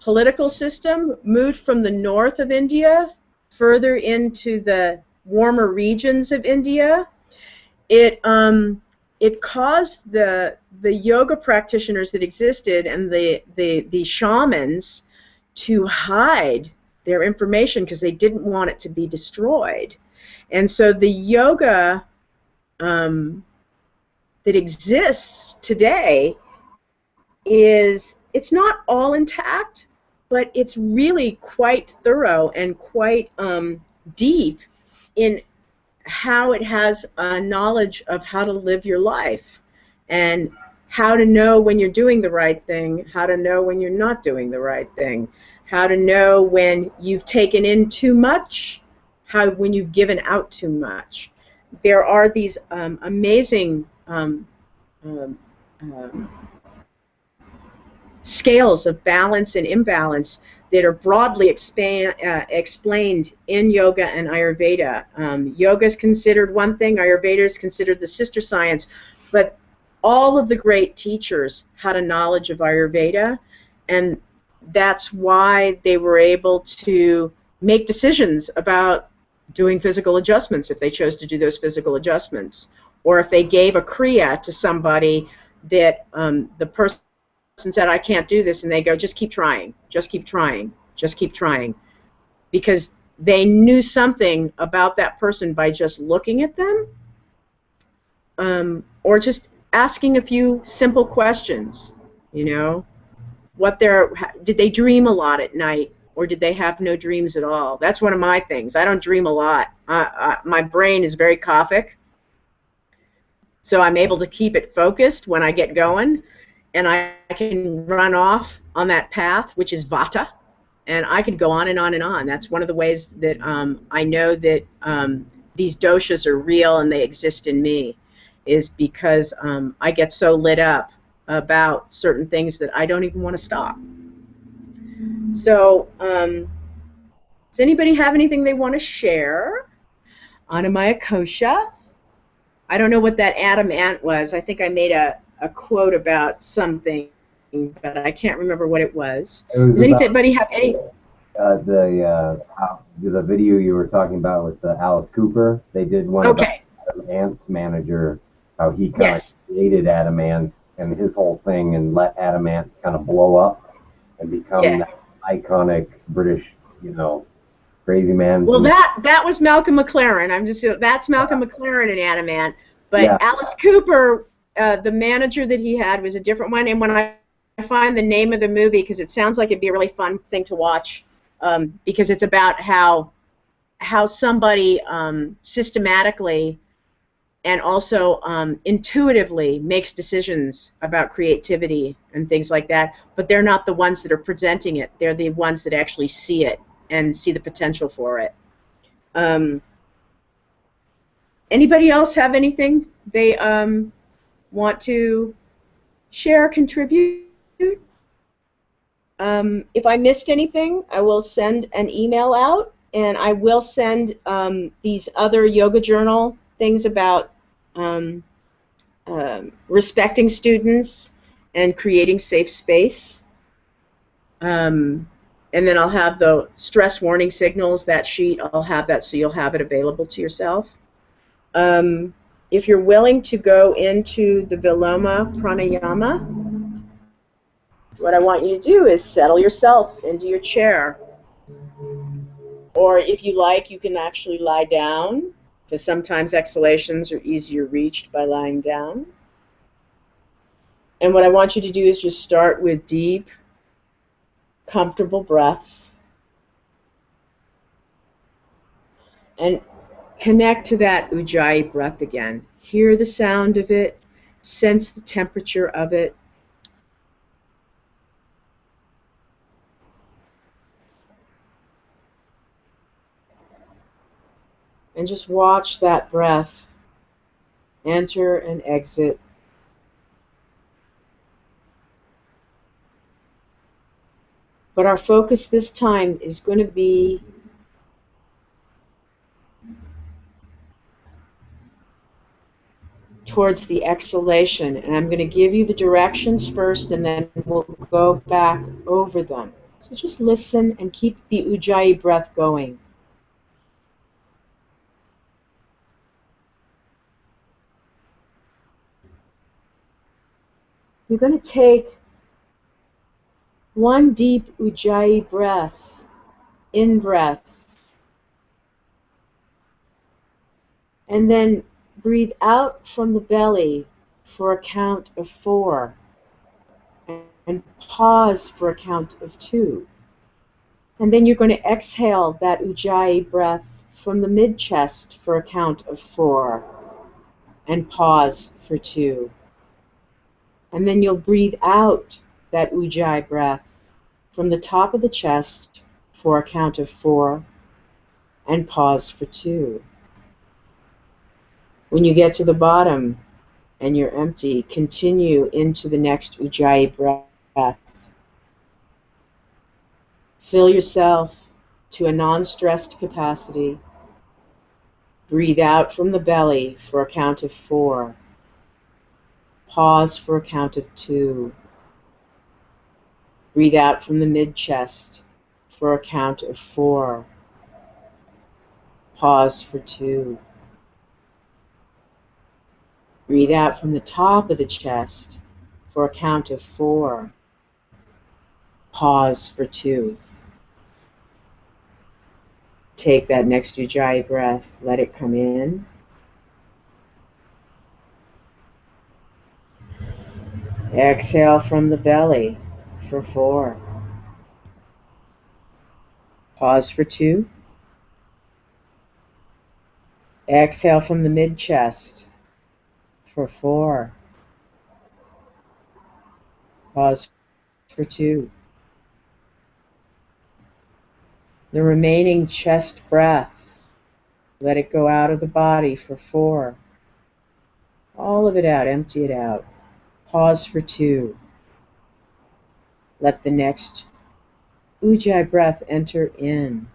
A: political system moved from the north of India further into the warmer regions of India, it caused the yoga practitioners that existed and the shamans to hide their information because they didn't want it to be destroyed. And so the yoga that exists today it's not all intact, but it's really quite thorough and quite deep in how it has a knowledge of how to live your life and how to know when you're doing the right thing, how to know when you're not doing the right thing, how to know when you've taken in too much, when you've given out too much. There are these amazing scales of balance and imbalance that are broadly explained in yoga and Ayurveda. Yoga is considered one thing, Ayurveda is considered the sister science, but all of the great teachers had a knowledge of Ayurveda, and that's why they were able to make decisions about doing physical adjustments if they chose to do those physical adjustments, or if they gave a kriya to somebody that the person said, I can't do this, and they go, just keep trying, just keep trying, just keep trying, because they knew something about that person by just looking at them, or just asking a few simple questions. You know, did they dream a lot at night, or did they have no dreams at all? That's one of my things. I don't dream a lot. My brain is very Kaphic, so I'm able to keep it focused when I get going, and I can run off on that path, which is Vata, and I can go on and on and on. That's one of the ways that I know that these doshas are real and they exist in me. is because I get so lit up about certain things that I don't even want to stop. So does anybody have anything they want to share? Anamaya Kosha. I don't know what that Adam Ant was. I think I made a quote about something, but I can't remember what it was. Does anybody have any?
F: The video you were talking about with Alice Cooper, they did one about Adam Ant's manager, how he kind of created Adam Ant and his whole thing and let Adam Ant kind of blow up and become that iconic British, crazy man.
A: Well, that was Malcolm McLaren. That's Malcolm McLaren and Adam Ant. But Alice Cooper, the manager that he had was a different one. And when I find the name of the movie, because it sounds like it'd be a really fun thing to watch, because it's about how somebody systematically and also intuitively makes decisions about creativity and things like that. But they're not the ones that are presenting it. They're the ones that actually see it and see the potential for it. Anybody else have anything they want to share, contribute? If I missed anything, I will send an email out, and I will send these other yoga journal things about respecting students and creating safe space. And then I'll have the stress warning signals, that sheet, I'll have that so you'll have it available to yourself. If you're willing to go into the Viloma Pranayama, what I want you to do is settle yourself into your chair. Or if you like, you can actually lie down, because sometimes exhalations are easier reached by lying down. And what I want you to do is just start with deep, comfortable breaths. And connect to that Ujjayi breath again. Hear the sound of it. Sense the temperature of it. And just watch that breath enter and exit. But our focus this time is going to be towards the exhalation. And I'm going to give you the directions first, and then we'll go back over them. So just listen and keep the Ujjayi breath going. You're going to take one deep Ujjayi breath, in-breath, and then breathe out from the belly for a count of 4, and pause for a count of 2. And then you're going to exhale that Ujjayi breath from the mid-chest for a count of 4, and pause for 2. And then you'll breathe out that Ujjayi breath from the top of the chest for a count of 4, and pause for 2. When you get to the bottom and you're empty, continue into the next Ujjayi breath. Fill yourself to a non-stressed capacity. Breathe out from the belly for a count of 4. Pause for a count of 2. Breathe out from the mid-chest for a count of 4. Pause for 2. Breathe out from the top of the chest for a count of 4. Pause for 2. Take that next Ujjayi breath. Let it come in. Exhale from the belly for 4. Pause for 2. Exhale from the mid-chest for 4. Pause for 2. The remaining chest breath, let it go out of the body for 4. All of it out, empty it out. Pause for 2. Let the next Ujjayi breath enter in.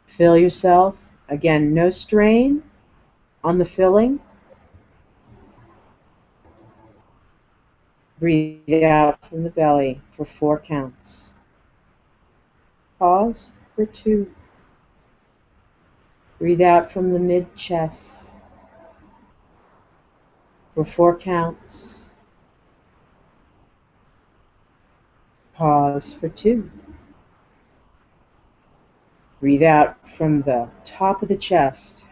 A: Fill yourself. Again, no strain on the filling. Breathe out from the belly for 4 counts. Pause for 2. Breathe out from the mid-chest for 4 counts. Pause for 2. Breathe out from the top of the chest,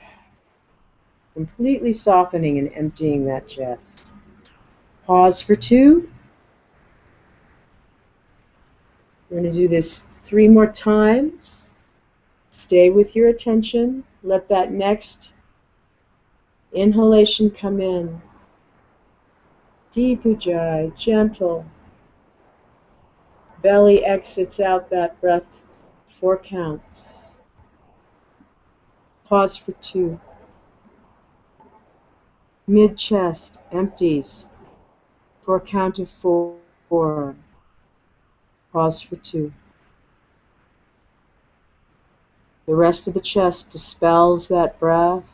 A: completely softening and emptying that chest. Pause for 2. We're going to do this 3 more times. Stay with your attention. Let that next inhalation come in. Deep Ujjayi, gentle. Belly exits out that breath, 4 counts. Pause for 2. Mid-chest empties for a count of 4. Pause for 2. The rest of the chest dispels that breath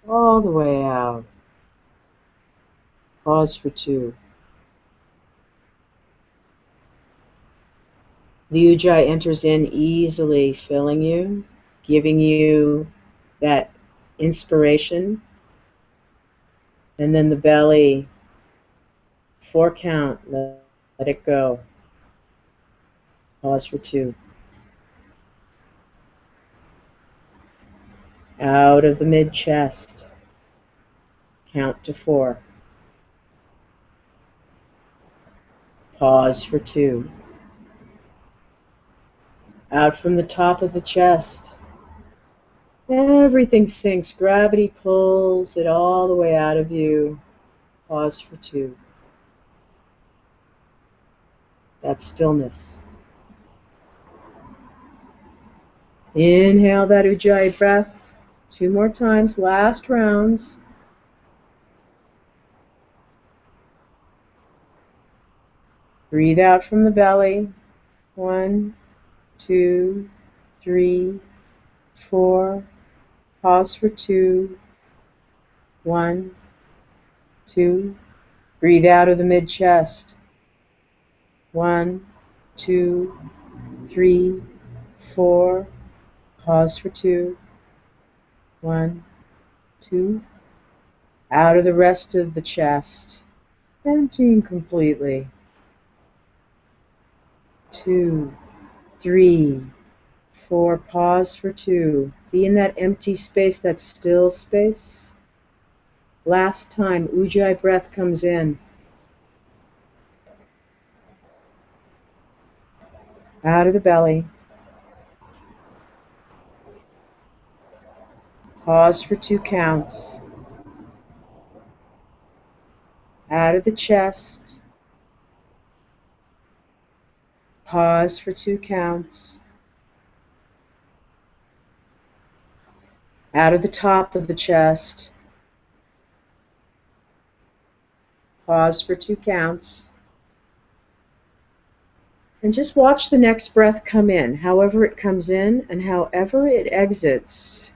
A: all the way out. Pause for 2. The Ujjayi enters in easily, filling you, giving you that inspiration. And then the belly, 4 count, let it go. Pause for 2. Out of the mid-chest, count to 4. Pause for 2. Out from the top of the chest, everything sinks. Gravity pulls it all the way out of you. Pause for 2. That stillness. Inhale that Ujjayi breath 2 more times, last rounds. Breathe out from the belly. 1, 2, 3, 4. Pause for 2. 1, 2. Breathe out of the mid-chest. 1, 2, 3, 4. Pause for 2. 1, 2. Out of the rest of the chest, emptying completely. 2, 3, 4. Pause for 2. Be in that empty space, that still space. Last time, Ujjayi breath comes in. Out of the belly. Pause for 2 counts. Out of the chest. Pause for 2 counts. Out of the top of the chest. Pause for 2 counts. And just watch the next breath come in, however it comes in and however it exits.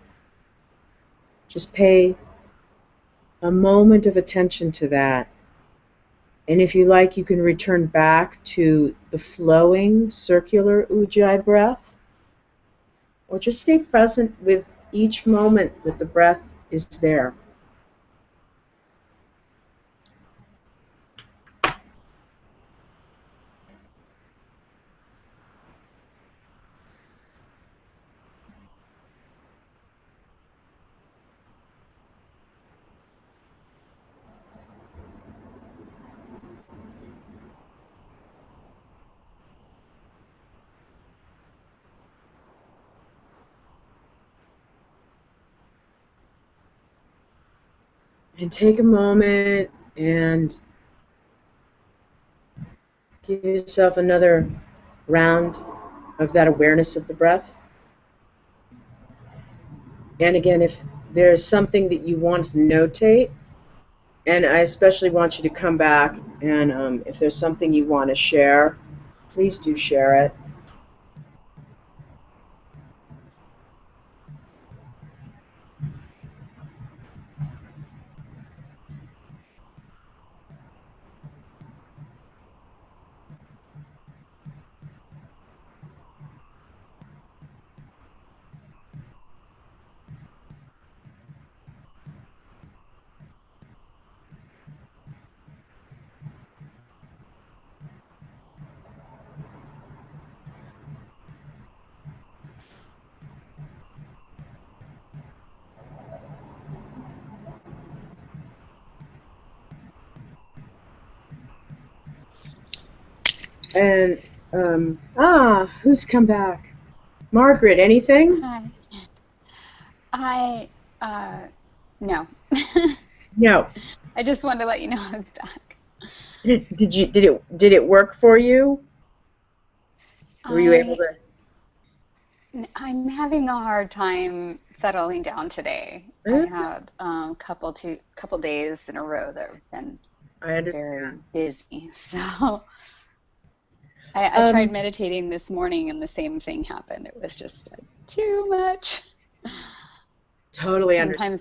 A: Just pay a moment of attention to that. And if you like, you can return back to the flowing circular Ujjayi breath, or just stay present with each moment that the breath is there. And take a moment and give yourself another round of that awareness of the breath. And again, if there's something that you want to notate, and I especially want you to come back and if there's something you want to share, please do share it. And, who's come back? Margaret, anything?
D: Hi. No.
A: No.
D: I just wanted to let you know I was back.
A: Did it work for you? Were you able to?
D: I'm having a hard time settling down today. I had a couple days in a row that have been very busy. So I tried meditating this morning and the same thing happened. It was just like too much.
A: Totally understand.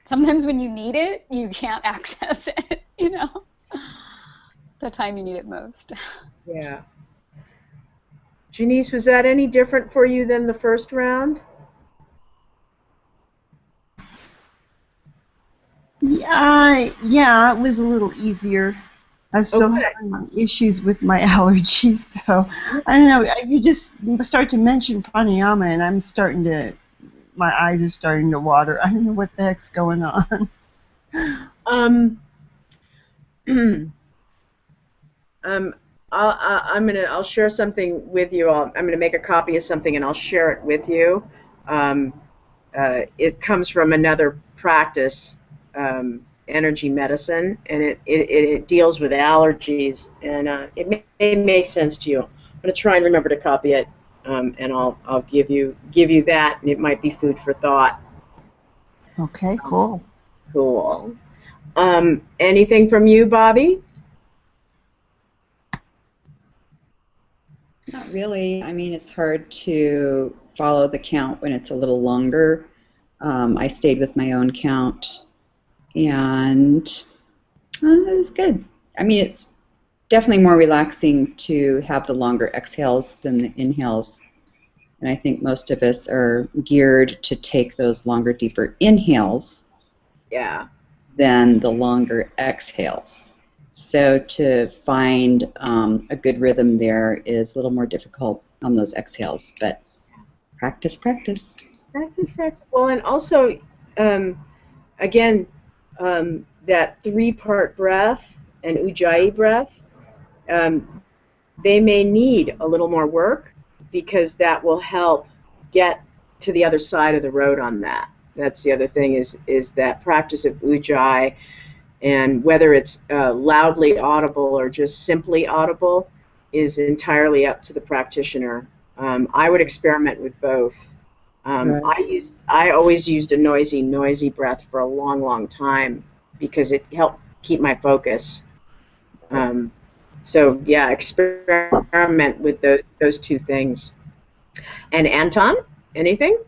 D: Sometimes when you need it, you can't access it, you know. The time you need it most.
A: Yeah. Janice, was that any different for you than the first round?
B: Yeah, it was a little easier. I was still having issues with my allergies, though. I don't know. You just start to mention pranayama, and my eyes are starting to water. I don't know what the heck's going on.
A: I'll share something with you. I'm gonna make a copy of something and I'll share it with you. It comes from another practice, energy medicine, and it deals with allergies, and it may make sense to you. I'm gonna try and remember to copy it, and I'll give you that, and it might be food for thought.
B: Okay, cool.
A: Cool. Anything from you, Bobby?
E: Not really. I mean, it's hard to follow the count when it's a little longer. I stayed with my own count, and it was good. I mean, it's definitely more relaxing to have the longer exhales than the inhales. And I think most of us are geared to take those longer, deeper inhales than the longer exhales. So to find a good rhythm there is a little more difficult on those exhales, but practice, practice.
A: Practice. Well, and also, again, that three-part breath and ujjayi breath, they may need a little more work because that will help get to the other side of the road on that. That's the other thing is that practice of ujjayi, and whether it's loudly audible or just simply audible is entirely up to the practitioner. I would experiment with both. I always used a noisy breath for a long time because it helped keep my focus. So yeah, experiment with those two things. And Anton, anything?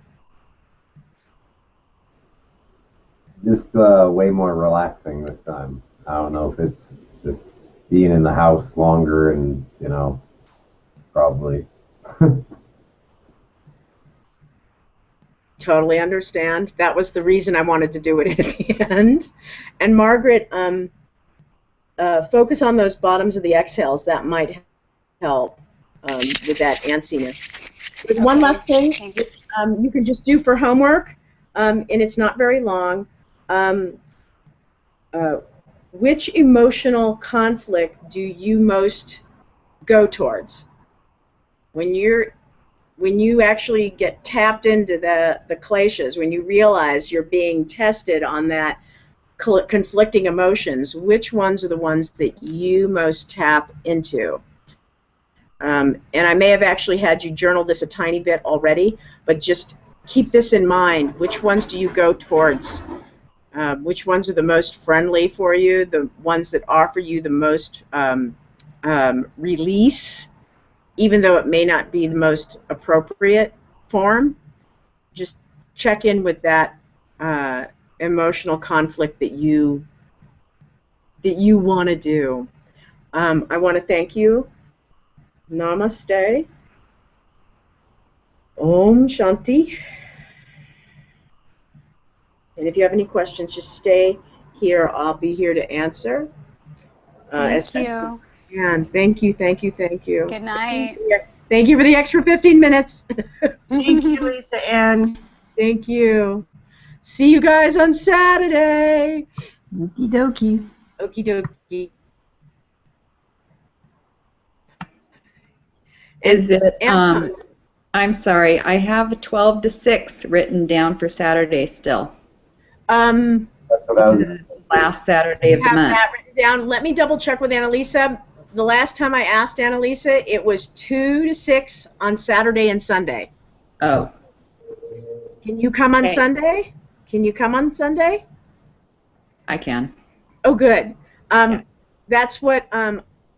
F: Just way more relaxing this time. I don't know if it's just being in the house longer and, probably.
A: Totally understand. That was the reason I wanted to do it at the end. And Margaret, focus on those bottoms of the exhales. That might help with that antsiness. There's one last thing you can just do for homework, and it's not very long. Which emotional conflict do you most go towards? When you actually get tapped into the kleshas, when you realize you're being tested on that conflicting emotions, which ones are the ones that you most tap into? And I may have actually had you journal this a tiny bit already, but just keep this in mind. Which ones do you go towards? Which ones are the most friendly for you? The ones that offer you the most release, even though it may not be the most appropriate form. Just check in with that emotional conflict that you want to do. I want to thank you. Namaste. Om Shanti. And if you have any questions, just stay here. I'll be here to answer.
D: Thank you.
A: And thank you.
D: Good night.
A: Thank you for the extra 15 minutes.
B: Thank you, Lisa Ann.
A: Thank you. See you guys on Saturday.
B: Okie dokie.
A: Okie dokie.
E: Is it, I'm sorry, I have 12 to 6 written down for Saturday still.
F: That's what I was.
E: Last Saturday of the
A: Have
E: month.
A: that written down. Let me double check with Annalisa. The last time I asked Annalisa, it was 2 to 6 on Saturday and Sunday.
E: Oh.
A: Can you come on
E: Okay.
A: Sunday? Can you come on Sunday?
E: I can.
A: Oh, good.
E: Yeah.
A: That's what,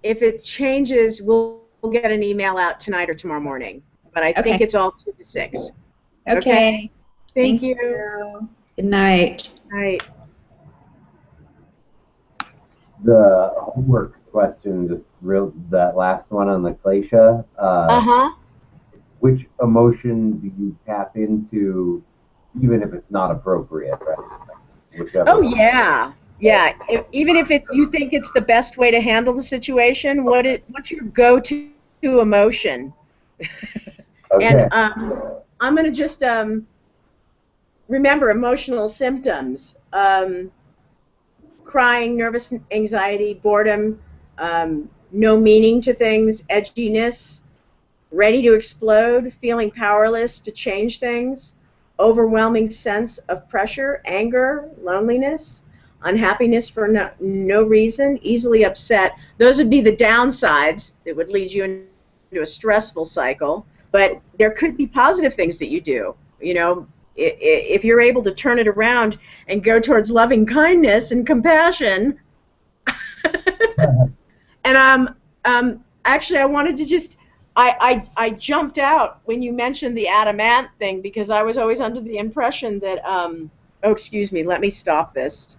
A: if it changes, we'll get an email out tonight or tomorrow morning. But I think
E: Okay.
A: it's all 2 to 6.
E: Okay.
A: Thank you.
E: Good night.
A: Night.
F: The homework question, just that last one on the klesha.
A: Uh-huh.
F: Which emotion do you tap into, even if it's not appropriate, right? Whichever.
A: Oh, yeah. Yeah. Even if you think it's the best way to handle the situation, what's your go-to emotion?
F: Okay.
A: And I'm going to just remember emotional symptoms. Crying, nervous anxiety, boredom, no meaning to things, edginess, ready to explode, feeling powerless to change things, overwhelming sense of pressure, anger, loneliness, unhappiness for no reason, easily upset. Those would be the downsides that would lead you into a stressful cycle. But there could be positive things that you do. You know, if you're able to turn it around and go towards loving kindness and compassion. And actually, I wanted to just, I jumped out when you mentioned the adamant thing, because I was always under the impression that, oh, excuse me, let me stop this.